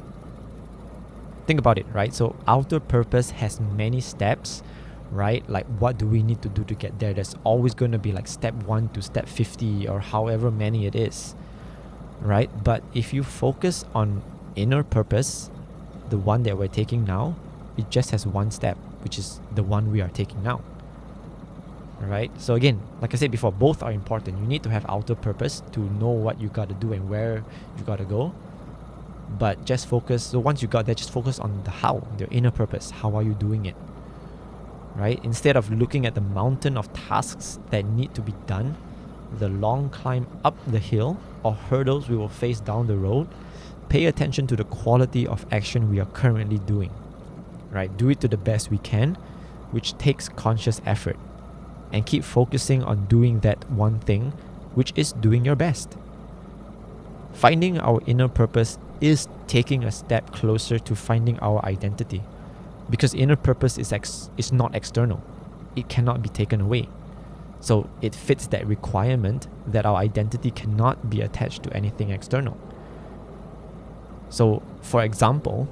Think about it, right? So outer purpose has many steps, right? Like what do we need to do to get there? There's always going to be like step 1 to step 50 or however many it is, right? But if you focus on inner purpose, the one that we're taking now, it just has one step, which is the one we are taking now, right? So again, like I said before, both are important. You need to have outer purpose to know what you got to do and where you got to go, but just focus. So once you got there, just focus on the how, the inner purpose. How are you doing it? Right? Instead of looking at the mountain of tasks that need to be done, the long climb up the hill or hurdles we will face down the road, pay attention to the quality of action we are currently doing. Right? Do it to the best we can, which takes conscious effort. and keep focusing on doing that one thing, which is doing your best. Finding our inner purpose is taking a step closer to finding our identity, because inner purpose is not external. It cannot be taken away. So it fits that requirement that our identity cannot be attached to anything external. So, for example,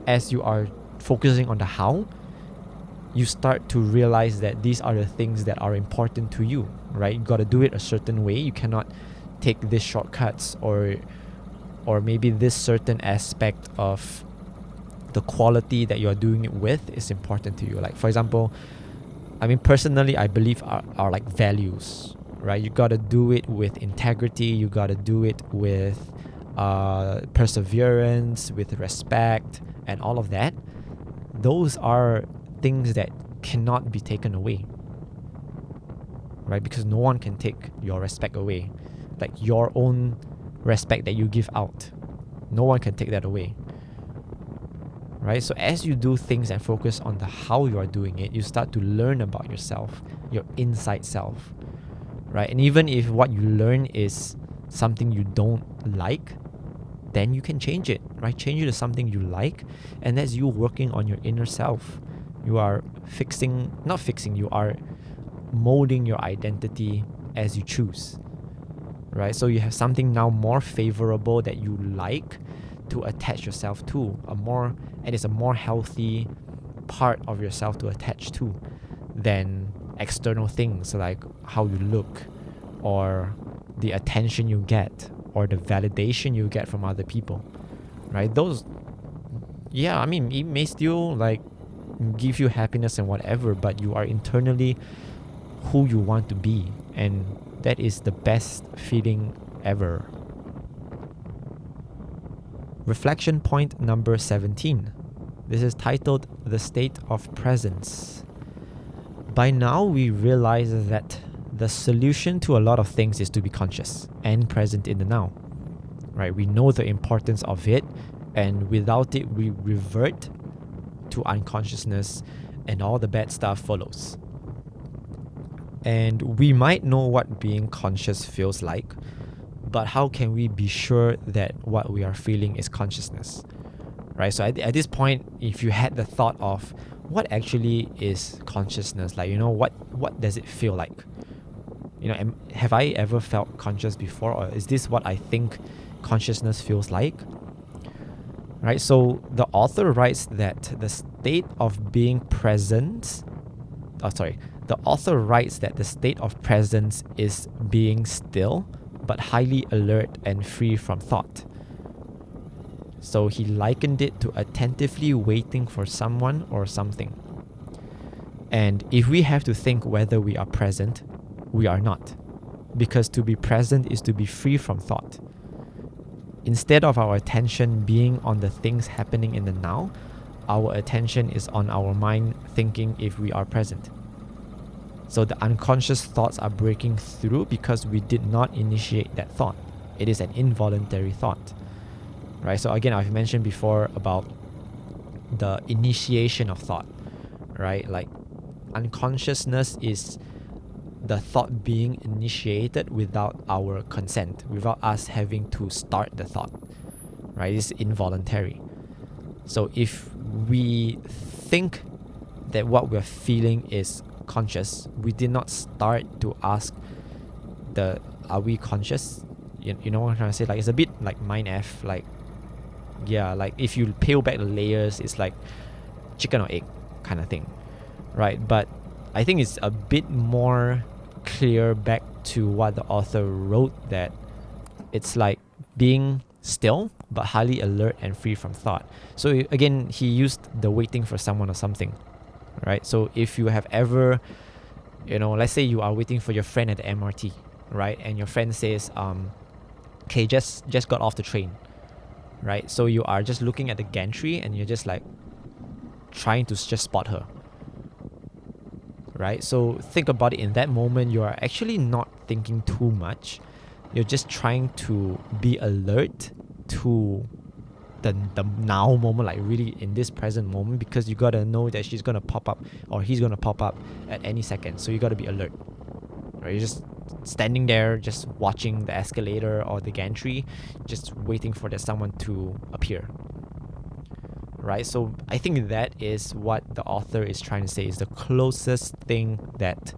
as you are focusing on the how, you start to realize that these are the things that are important to you, right? You got to do it a certain way. You cannot take these shortcuts or maybe this certain aspect of the quality that you're doing it with is important to you. Like, for example, I mean, personally, I believe are like values, right? You got to do it with integrity. You got to do it with perseverance, with respect, and all of that. Those are things that cannot be taken away, right? Because no one can take your respect away. Like your own respect that you give out, no one can take that away, right? So as you do things and focus on the how you are doing it, you start to learn about yourself, your inside self, right? And even if what you learn is something you don't like, then you can change it, right? Change it to something you like, and that's you working on your inner self. You are you are molding your identity as you choose, right? So you have something now more favorable that you like to attach yourself to, and it's a more healthy part of yourself to attach to than external things like how you look or the attention you get or the validation you get from other people, right? Those, yeah, I mean, it may still like give you happiness and whatever, but you are internally who you want to be, and that is the best feeling ever. Reflection point number 17. This is titled The State of Presence. By now, we realize that the solution to a lot of things is to be conscious and present in the now, right? We know the importance of it, and without it, we revert to unconsciousness and all the bad stuff follows. And we might know what being conscious feels like, but how can we be sure that what we are feeling is consciousness, right? So at this point, if you had the thought of what actually is consciousness, like, what does it feel like? Have I ever felt conscious before, or is this what I think consciousness feels like? Right? So the author writes that the state of being present, the author writes that the state of presence is being still, but highly alert and free from thought. So he likened it to attentively waiting for someone or something. And if we have to think whether we are present, we are not. Because to be present is to be free from thought. Instead of our attention being on the things happening in the now, our attention is on our mind thinking if we are present. So the unconscious thoughts are breaking through because we did not initiate that thought. It is an involuntary thought, right? So again, I've mentioned before about the initiation of thought, right? Like unconsciousness is the thought being initiated without our consent, without us having to start the thought, right? It's involuntary. So if we think that what we're feeling is conscious, we did not start to ask are we conscious? You know what I'm trying to say? Like, it's a bit like mind F, like, yeah, like if you peel back the layers, it's like chicken or egg kind of thing, right? But I think it's a bit more clear back to what the author wrote, that it's like being still but highly alert and free from thought. So again, he used the waiting for someone or something, right? So if you have ever, let's say you are waiting for your friend at the MRT, right? And your friend says, okay, just got off the train, right? So you are just looking at the gantry and you're just like trying to just spot her, right? So think about it. In that moment, you are actually not thinking too much. You're just trying to be alert to the now moment, like really in this present moment, because you gotta know that she's gonna pop up or he's gonna pop up at any second. So you gotta be alert. Right? You're just standing there, just watching the escalator or the gantry, just waiting for that someone to appear. Right? So I think that is what the author is trying to say, is the closest thing that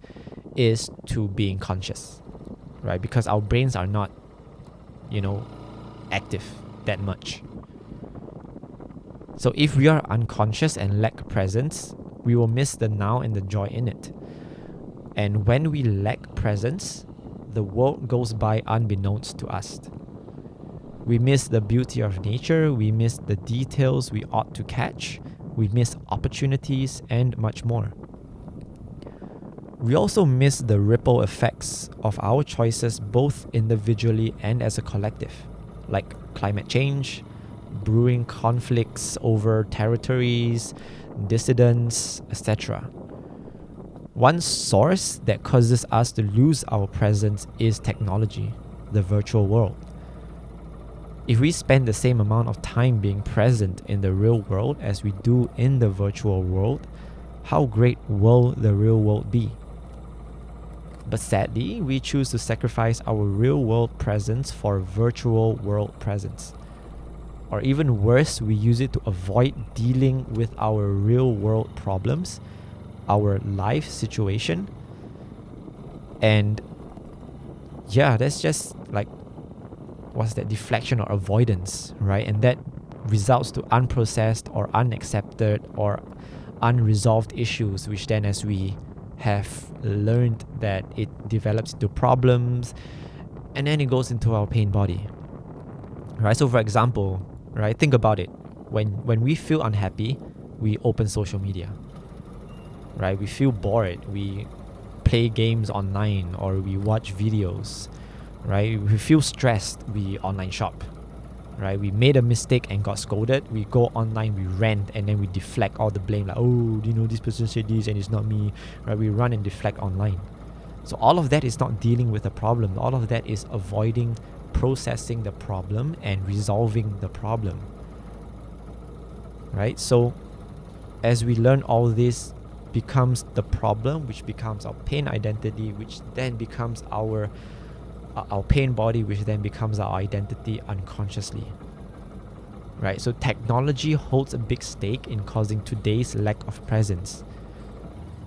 is to being conscious. Right? Because our brains are not, active that much. So if we are unconscious and lack presence, we will miss the now and the joy in it. And when we lack presence, the world goes by unbeknownst to us. We miss the beauty of nature, we miss the details we ought to catch, we miss opportunities, and much more. We also miss the ripple effects of our choices both individually and as a collective, like climate change, brewing conflicts over territories, dissidents, etc. One source that causes us to lose our presence is technology, the virtual world. If we spend the same amount of time being present in the real world as we do in the virtual world, how great will the real world be? But sadly, we choose to sacrifice our real world presence for virtual world presence. Or even worse, we use it to avoid dealing with our real world problems, our life situation. And yeah, that's just like, what's that, deflection or avoidance, right? And that results to unprocessed or unaccepted or unresolved issues, which then, as we have learned, that it develops into problems, and then it goes into our pain body, right? So for example, right, think about it. When we feel unhappy, we open social media, right? We feel bored, we play games online or we watch videos, right? We feel stressed, we online shop, right? We made a mistake and got scolded, we go online, we rant, and then we deflect all the blame, like, oh, this person said this and it's not me, right? We run and deflect online. So all of that is not dealing with a problem. All of that is avoiding processing the problem and resolving the problem, right? So as we learn, all this becomes the problem, which becomes our pain identity, which then becomes our pain body, which then becomes our identity unconsciously, right? So technology holds a big stake in causing today's lack of presence.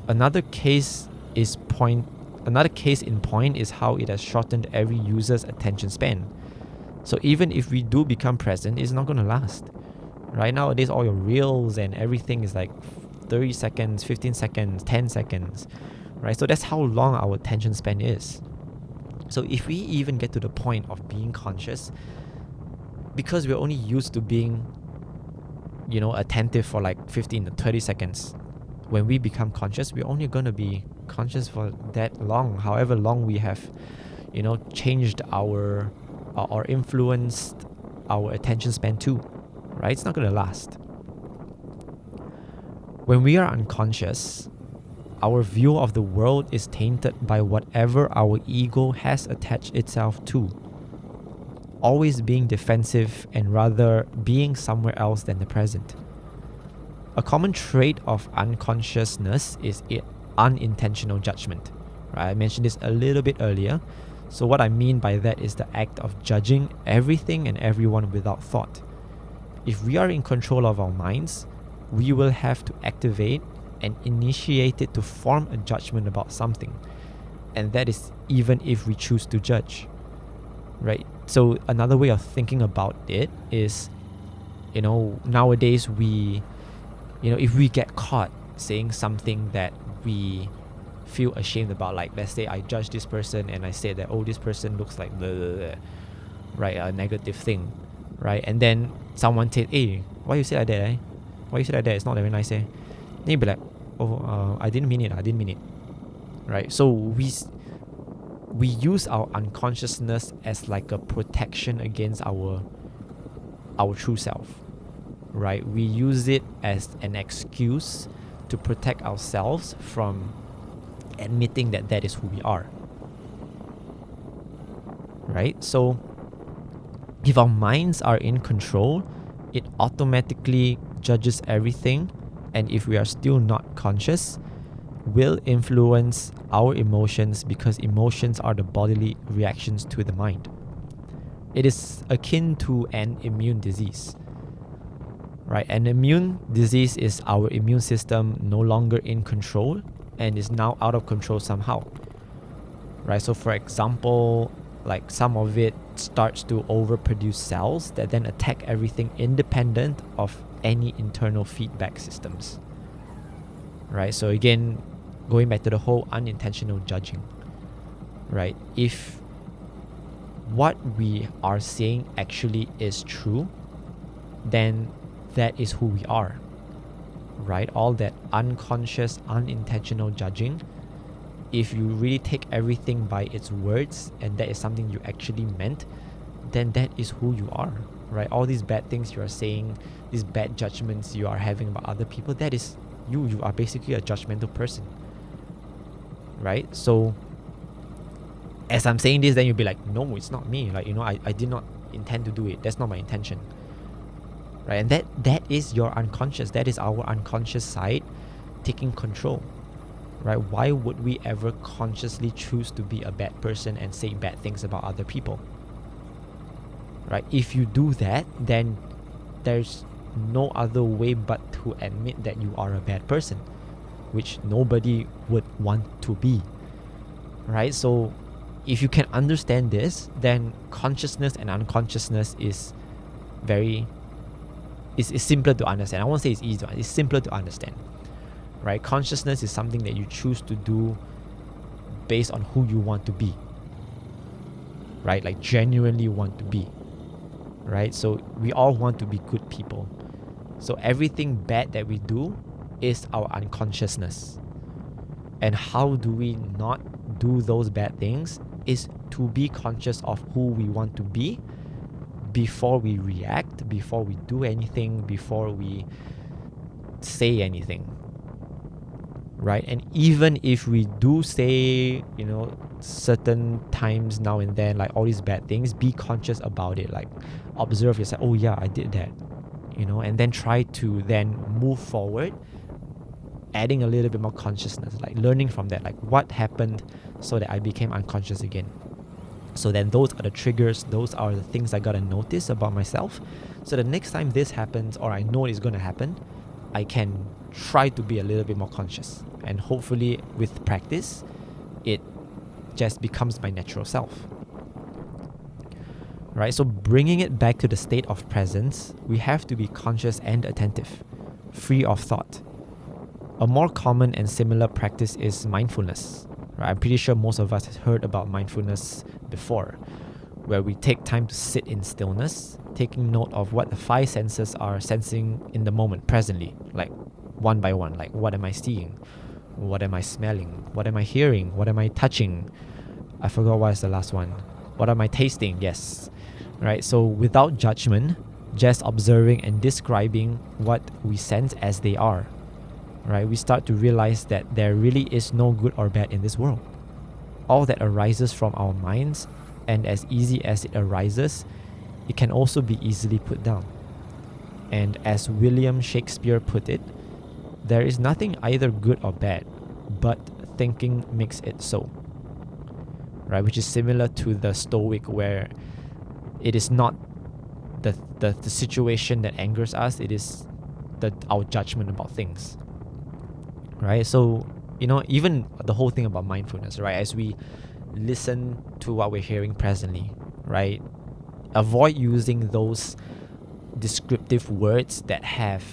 Another case in point is how it has shortened every user's attention span. So even if we do become present, it's not going to last. Right nowadays, all your reels and everything is like 30 seconds, 15 seconds, 10 seconds, right? So that's how long our attention span is. So if we even get to the point of being conscious, because we're only used to being, attentive for like 15 to 30 seconds, when we become conscious, we're only going to be conscious for that long, however long we have, changed our or influenced our attention span too, right? It's not going to last. When we are unconscious, our view of the world is tainted by whatever our ego has attached itself to, always being defensive and rather being somewhere else than the present. A common trait of unconsciousness is unintentional judgment. Right? I mentioned this a little bit earlier. So what I mean by that is the act of judging everything and everyone without thought. If we are in control of our minds, we will have to activate and initiate it to form a judgment about something. And that is even if we choose to judge, right? So another way of thinking about it is, nowadays if we get caught saying something that we feel ashamed about, like let's say I judge this person and I say that, oh, this person looks like blah, blah, blah, right? A negative thing, right? And then someone said, hey, why you say like that, eh? Why you say like that? It's not very nice, eh? Then you'd be like, I didn't mean it, right? So we use our unconsciousness as like a protection against our true self, right? We use it as an excuse to protect ourselves from admitting that is who we are, right? So if our minds are in control, it automatically judges everything, and if we are still not conscious, will influence our emotions, because emotions are the bodily reactions to the mind. It is akin to an immune disease, right? An immune disease is our immune system no longer in control and is now out of control somehow, right? So for example, like some of it starts to overproduce cells that then attack everything independent of any internal feedback systems, right? So again, going back to the whole unintentional judging, right? If what we are saying actually is true, then that is who we are, right? All that unconscious, unintentional judging, if you really take everything by its words and that is something you actually meant, then that is who you are, right? All these bad things you are saying, these bad judgments you are having about other people, that is you. You are basically a judgmental person, right? So as I'm saying this, then you'll be like, no, it's not me. Like, I did not intend to do it. That's not my intention, right? And that is your unconscious. That is our unconscious side taking control, right? Why would we ever consciously choose to be a bad person and say bad things about other people, right? If you do that, then there's no other way but to admit that you are a bad person, which nobody would want to be, right? So if you can understand this, then consciousness and unconsciousness is simpler to understand. I won't say it's easy, it's simpler to understand, right? Consciousness is something that you choose to do based on who you want to be, right? Like genuinely want to be, right? So we all want to be good people. So everything bad that we do is our unconsciousness. And how do we not do those bad things is to be conscious of who we want to be before we react, before we do anything, before we say anything, right? And even if we do say, certain times now and then, like all these bad things, be conscious about it. Like observe yourself, oh yeah, I did that, and then try to then move forward, adding a little bit more consciousness, like learning from that, like what happened so that I became unconscious again. So then those are the triggers, those are the things I gotta notice about myself. So the next time this happens, or I know it's gonna happen, I can try to be a little bit more conscious. And hopefully with practice, it just becomes my natural self. Right? So bringing it back to the state of presence, we have to be conscious and attentive, free of thought. A more common and similar practice is mindfulness. Right? I'm pretty sure most of us have heard about mindfulness before, where we take time to sit in stillness, taking note of what the five senses are sensing in the moment presently, like one by one. Like, what am I seeing? What am I smelling? What am I hearing? What am I touching? I forgot what is the last one. What am I tasting? Yes. Right? So without judgment, just observing and describing what we sense as they are. Right? We start to realize that there really is no good or bad in this world. All that arises from our minds, and as easy as it arises, it can also be easily put down. And as William Shakespeare put it, there is nothing either good or bad, but thinking makes it so. Right? Which is similar to the Stoic, where it is not the situation that angers us, it is our judgment about things. Right? So, even the whole thing about mindfulness, right? As we listen to what we're hearing presently, right? Avoid using those descriptive words that have,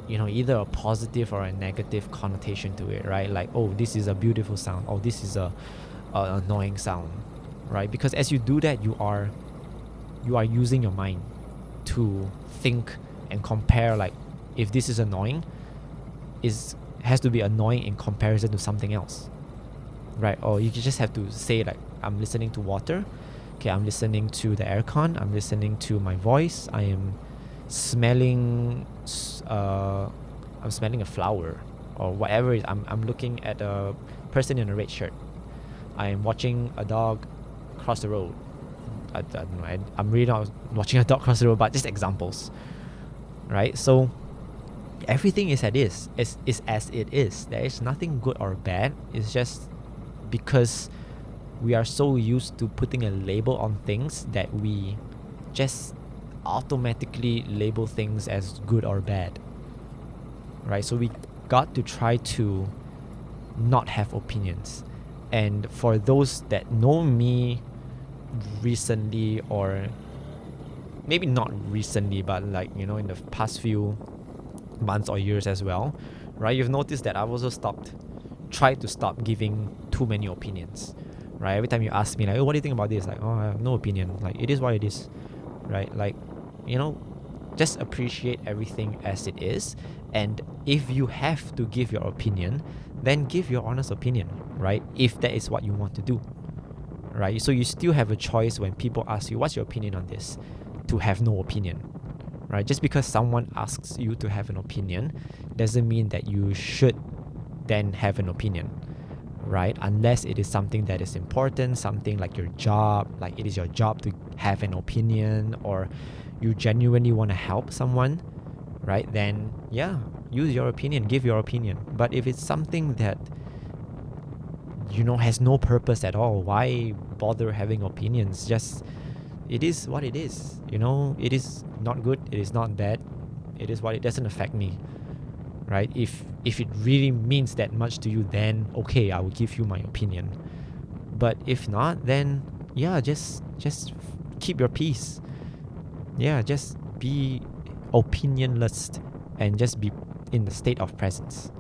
either a positive or a negative connotation to it, right? Like, oh, this is a beautiful sound, or this is a annoying sound, right? Because as you do that, you are using your mind to think and compare, like, if this is annoying, has to be annoying in comparison to something else, right? Or you just have to say, like, I'm listening to water, okay, I'm listening to the aircon, I'm listening to my voice, I am smelling a flower, or whatever it is. I'm looking at a person in a red shirt, I am watching a dog cross the road. I don't know, I'm really not watching a dog cross the road, but just examples, right? So everything is as it is. There is nothing good or bad. It's just because we are so used to putting a label on things that we just automatically label things as good or bad, right? So we got to try to not have opinions. And for those that know me recently, or maybe not recently, but like, you know, in the past few months or years as well, right? You've noticed that I've also tried to stop giving too many opinions, right? Every time you ask me like, oh, what do you think about this? Like, oh, I have no opinion. Like, it is what it is, right? Like, you know, just appreciate everything as it is. And if you have to give your opinion, then give your honest opinion, right? If that is what you want to do, right? So you still have a choice when people ask you, what's your opinion on this? To have no opinion, right? Just because someone asks you to have an opinion doesn't mean that you should then have an opinion, right? Unless it is something that is important, something like your job, like it is your job to have an opinion, or you genuinely want to help someone, right? Then yeah, use your opinion, give your opinion. But if it's something that, you know, has no purpose at all, why bother having opinions? Just, it is what it is, you know? It is not good, it is not bad, it is what it doesn't affect me, right? If it really means that much to you, then okay, I will give you my opinion. But if not, then yeah, just keep your peace. Yeah, just be opinionless and just be in the state of presence.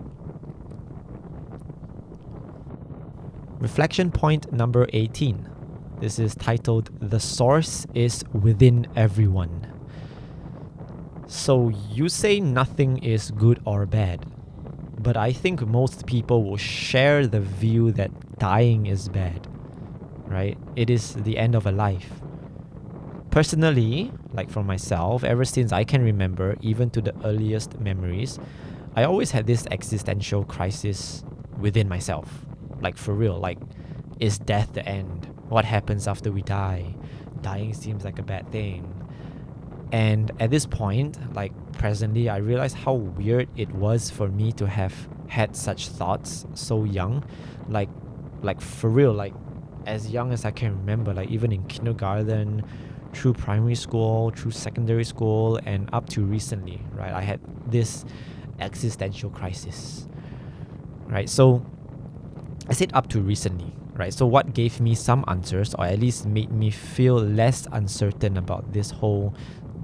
Reflection point number 18. This is titled, The Source is Within Everyone. So you say nothing is good or bad, but I think most people will share the view that dying is bad, right? It is the end of a life. Personally, like for myself, ever since I can remember, even to the earliest memories, I always had this existential crisis within myself. Like for real, like, is death the end? What happens after we die? Dying seems like a bad thing. And at this point, like presently, I realized how weird it was for me to have had such thoughts so young. Like for real, like as young as I can remember, like even in kindergarten, through primary school, through secondary school, and up to recently, right? I had this existential crisis, right? So I said up to recently, right? So what gave me some answers, or at least made me feel less uncertain about this whole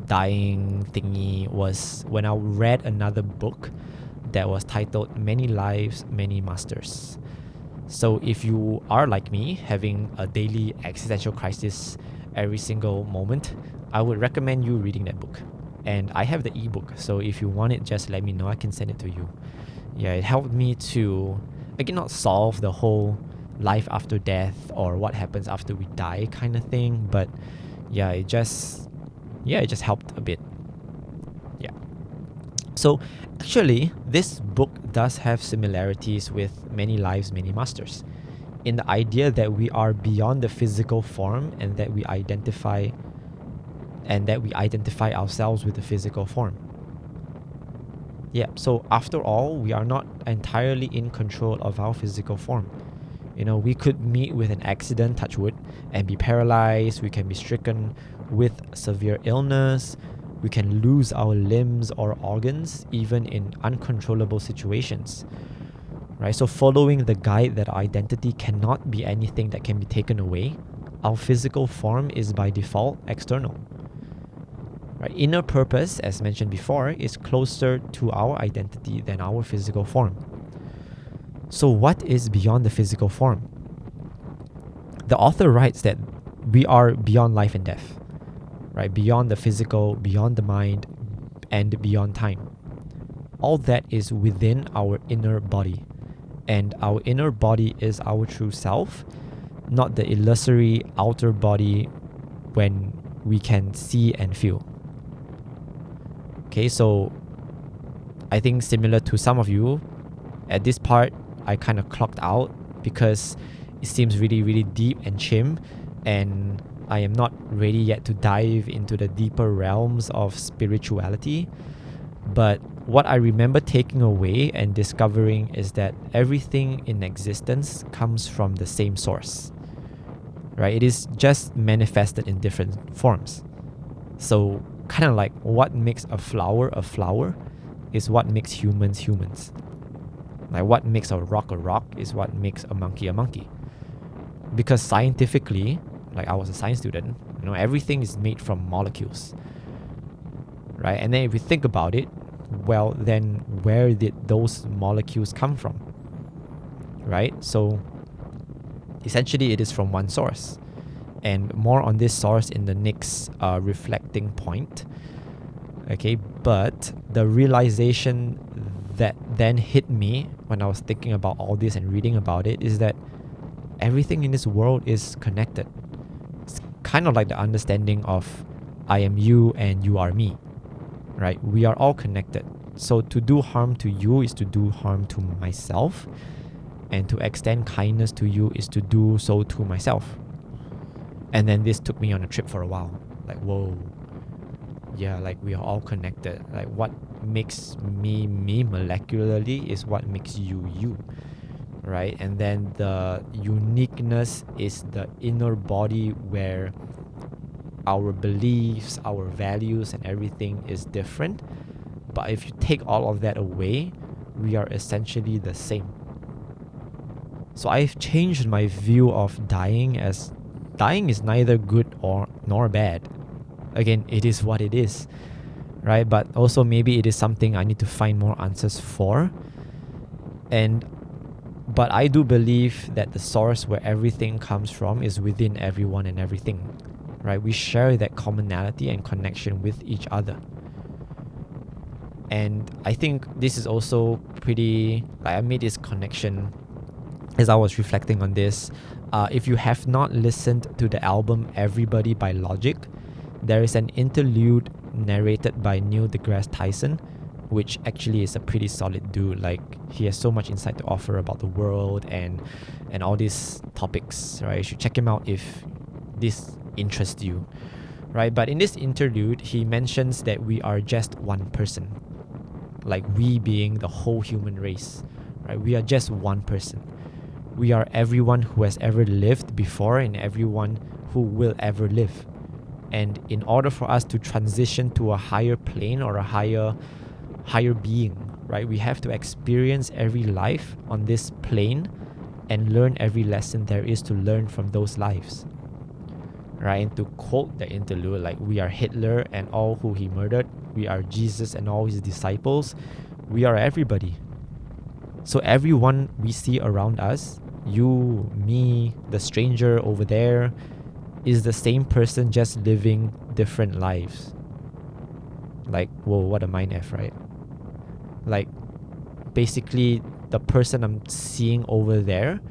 dying thingy, was when I read another book that was titled Many Lives, Many Masters. So if you are like me, having a daily existential crisis every single moment, I would recommend you reading that book. And I have the ebook, so if you want it, just let me know, I can send it to you. Yeah, it helped me to, again, not solve the whole life after death or what happens after we die kind of thing, but it just helped a bit. Yeah. So actually, this book does have similarities with Many Lives, Many Masters, in the idea that we are beyond the physical form, and that we identify ourselves with the physical form. Yeah, so after all, we are not entirely in control of our physical form. You know, we could meet with an accident, touch wood, and be paralyzed. We can be stricken with severe illness. We can lose our limbs or organs, even in uncontrollable situations. Right? So following the guide that our identity cannot be anything that can be taken away, our physical form is by default external. Right? Inner purpose, as mentioned before, is closer to our identity than our physical form. So what is beyond the physical form? The author writes that we are beyond life and death, right? Beyond the physical, beyond the mind, and beyond time. All that is within our inner body. And our inner body is our true self, not the illusory outer body when we can see and feel. Okay, so I think similar to some of you, at this part, I kind of clocked out because it seems really, really deep and chim, and I am not ready yet to dive into the deeper realms of spirituality. But what I remember taking away and discovering is that everything in existence comes from the same source, right? It is just manifested in different forms. So kind of like what makes a flower is what makes humans humans. Like what makes a rock is what makes a monkey. Because scientifically, like I was a science student, everything is made from molecules, right? And then if you think about it, well, then where did those molecules come from, right? So essentially it is from one source. And more on this source in the next reflecting point. Okay, but the realization that then hit me when I was thinking about all this and reading about it is that everything in this world is connected. It's kind of like the understanding of I am you and you are me, right? We are all connected. So to do harm to you is to do harm to myself, and to extend kindness to you is to do so to myself. And then this took me on a trip for a while. Like, whoa. Yeah, like we are all connected. Like what makes me molecularly is what makes you, right? And then the uniqueness is the inner body where our beliefs, our values, and everything is different. But if you take all of that away, we are essentially the same. So I've changed my view of dying as dying is neither good nor bad. Again, it is what it is, right? But also maybe it is something I need to find more answers for. But I do believe that the source where everything comes from is within everyone and everything, right? We share that commonality and connection with each other. And I think this is also pretty, like I made this connection as I was reflecting on this. If you have not listened to the album Everybody by Logic, there is an interlude narrated by Neil deGrasse Tyson, which actually is a pretty solid dude. Like he has so much insight to offer about the world and all these topics, right? You should check him out if this interests you, right? But in this interlude, he mentions that we are just one person, like we being the whole human race, right? We are just one person. We are everyone who has ever lived before and everyone who will ever live. And in order for us to transition to a higher plane or a higher being, right, we have to experience every life on this plane and learn every lesson there is to learn from those lives, right? And to quote the interlude, like we are Hitler and all who he murdered, we are Jesus and all his disciples, we are everybody. So everyone we see around us, you, me, the stranger over there, is the same person just living different lives. Like, whoa, what a mind F, right? Like, basically, the person I'm seeing over there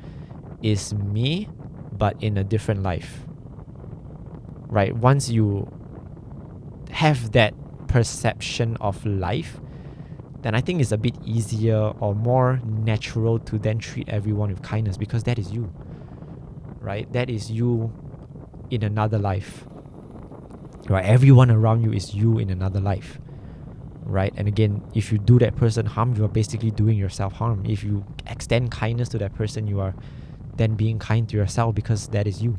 is me, but in a different life. Right? Once you have that perception of life, then I think it's a bit easier or more natural to then treat everyone with kindness, because that is you, right? That is you in another life, right? Everyone around you is you in another life, right? And again, if you do that person harm, you are basically doing yourself harm. If you extend kindness to that person, you are then being kind to yourself, because that is you,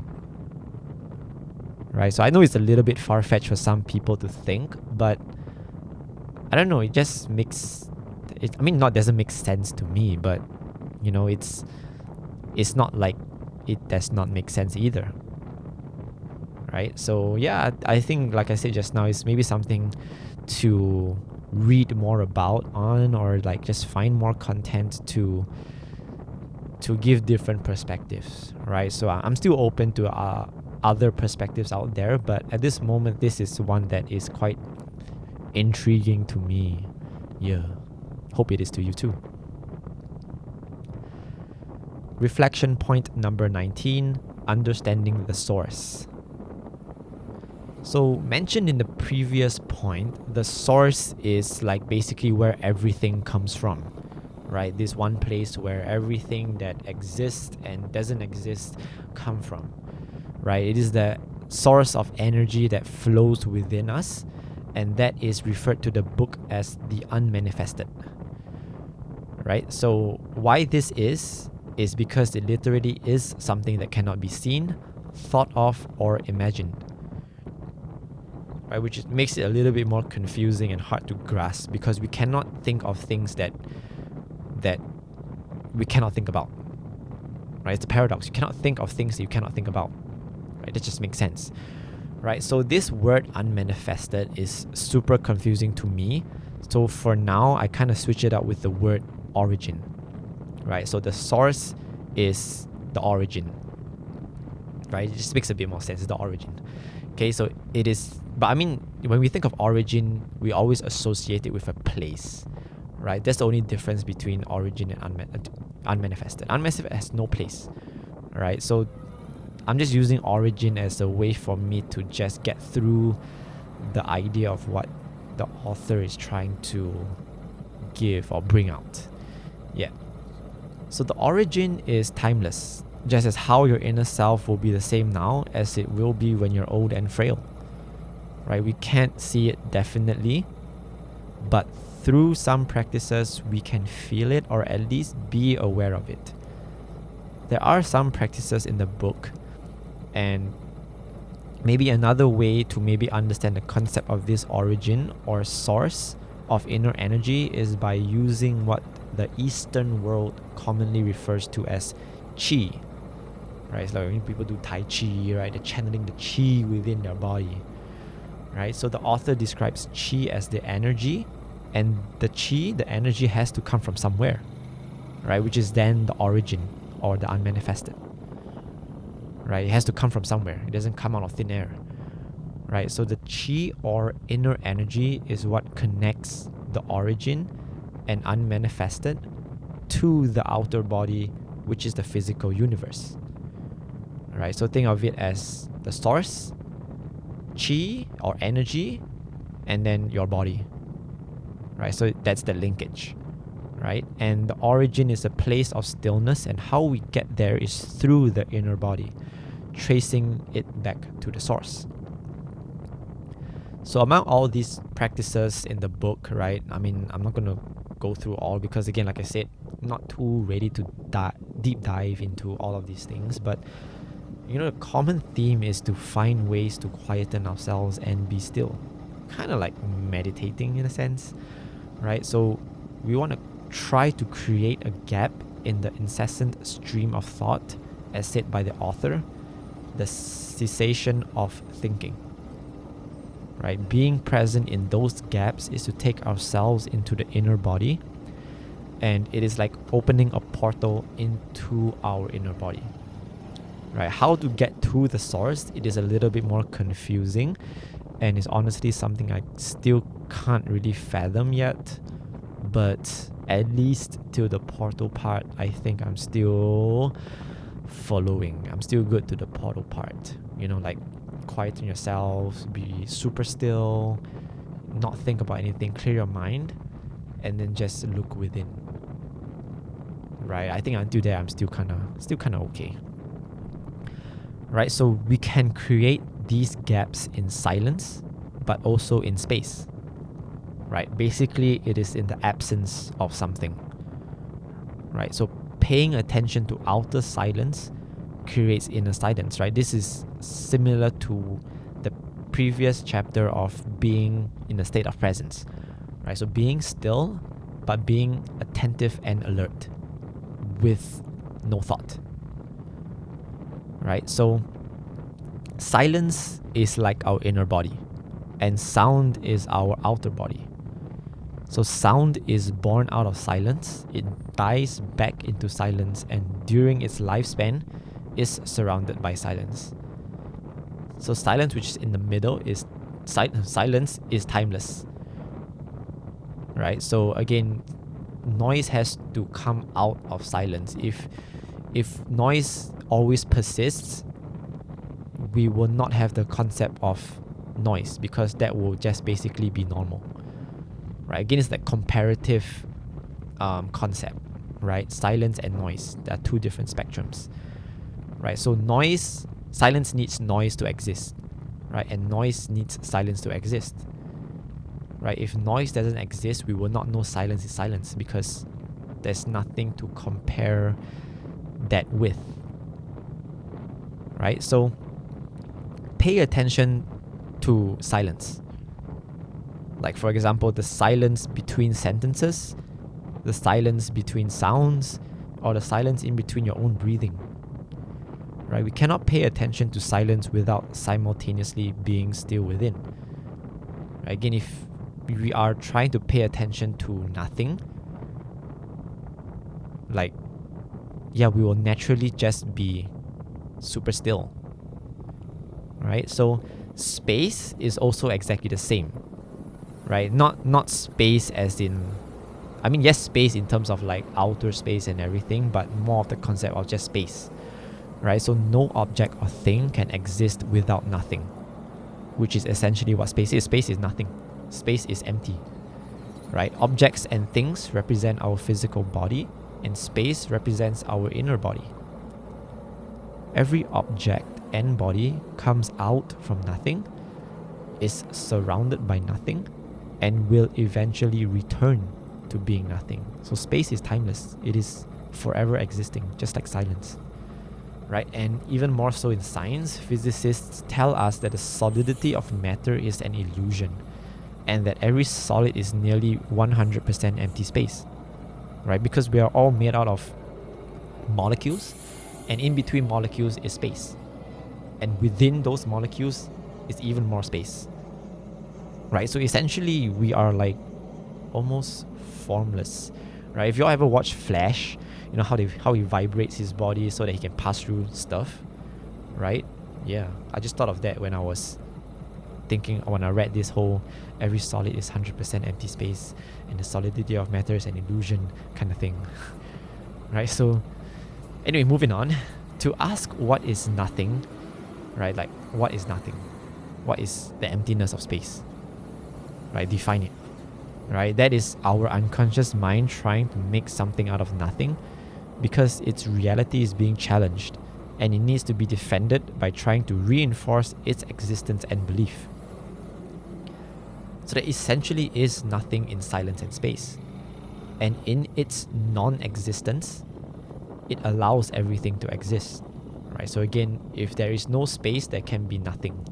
right? So I know it's a little bit far-fetched for some people to think, but I don't know, it just makes it, I mean, not doesn't make sense to me, but it's not like it does not make sense either, right? So yeah, I think, like I said just now, it's maybe something to read more about on, or like just find more content to give different perspectives, right? So I'm still open to other perspectives out there, but at this moment, this is one that is quite intriguing to me. Yeah, hope it is to you too. Reflection point number 19, understanding the source. So mentioned in the previous point, the source is like basically where everything comes from, right? This one place where everything that exists and doesn't exist come from, right? It is the source of energy that flows within us, and that is referred to the book as the unmanifested. Right? So why this is because it literally is something that cannot be seen, thought of, or imagined. Right? Which makes it a little bit more confusing and hard to grasp, because we cannot think of things that we cannot think about. Right? It's a paradox. You cannot think of things that you cannot think about. Right? That just makes sense. Right? So this word unmanifested is super confusing to me. So for now, I kind of switch it out with the word origin. Right? So the source is the origin. Right? It just makes a bit more sense. It's the origin. Okay, so it is, but I mean, when we think of origin, we always associate it with a place. Right? That's the only difference between origin and unmanifested. Unmanifested has no place. Right? So I'm just using origin as a way for me to just get through the idea of what the author is trying to give or bring out. Yeah. So the origin is timeless, just as how your inner self will be the same now as it will be when you're old and frail. Right? We can't see it definitely, but through some practices we can feel it, or at least be aware of it. There are some practices in the book, and maybe another way to maybe understand the concept of this origin or source of inner energy is by using what the Eastern world commonly refers to as qi. Right? It's like when people do Tai Chi, right? They're channeling the qi within their body. Right? So the author describes qi as the energy, and the qi, the energy, has to come from somewhere. Right? Which is then the origin or the unmanifested. Right? It has to come from somewhere. It doesn't come out of thin air. Right? So the qi or inner energy is what connects the origin and unmanifested to the outer body, which is the physical universe. Right? So think of it as the source, qi or energy, and then your body. Right? So that's the linkage. Right? And the origin is a place of stillness, and how we get there is through the inner body, tracing it back to the source. So among all these practices in the book, right, I mean, I'm not going to go through all, because again, like I said, I'm not too ready to deep dive into all of these things, but you know, the common theme is to find ways to quieten ourselves and be still, kind of like meditating in a sense, right? So we want to try to create a gap in the incessant stream of thought, as said by the author, the cessation of thinking. Right? Being present in those gaps is to take ourselves into the inner body, and it is like opening a portal into our inner body. Right? How to get to the source, it is a little bit more confusing, and it's honestly something I still can't really fathom yet. But at least till the portal part, I think I'm still following. I'm still good to the portal part. You know, like quieten yourself, be super still, not think about anything, clear your mind, and then just look within. Right? I think until there, I'm still kind of okay. Right? So we can create these gaps in silence, but also in space. Right? Basically, it is in the absence of something. Right? So paying attention to outer silence creates inner silence, right? This is similar to the previous chapter of being in a state of presence, right? So being still, but being attentive and alert with no thought, right? So silence is like our inner body, and sound is our outer body. So sound is born out of silence, it dies back into silence, and during its lifespan is surrounded by silence. So silence, which is in the middle, is silence is timeless. Right? So again, noise has to come out of silence. If noise always persists, we will not have the concept of noise, because that will just basically be normal. Right? Again, it's like comparative concept, right? Silence and noise, they are two different spectrums. Right? So silence needs noise to exist, right? And noise needs silence to exist. right? If noise doesn't exist, we will not know silence is silence because there's nothing to compare that with, right? So pay attention to silence. Like, for example, the silence between sentences, the silence between sounds, or the silence in between your own breathing, right? We cannot pay attention to silence without simultaneously being still within. Right? Again, if we are trying to pay attention to nothing, like, yeah, we will naturally just be super still, right? So space is also exactly the same, right? Not space as in, I mean, yes, space in terms of like outer space and everything, but more of the concept of just space, right? So no object or thing can exist without nothing, which is essentially what space is. Space is nothing. Space is empty, right? Objects and things represent our physical body, and space represents our inner body. Every object and body comes out from nothing, is surrounded by nothing, and will eventually return to being nothing. So space is timeless. It is forever existing, just like silence, right? And even more so in science, physicists tell us that the solidity of matter is an illusion, and that every solid is nearly 100% empty space, right? Because we are all made out of molecules, and in between molecules is space, and within those molecules is even more space, right? So essentially we are like almost formless, right? If you all ever watch Flash, you know how he vibrates his body so that he can pass through stuff, right? Yeah, I just thought of that when I read this whole every solid is 100% empty space and the solidity of matter is an illusion kind of thing. Right? So anyway, moving on to ask what is nothing, right? Like, what is nothing? What is the emptiness of space? Right? Define it. Right? That is our unconscious mind trying to make something out of nothing because its reality is being challenged and it needs to be defended by trying to reinforce its existence and belief. So there essentially is nothing in silence and space. And in its non-existence, it allows everything to exist. Right? So again, if there is no space, there can be nothing.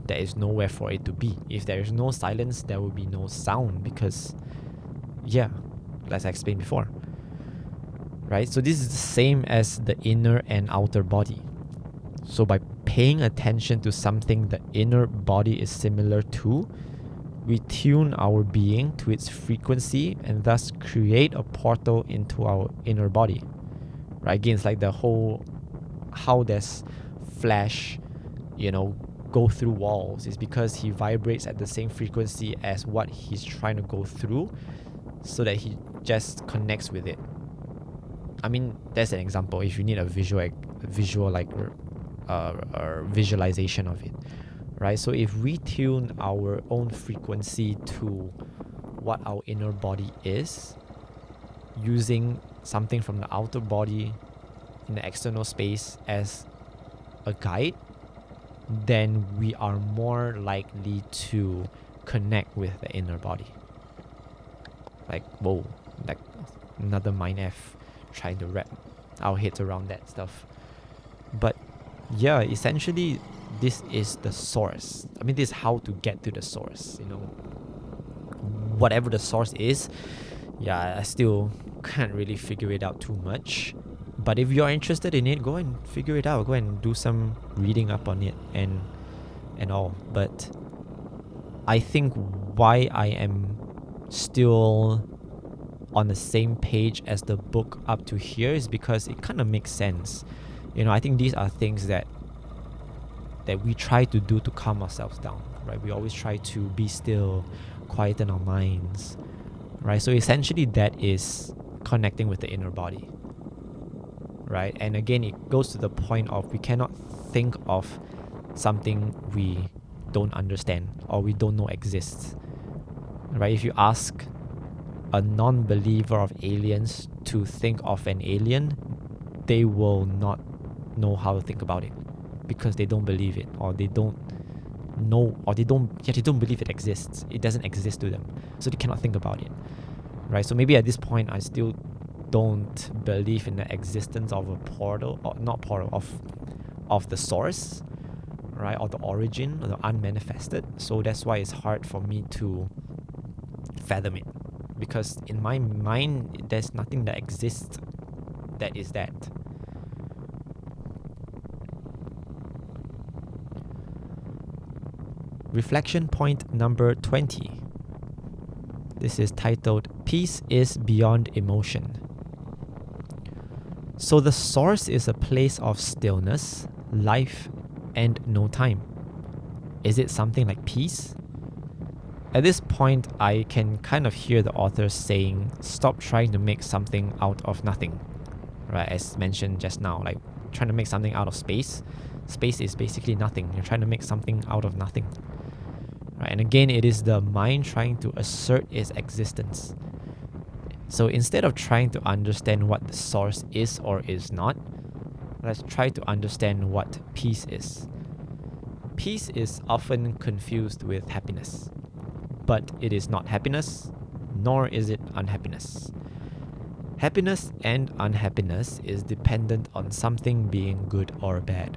There is nowhere for it to be. If there is no silence, there will be no sound because, yeah, as I explained before. Right? So this is the same as the inner and outer body. So by paying attention to something the inner body is similar to, we tune our being to its frequency and thus create a portal into our inner body. Right? Again, it's like the whole, how does Flash, go through walls is because he vibrates at the same frequency as what he's trying to go through so that he just connects with it. I mean, that's an example. If you need a visual visualization of it, right? So if we tune our own frequency to what our inner body is, using something from the outer body in the external space as a guide, then we are more likely to connect with the inner body. Like, whoa, like another mind F trying to wrap our heads around that stuff. But yeah, essentially this is the source. I mean, this is how to get to the source, whatever the source is. Yeah, I still can't really figure it out too much. But if you're interested in it, go and figure it out. Go and do some reading up on it and all. But I think why I am still on the same page as the book up to here is because it kind of makes sense. I think these are things that we try to do to calm ourselves down, right? We always try to be still, quieten our minds, right? So essentially that is connecting with the inner body, right? And again, it goes to the point of we cannot think of something we don't understand or we don't know exists, right? If you ask a non-believer of aliens to think of an alien, they will not know how to think about it because they don't believe it or they don't know, or they don't believe it exists. It doesn't exist to them, so they cannot think about it, right? So maybe at this point I still don't believe in the existence of a portal, or not portal, of the source, right, or the origin, or the unmanifested. So that's why it's hard for me to fathom it, because in my mind there's nothing that exists that is that. Reflection point number 20. This is titled Peace is Beyond Emotion. So the source is a place of stillness, life, and no time. Is it something like peace? At this point, I can kind of hear the author saying, stop trying to make something out of nothing. Right, as mentioned just now, like trying to make something out of space. Space is basically nothing. You're trying to make something out of nothing. Right, and again, it is the mind trying to assert its existence. So instead of trying to understand what the source is or is not, let's try to understand what peace is. Peace is often confused with happiness, but it is not happiness, nor is it unhappiness. Happiness and unhappiness is dependent on something being good or bad.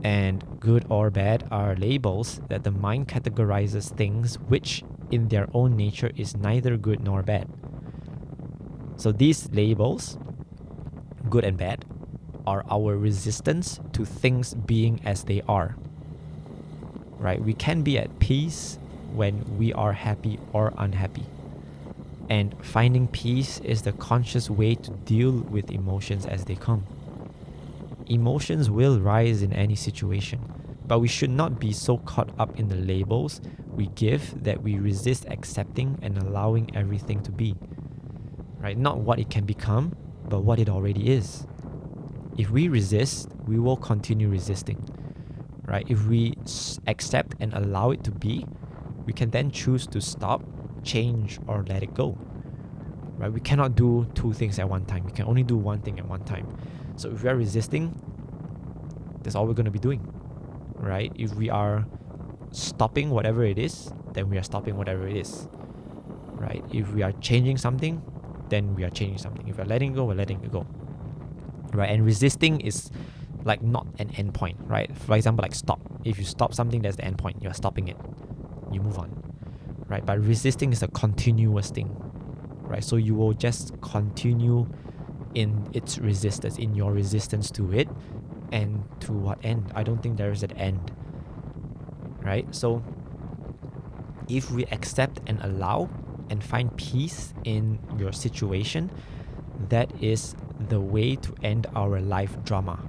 And good or bad are labels that the mind categorizes things which in their own nature is neither good nor bad. So these labels, good and bad, are our resistance to things being as they are. Right? We can be at peace when we are happy or unhappy. And finding peace is the conscious way to deal with emotions as they come. Emotions will rise in any situation, but we should not be so caught up in the labels we give that we resist accepting and allowing everything to be. Right? Not what it can become, but what it already is. If we resist, we will continue resisting. Right? If we accept and allow it to be, we can then choose to stop, change, or let it go. Right? We cannot do two things at one time. We can only do one thing at one time. So if we are resisting, that's all we're going to be doing. Right? If we are stopping whatever it is, then we are stopping whatever it is. Right? If we are changing something, then we are changing something. If we're letting go, we're letting it go. Right? And resisting is like not an end point, right? For example, like stop. If you stop something, that's the end point. You're stopping it. You move on. Right? But resisting is a continuous thing. Right? So you will just continue in its resistance, in your resistance to it. And to what end? I don't think there is an end. Right? So if we accept and allow and find peace in your situation, that is the way to end our life drama.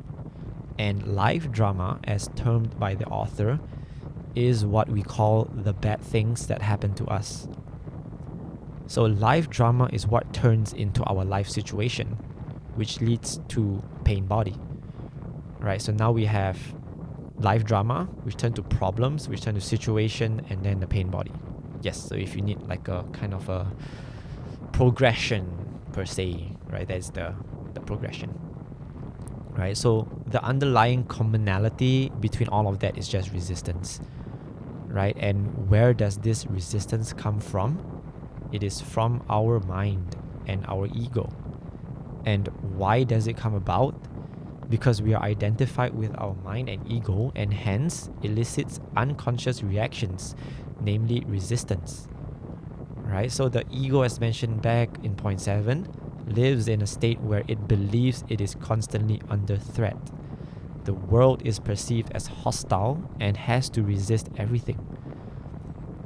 And life drama, as termed by the author, is what we call the bad things that happen to us. So life drama is what turns into our life situation, which leads to pain body. Right? So now we have life drama, which turn to problems, which turn to situation, and then the pain body. Yes, so if you need like a kind of a progression per se, right? That's the progression. Right? So the underlying commonality between all of that is just resistance. Right? And where does this resistance come from? It is from our mind and our ego. And why does it come about? Because we are identified with our mind and ego, and hence elicits unconscious reactions, namely resistance. Right? So the ego, as mentioned back in point 7, lives in a state where it believes it is constantly under threat. The world is perceived as hostile and has to resist everything.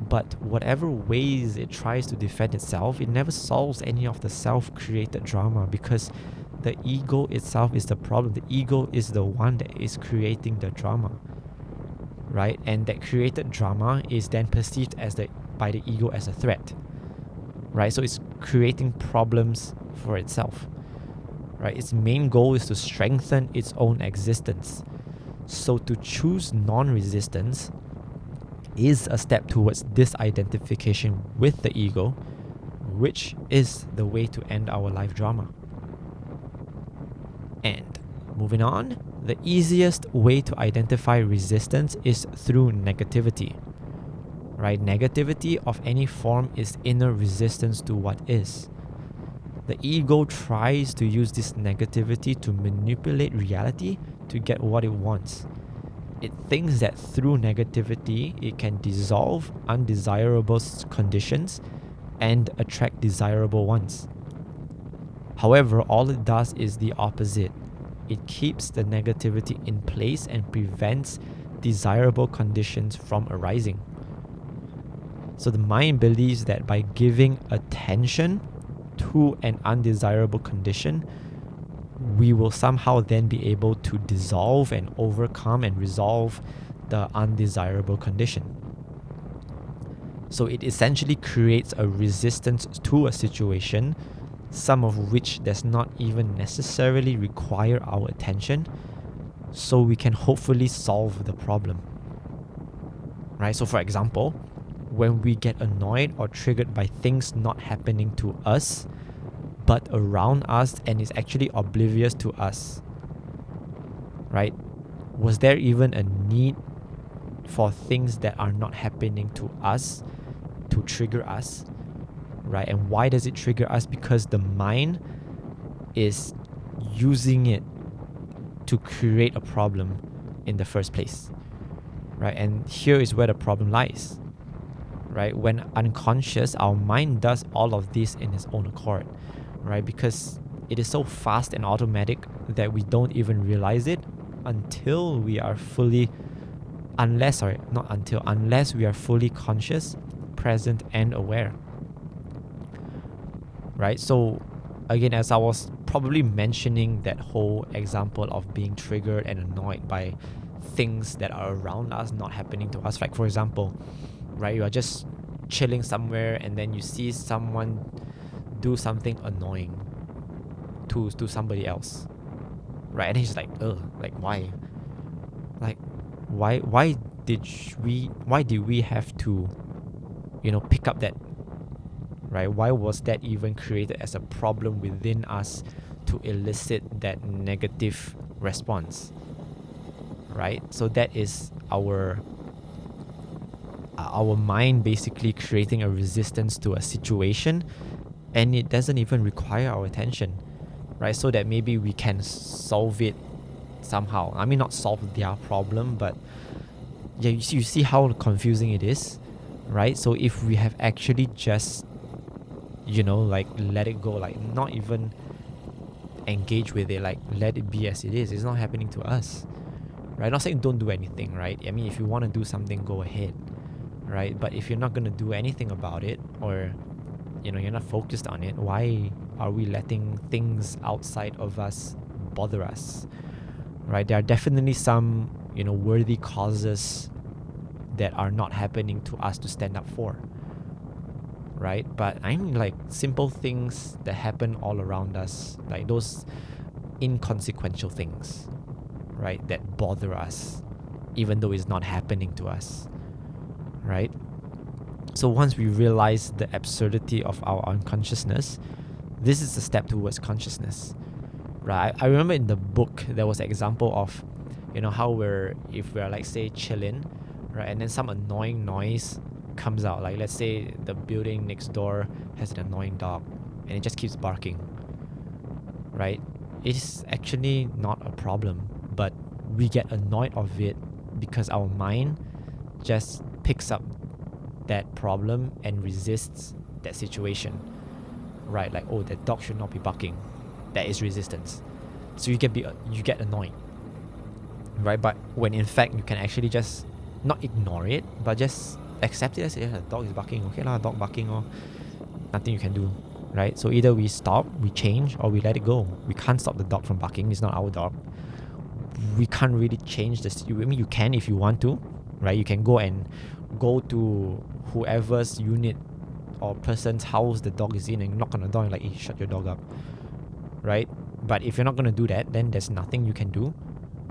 But whatever ways it tries to defend itself, it never solves any of the self-created drama, because the ego itself is the problem. The ego is the one that is creating the drama. Right? And that created drama is then perceived by the ego as a threat. Right? So it's creating problems for itself. Right? Its main goal is to strengthen its own existence. So to choose non-resistance is a step towards disidentification with the ego, which is the way to end our life drama. And moving on, The easiest way to identify resistance is through negativity, right? Negativity of any form is inner resistance to what is. The ego tries to use this negativity to manipulate reality to get what it wants. It thinks that through negativity, it can dissolve undesirable conditions and attract desirable ones. However, all it does is the opposite. It keeps the negativity in place and prevents desirable conditions from arising. So the mind believes that by giving attention to an undesirable condition, we will somehow then be able to dissolve and overcome and resolve the undesirable condition. So it essentially creates a resistance to a situation, some of which does not even necessarily require our attention, so we can hopefully solve the problem. Right? So for example, when we get annoyed or triggered by things not happening to us, but around us and is actually oblivious to us, right? Was there even a need for things that are not happening to us to trigger us, right? And why does it trigger us? Because the mind is using it to create a problem in the first place, right? And here is where the problem lies, right? When unconscious, our mind does all of this in its own accord, right? Because it is so fast and automatic that we don't even realize it until we are fully, unless we are fully conscious, present, and aware, right? So again, as I was probably mentioning that whole example of being triggered and annoyed by things that are around us not happening to us, like for example, right, you are just chilling somewhere and then you see someone do something annoying to somebody else, right? And he's like, like why? Like why did we have to, pick up that, right? Why was that even created as a problem within us to elicit that negative response, right? So that is our mind basically creating a resistance to a situation, and it doesn't even require our attention, right? So that maybe we can solve it somehow. I mean, not solve their problem, but yeah, you see how confusing it is, right? So if we have actually just, like let it go, like not even engage with it, like let it be as it is, it's not happening to us, right? Not saying don't do anything, right? I mean, if you want to do something, go ahead, right? But if you're not going to do anything about it, or you're not focused on it, why are we letting things outside of us bother us, right? There are definitely some worthy causes that are not happening to us to stand up for, right? But I mean, like simple things that happen all around us, like those inconsequential things, right, that bother us even though it's not happening to us, right? So once we realize the absurdity of our unconsciousness, this is a step towards consciousness, right? I remember in the book there was an example of how if we're like say chilling, right, and then some annoying noise comes out, like let's say the building next door has an annoying dog and it just keeps barking, right? It's actually not a problem, but we get annoyed of it because our mind just picks up that problem and resists that situation, right? Like, oh, that dog should not be barking. That is resistance. So you get annoyed, right? But when in fact you can actually just not ignore it, but just accept it as the dog is barking. Okay lah, dog barking, or nothing you can do, right? So either we stop, we change, or we let it go. We can't stop the dog from barking. It's not our dog. We can't really change this. I mean, you can if you want to, right? You can go to whoever's unit or person's house the dog is in and knock on the door and like, hey, shut your dog up, right? But if you're not going to do that, then there's nothing you can do,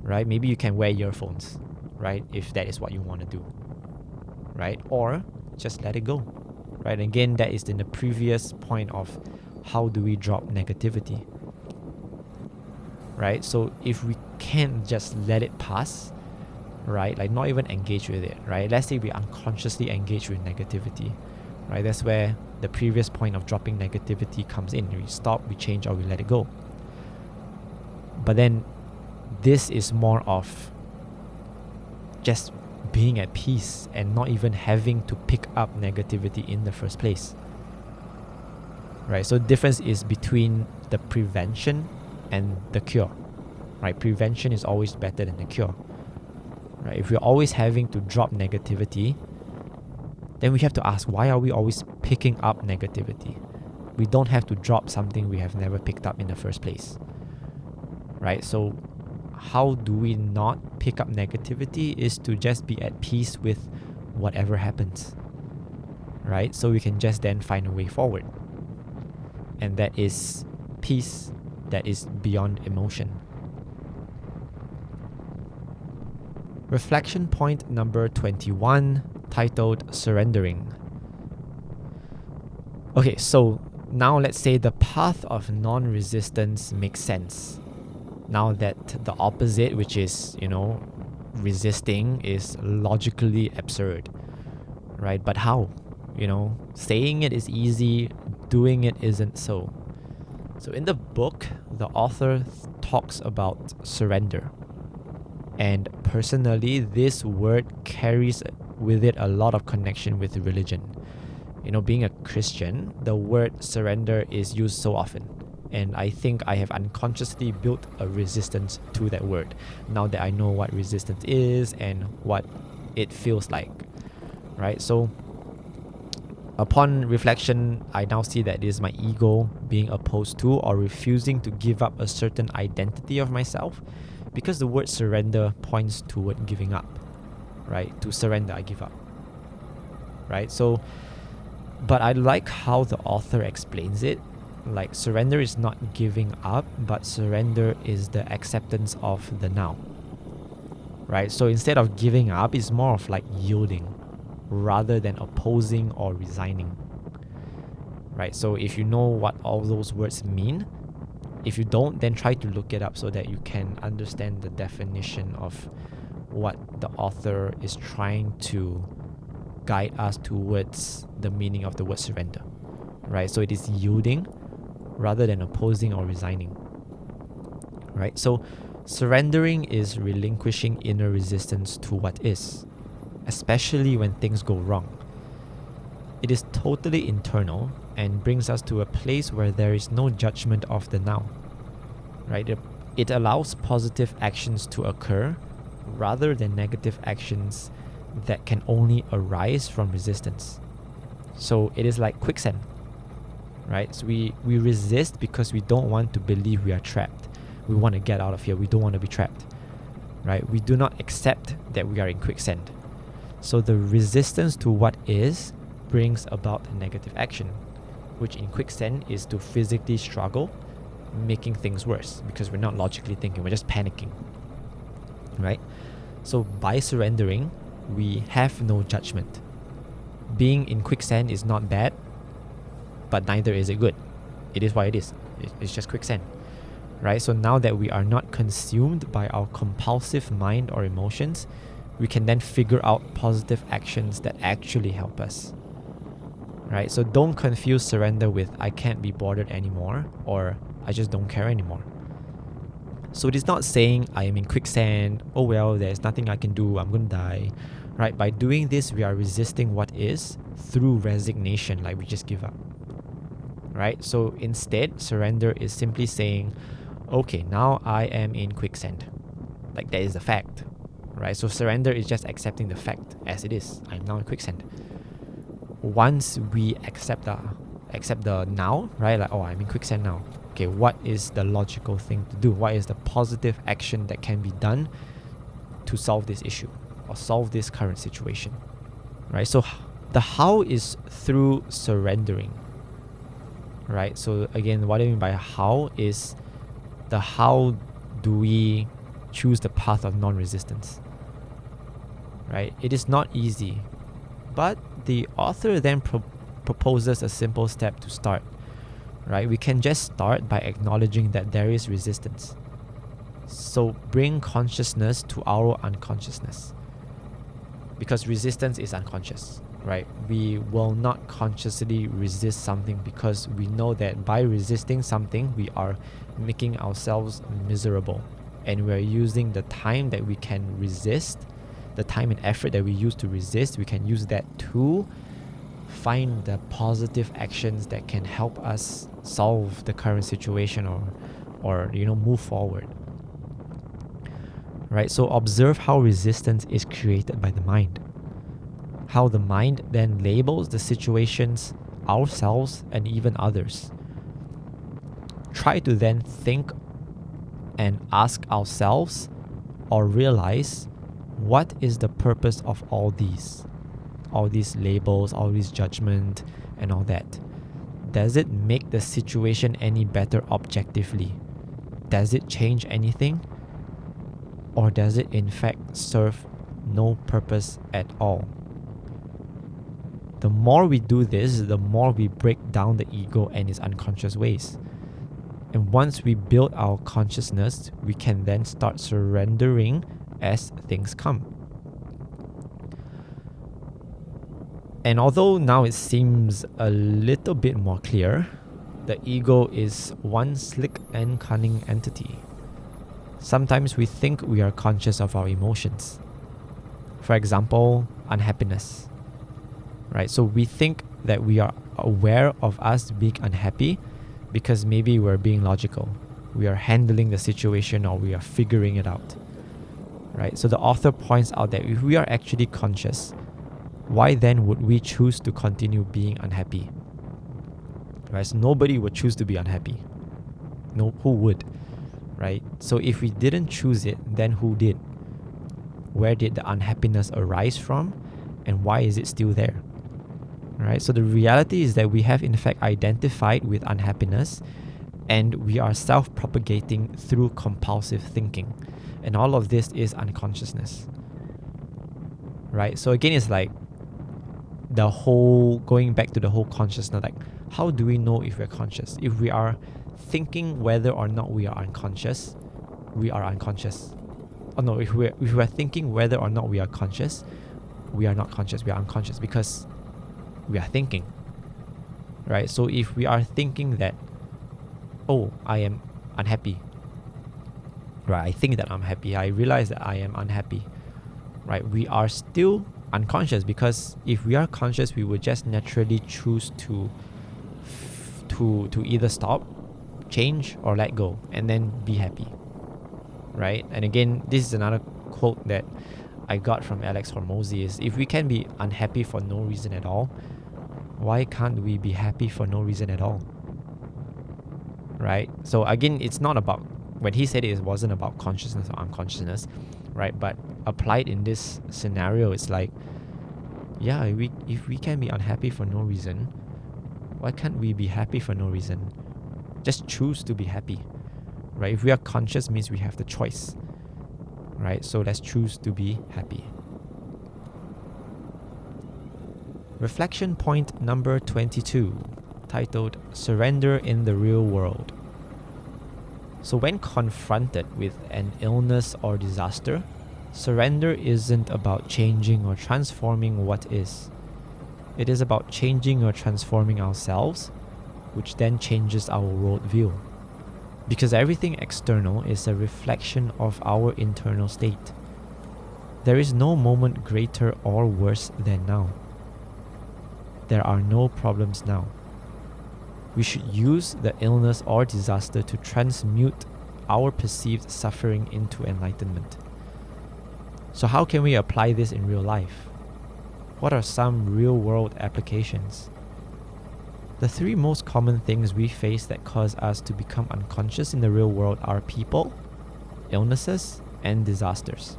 right? Maybe you can wear earphones, right? If that is what you want to do, right? Or just let it go, right? Again, that is in the previous point of how do we drop negativity, right? So if we can't just let it pass, right? Like not even engage with it, right? Let's say we unconsciously engage with negativity, right? That's where the previous point of dropping negativity comes in. We stop, we change, or we let it go. But then this is more of just being at peace and not even having to pick up negativity in the first place, right? So the difference is between the prevention and the cure, right? Prevention is always better than the cure, right? If we're always having to drop negativity, then we have to ask, why are we always picking up negativity? We don't have to drop something we have never picked up in the first place, right? So how do we not pick up negativity is to just be at peace with whatever happens, right? So we can just then find a way forward. And that is peace that is beyond emotion. Reflection point number 21, titled Surrendering. Okay, so now let's say the path of non-resistance makes sense. Now that the opposite, which is, resisting, is logically absurd, right? But how? Saying it is easy, doing it isn't so. So in the book, the author talks about surrender. And personally, this word carries with it a lot of connection with religion. Being a Christian, the word surrender is used so often. And I think I have unconsciously built a resistance to that word now that I know what resistance is and what it feels like, right? So upon reflection, I now see that it is my ego being opposed to or refusing to give up a certain identity of myself, because the word surrender points toward giving up, right? To surrender, I give up, right? So, but I like how the author explains it. Like, surrender is not giving up, but surrender is the acceptance of the now, right? So instead of giving up, it's more of like yielding rather than opposing or resigning, right? So if you know what all those words mean, if you don't, then try to look it up so that you can understand the definition of what the author is trying to guide us towards the meaning of the word surrender, right? So it is yielding rather than opposing or resigning, right? So surrendering is relinquishing inner resistance to what is, especially when things go wrong. It is totally internal and brings us to a place where there is no judgment of the now, right? It allows positive actions to occur rather than negative actions that can only arise from resistance. So it is like quicksand, right? So we resist because we don't want to believe we are trapped. We want to get out of here. We don't want to be trapped, right? We do not accept that we are in quicksand. So the resistance to what is brings about a negative action, which in quicksand is to physically struggle, making things worse because we're not logically thinking, we're just panicking, right? So by surrendering, we have no judgment. Being in quicksand is not bad, but neither is it good. It is what it is. It's just quicksand, right? So now that we are not consumed by our compulsive mind or emotions, we can then figure out positive actions that actually help us, right? So don't confuse surrender with I can't be bothered anymore or I just don't care anymore. So it is not saying I am in quicksand, oh well, there's nothing I can do, I'm gonna die, right? By doing this, we are resisting what is through resignation, like we just give up, right? So instead, surrender is simply saying, okay, now I am in quicksand. Like that is the fact, right? So surrender is just accepting the fact as it is. I'm now in quicksand. Once we accept the now, right? Like, oh, I'm in quicksand now. Okay, what is the logical thing to do? What is the positive action that can be done to solve this issue or solve this current situation, right? So the how is through surrendering, right? So again, what I mean by how is the how do we choose the path of non-resistance, right? It is not easy, but the author then proposes a simple step to start, right? We can just start by acknowledging that there is resistance, So bring consciousness to our unconsciousness. Because resistance is unconscious, right? We will not consciously resist something because we know that by resisting something, we are making ourselves miserable. And we're using the time that we can resist, the time and effort that we use to resist, we can use that to find the positive actions that can help us solve the current situation or move forward. Right? So observe how resistance is created by the mind. How the mind then labels the situations, ourselves, and even others. Try to then think and ask ourselves or realize, what is the purpose of all these labels, all these judgment and all that? Does it make the situation any better objectively? Does it change anything? Or does it in fact serve no purpose at all? The more we do this, the more we break down the ego and its unconscious ways. And once we build our consciousness, we can then start surrendering as things come. And although now it seems a little bit more clear, the ego is one slick and cunning entity. Sometimes we think we are conscious of our emotions. For example, unhappiness. Right? So we think that we are aware of us being unhappy because maybe we're being logical. We are handling the situation or we are figuring it out. Right? So the author points out that if we are actually conscious, why then would we choose to continue being unhappy? Right? So nobody would choose to be unhappy. No, who would? Right? So if we didn't choose it, then who did? Where did the unhappiness arise from? And why is it still there? Right? So the reality is that we have in fact identified with unhappiness and we are self-propagating through compulsive thinking. And all of this is unconsciousness. Right? So again, it's like going back to the whole consciousness, like how do we know if we're conscious? If we are thinking whether or not we are unconscious, we are unconscious. Oh no, if we're thinking whether or not we are conscious, we are not conscious, we are unconscious because we are thinking. Right? So if we are thinking that, oh, I am unhappy. Right? I think that I'm happy. I realize that I am unhappy. Right? We are still unconscious because if we are conscious, we would just naturally choose to either stop, change, or let go, and then be happy. Right? And again, this is another quote that I got from Alex Hormozy is, if we can be unhappy for no reason at all, why can't we be happy for no reason at all? Right? So again, it's not about, when he said it wasn't about consciousness or unconsciousness, right? But applied in this scenario, it's like, yeah, if we can be unhappy for no reason, why can't we be happy for no reason? Just choose to be happy. Right? If we are conscious, means we have the choice. Right? So let's choose to be happy. Reflection point number 22, titled Surrender in the Real World. So when confronted with an illness or disaster, surrender isn't about changing or transforming what is. It is about changing or transforming ourselves, which then changes our worldview. Because everything external is a reflection of our internal state. There is no moment greater or worse than now. There are no problems now. We should use the illness or disaster to transmute our perceived suffering into enlightenment. So how can we apply this in real life? What are some real-world applications? The three most common things we face that cause us to become unconscious in the real world are people, illnesses, and disasters.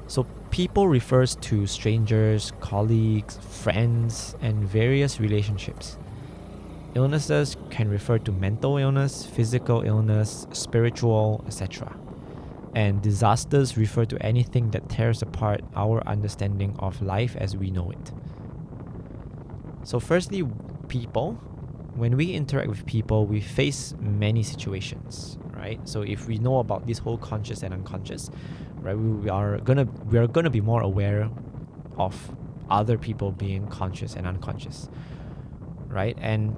So people refers to strangers, colleagues, friends, and various relationships. Illnesses can refer to mental illness, physical illness, spiritual, etc. And disasters refer to anything that tears apart our understanding of life as we know it. So firstly, people. when we interact with people, we face many situations, right? So if we know about this whole conscious and unconscious, right, we are gonna be more aware of other people being conscious and unconscious, right? And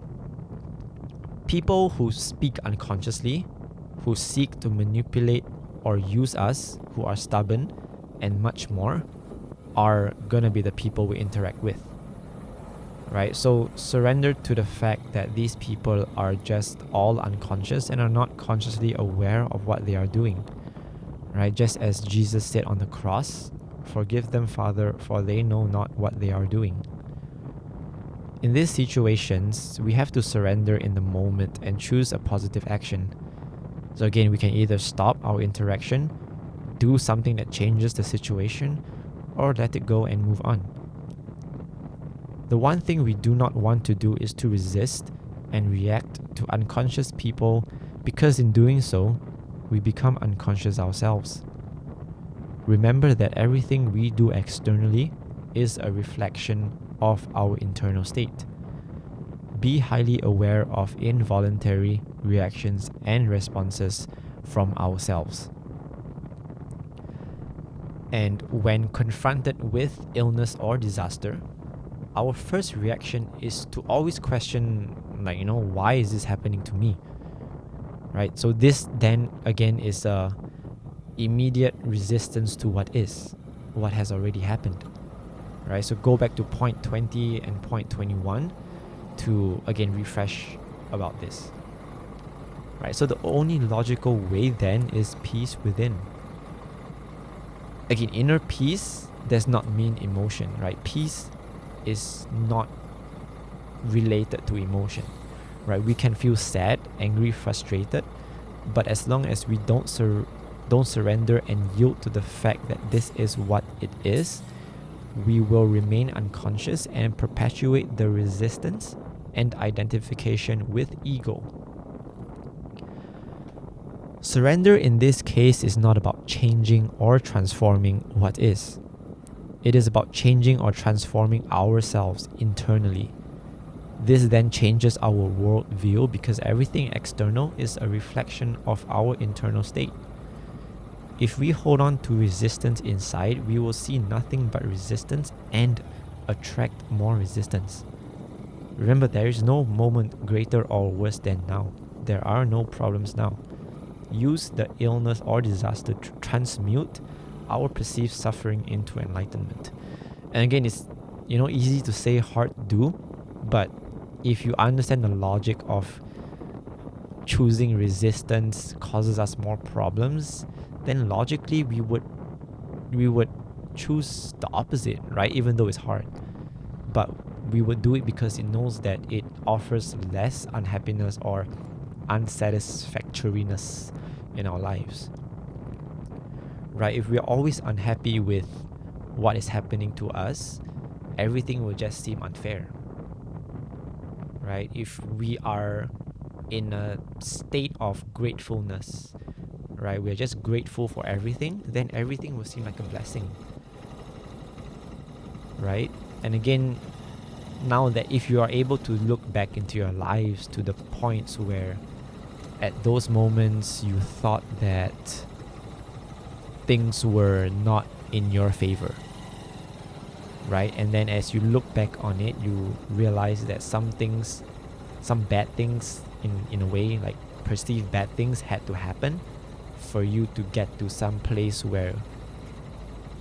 people who speak unconsciously, who seek to manipulate or use us, who are stubborn, and much more, are gonna be the people we interact with, right? So surrender to the fact that these people are just all unconscious and are not consciously aware of what they are doing, right? Just as Jesus said on the cross, "Forgive them, Father, for they know not what they are doing." In these situations, we have to surrender in the moment and choose a positive action. So again, we can either stop our interaction, do something that changes the situation, or let it go and move on. The one thing we do not want to do is to resist and react to unconscious people, because in doing so, we become unconscious ourselves. Remember that everything we do externally is a reflection of our internal state. Be highly aware of involuntary reactions and responses from ourselves. And when confronted with illness or disaster, our first reaction is to always question, why is this happening to me? Right? So this then again is a immediate resistance to what has already happened. Right? So go back to point 20 and point 21 to again refresh about this. Right? So the only logical way then is peace within. Again, inner peace does not mean emotion, right? Peace is not related to emotion, right? We can feel sad, angry, frustrated, but as long as we don't surrender and yield to the fact that this is what it is, we will remain unconscious and perpetuate the resistance and identification with ego. Surrender in this case is not about changing or transforming what is. It is about changing or transforming ourselves internally. This then changes our worldview, because everything external is a reflection of our internal state. If we hold on to resistance inside, we will see nothing but resistance and attract more resistance. Remember, there is no moment greater or worse than now. There are no problems now. Use the illness or disaster to transmute our perceived suffering into enlightenment. And again, it's easy to say, hard to do, but if you understand the logic of choosing resistance causes us more problems, then logically we would choose the opposite, right? Even though it's hard. But we would do it because it knows that it offers less unhappiness or unsatisfactoriness in our lives. Right? If we're always unhappy with what is happening to us, everything will just seem unfair. Right? If we are in a state of gratefulness, right, we're just grateful for everything, then everything will seem like a blessing. Right? And again, now that if you are able to look back into your lives to the points where at those moments you thought that things were not in your favor, right? And then as you look back on it, you realize that some bad things in a way, like perceived bad things, had to happen for you to get to some place where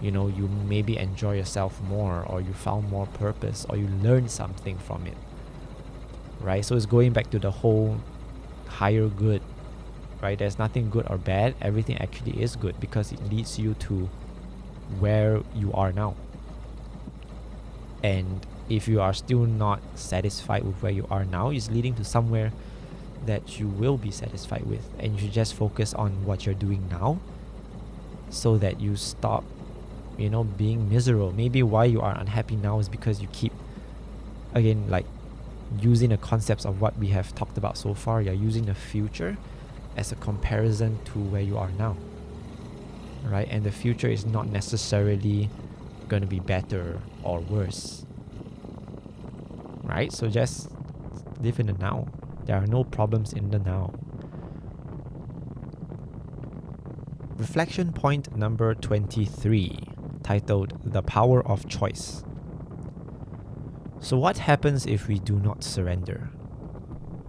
you maybe enjoy yourself more, or you found more purpose, or you learned something from it, right? So it's going back to the whole higher good, right? There's nothing good or bad. Everything actually is good, because it leads you to where you are now. And if you are still not satisfied with where you are now, it's leading to somewhere that you will be satisfied with. And you should just focus on what you're doing now, so that you stop being miserable. Maybe why you are unhappy now is because you keep, again, like using the concepts of what we have talked about so far. You're using the future as a comparison to where you are now, right? And the future is not necessarily going to be better or worse, right? So just live in the now. There are no problems in the now. Reflection point number 23, titled The Power of Choice. So what happens if we do not surrender?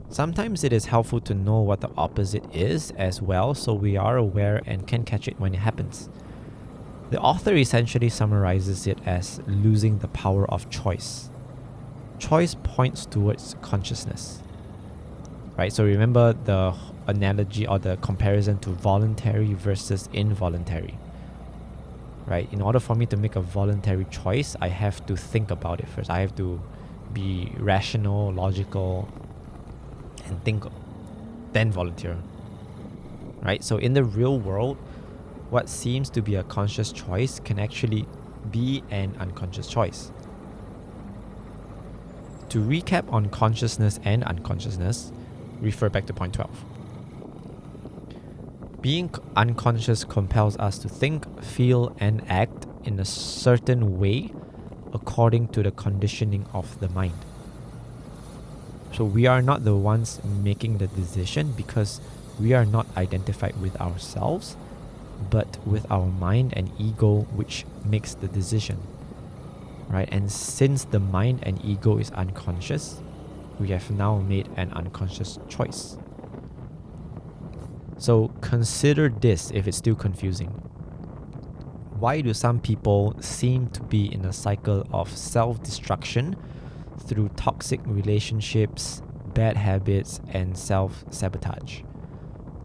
Sometimes it is helpful to know what the opposite is as well, so we are aware and can catch it when it happens. The author essentially summarizes it as losing the power of choice. Choice points towards consciousness, right? So remember the analogy or the comparison to voluntary versus involuntary, right? In order for me to make a voluntary choice, I have to think about it first. I have to be rational, logical, and think, then volunteer, right? So in the real world, what seems to be a conscious choice can actually be an unconscious choice. To recap on consciousness and unconsciousness, refer back to point 12. Being unconscious compels us to think, feel, and act in a certain way according to the conditioning of the mind. So we are not the ones making the decision because we are not identified with ourselves, but with our mind and ego, which makes the decision, right? And since the mind and ego is unconscious, we have now made an unconscious choice. So consider this if it's still confusing. Why do some people seem to be in a cycle of self-destruction through toxic relationships, bad habits, and self-sabotage?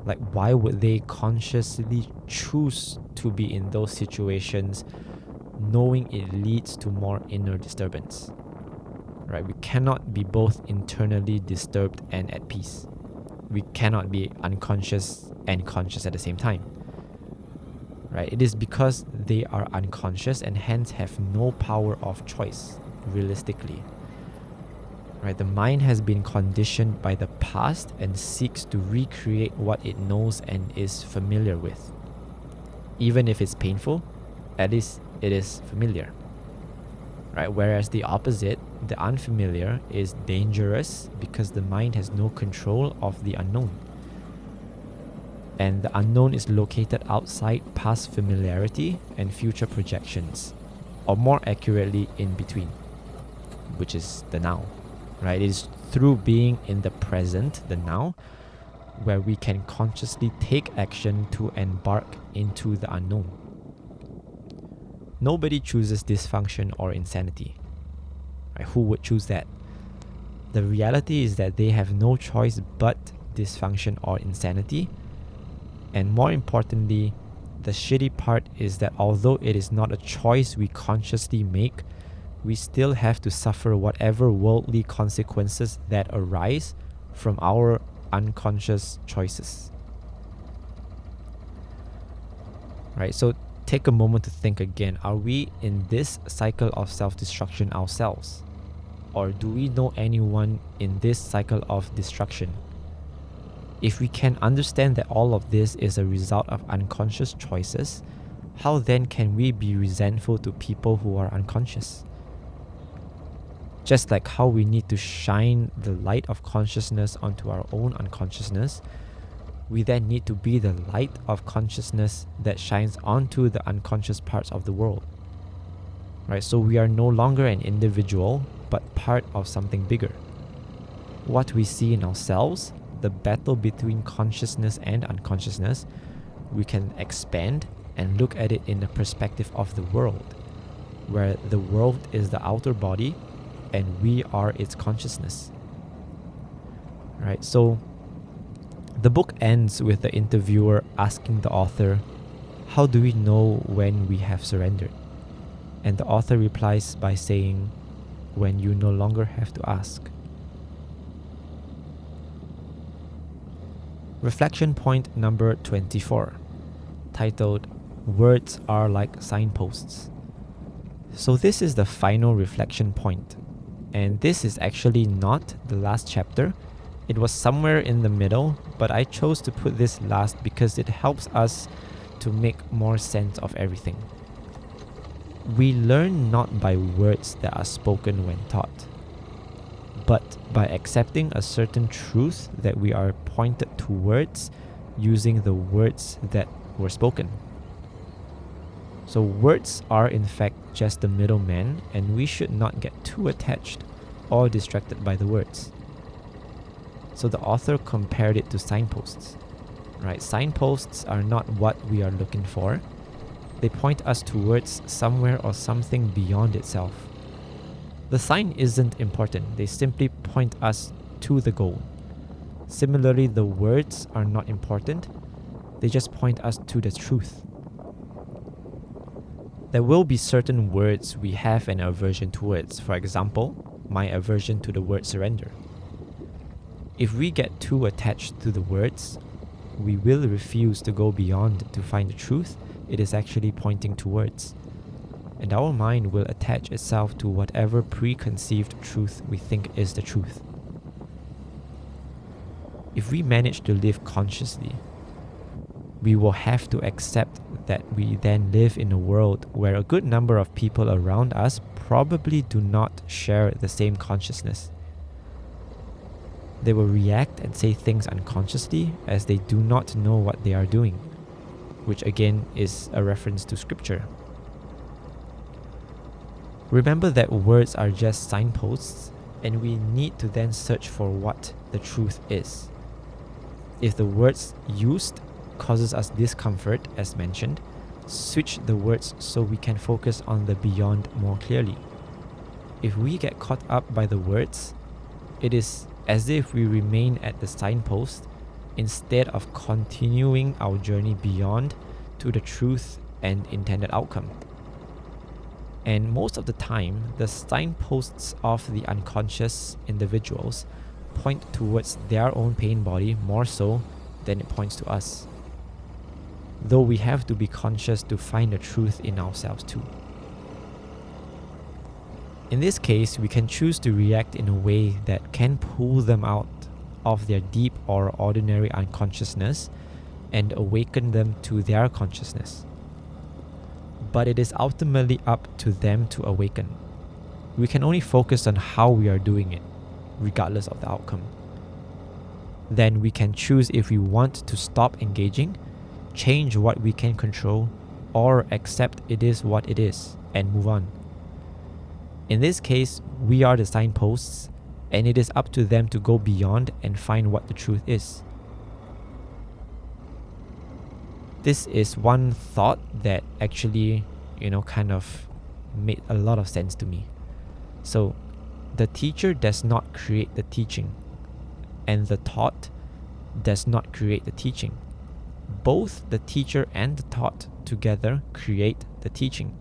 Like, why would they consciously choose to be in those situations knowing it leads to more inner disturbance? Right? We cannot be both internally disturbed and at peace. We cannot be unconscious and conscious at the same time. Right? It is because they are unconscious and hence have no power of choice, realistically. Right? The mind has been conditioned by the past and seeks to recreate what it knows and is familiar with. Even if it's painful, at least it is familiar. Right? Whereas the opposite, the unfamiliar, is dangerous because the mind has no control of the unknown. And the unknown is located outside past familiarity and future projections, or more accurately, in between, which is the now. Right? It is through being in the present, the now, where we can consciously take action to embark into the unknown. Nobody chooses dysfunction or insanity. Right? Who would choose that? The reality is that they have no choice but dysfunction or insanity. And more importantly, the shitty part is that although it is not a choice we consciously make, we still have to suffer whatever worldly consequences that arise from our unconscious choices. Right? So take a moment to think again. Are we in this cycle of self-destruction ourselves? Or do we know anyone in this cycle of destruction? If we can understand that all of this is a result of unconscious choices, how then can we be resentful to people who are unconscious? Just like how we need to shine the light of consciousness onto our own unconsciousness, we then need to be the light of consciousness that shines onto the unconscious parts of the world. Right? So we are no longer an individual, but part of something bigger. What we see in ourselves, the battle between consciousness and unconsciousness, we can expand and look at it in the perspective of the world, where the world is the outer body and we are its consciousness. Right? So the book ends with the interviewer asking the author, how do we know when we have surrendered? And the author replies by saying, when you no longer have to ask. Reflection point number 24, titled, Words Are Like Signposts. So this is the final reflection point. And this is actually not the last chapter. It was somewhere in the middle, but I chose to put this last because it helps us to make more sense of everything. We learn not by words that are spoken when taught, but by accepting a certain truth that we are pointed towards using the words that were spoken. So words are in fact just the middleman, and we should not get too attached or distracted by the words. So the author compared it to signposts, right? Signposts are not what we are looking for. They point us towards somewhere or something beyond itself. The sign isn't important. They simply point us to the goal. Similarly, the words are not important. They just point us to the truth. There will be certain words we have an aversion towards. For example, my aversion to the word surrender. If we get too attached to the words, we will refuse to go beyond to find the truth it is actually pointing towards. And our mind will attach itself to whatever preconceived truth we think is the truth. If we manage to live consciously, we will have to accept that we then live in a world where a good number of people around us probably do not share the same consciousness. They will react and say things unconsciously as they do not know what they are doing, which again is a reference to scripture. Remember that words are just signposts, and we need to then search for what the truth is. If the words used causes us discomfort, as mentioned, switch the words so we can focus on the beyond more clearly. If we get caught up by the words, it is as if we remain at the signpost instead of continuing our journey beyond to the truth and intended outcome. And most of the time, the signposts of the unconscious individuals point towards their own pain body more so than it points to us. Though we have to be conscious to find the truth in ourselves too. In this case, we can choose to react in a way that can pull them out of their deep or ordinary unconsciousness and awaken them to their consciousness. But it is ultimately up to them to awaken. We can only focus on how we are doing it, regardless of the outcome. Then we can choose if we want to stop engaging, change what we can control, or accept it is what it is and move on. In this case, we are the signposts, and it is up to them to go beyond and find what the truth is. This is one thought that actually, kind of made a lot of sense to me. So, the teacher does not create the teaching, and the taught does not create the teaching. Both the teacher and the taught together create the teaching.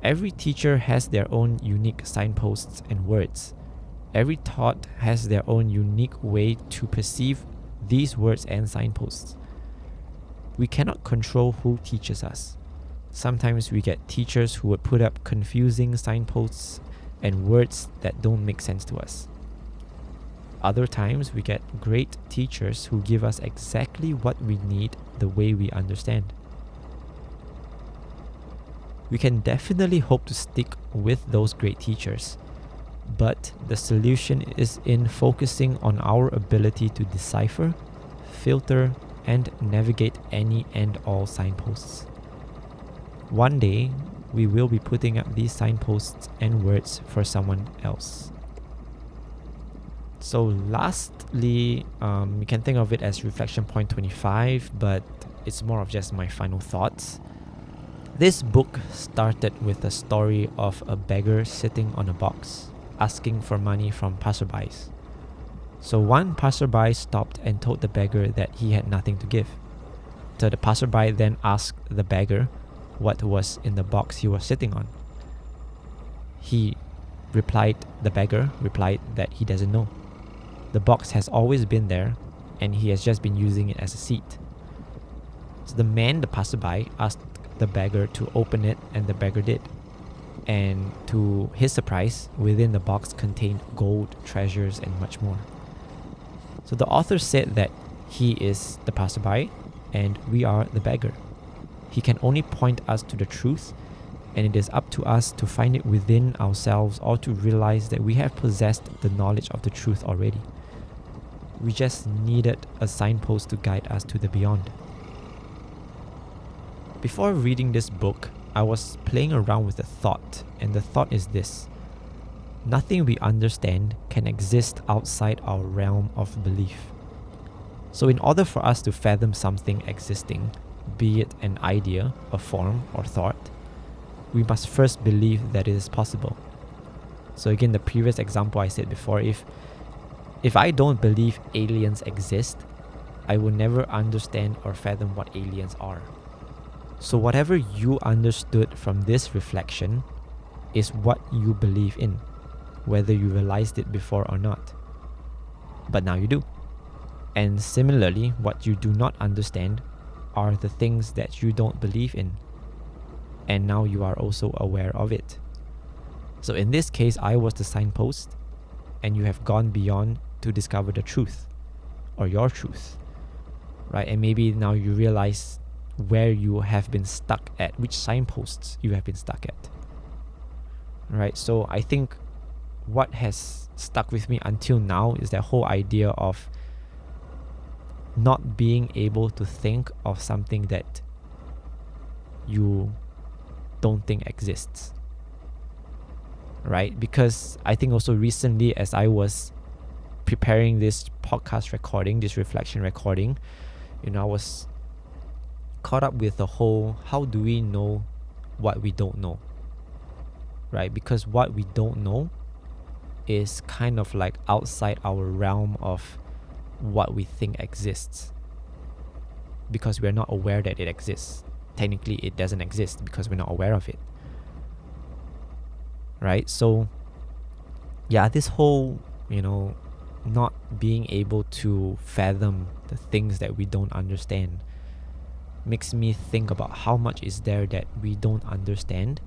Every teacher has their own unique signposts and words. Every taught has their own unique way to perceive these words and signposts. We cannot control who teaches us. Sometimes we get teachers who would put up confusing signposts and words that don't make sense to us. Other times we get great teachers who give us exactly what we need the way we understand. We can definitely hope to stick with those great teachers, but the solution is in focusing on our ability to decipher, filter, and navigate any and all signposts. One day, we will be putting up these signposts and words for someone else. So lastly, you can think of it as reflection point 25, but it's more of just my final thoughts. This book started with a story of a beggar sitting on a box, asking for money from passerbys. So one passerby stopped and told the beggar that he had nothing to give. So the passerby then asked the beggar what was in the box he was sitting on. The beggar replied that he doesn't know. The box has always been there, and he has just been using it as a seat. So the passerby, asked the beggar to open it, and the beggar did. And to his surprise, within the box contained gold, treasures, and much more. So the author said that he is the passerby, and we are the beggar. He can only point us to the truth, and it is up to us to find it within ourselves or to realize that we have possessed the knowledge of the truth already. We just needed a signpost to guide us to the beyond. Before reading this book, I was playing around with a thought, and the thought is this: nothing we understand can exist outside our realm of belief. So in order for us to fathom something existing, be it an idea, a form, or thought, we must first believe that it is possible. So again, the previous example I said before, if I don't believe aliens exist, I will never understand or fathom what aliens are. So whatever you understood from this reflection is what you believe in, whether you realized it before or not. But now you do. And similarly, what you do not understand are the things that you don't believe in. And now you are also aware of it. So in this case, I was the signpost, and you have gone beyond to discover the truth, or your truth, right? And maybe now you realize where you have been stuck at, which signposts you have been stuck at, right? So I think what has stuck with me until now is that whole idea of not being able to think of something that you don't think exists, right? Because I think also recently, as I was preparing this podcast recording, this reflection recording, I was caught up with the whole, how do we know what we don't know, right? Because what we don't know is kind of like outside our realm of what we think exists, because we're not aware that it exists. Technically, it doesn't exist because we're not aware of it, right? So yeah, this whole, not being able to fathom the things that we don't understand makes me think about how much is there that we don't understand.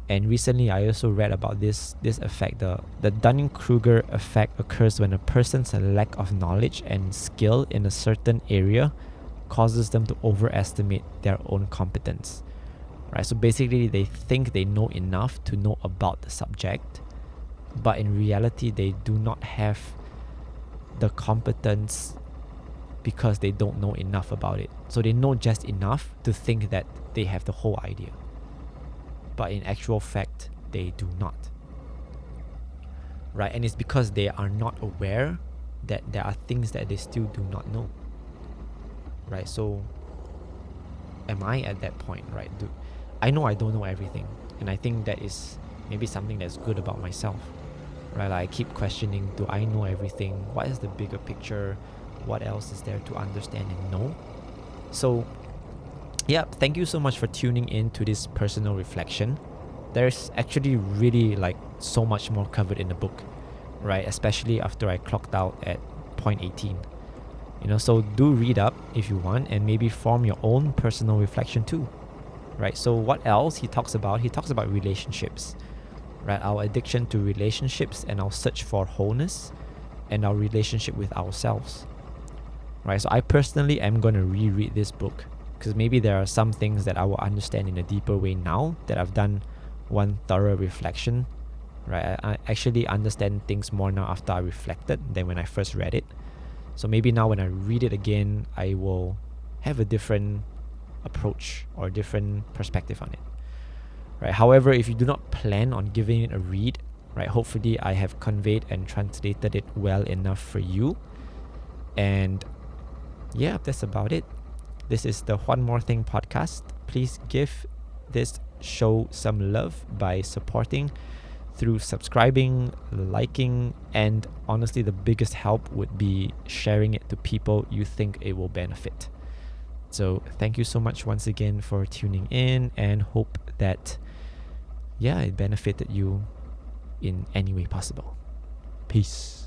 And recently I also read about this effect. The Dunning-Kruger effect occurs when a person's lack of knowledge and skill in a certain area causes them to overestimate their own competence, right? So basically they think they know enough to know about the subject, but in reality they do not have the competence because they don't know enough about it. So they know just enough to think that they have the whole idea, but in actual fact they do not, right? And it's because they are not aware that there are things that they still do not know, right? So am I at that point, right? I know I don't know everything, and I think that is maybe something that's good about myself, right? Like I keep questioning, do I know everything? What is the bigger picture? What else is there to understand and know? So yeah, thank you so much for tuning in to this personal reflection. There's actually really so much more covered in the book, right? Especially after I clocked out at point 18. So do read up if you want, and maybe form your own personal reflection too, right? So what else he talks about? He talks about relationships, right? Our addiction to relationships and our search for wholeness and our relationship with ourselves, right? So I personally am going to reread this book, because maybe there are some things that I will understand in a deeper way now that I've done one thorough reflection, right? I actually understand things more now after I reflected than when I first read it. So maybe now when I read it again, I will have a different approach or different perspective on it, right? However, if you do not plan on giving it a read, right, hopefully I have conveyed and translated it well enough for you. And yeah, that's about it. This is the Juan More Thing Podcast. Please give this show some love by supporting through subscribing, liking, and honestly, the biggest help would be sharing it to people you think it will benefit. So thank you so much once again for tuning in, and hope that, it benefited you in any way possible. Peace.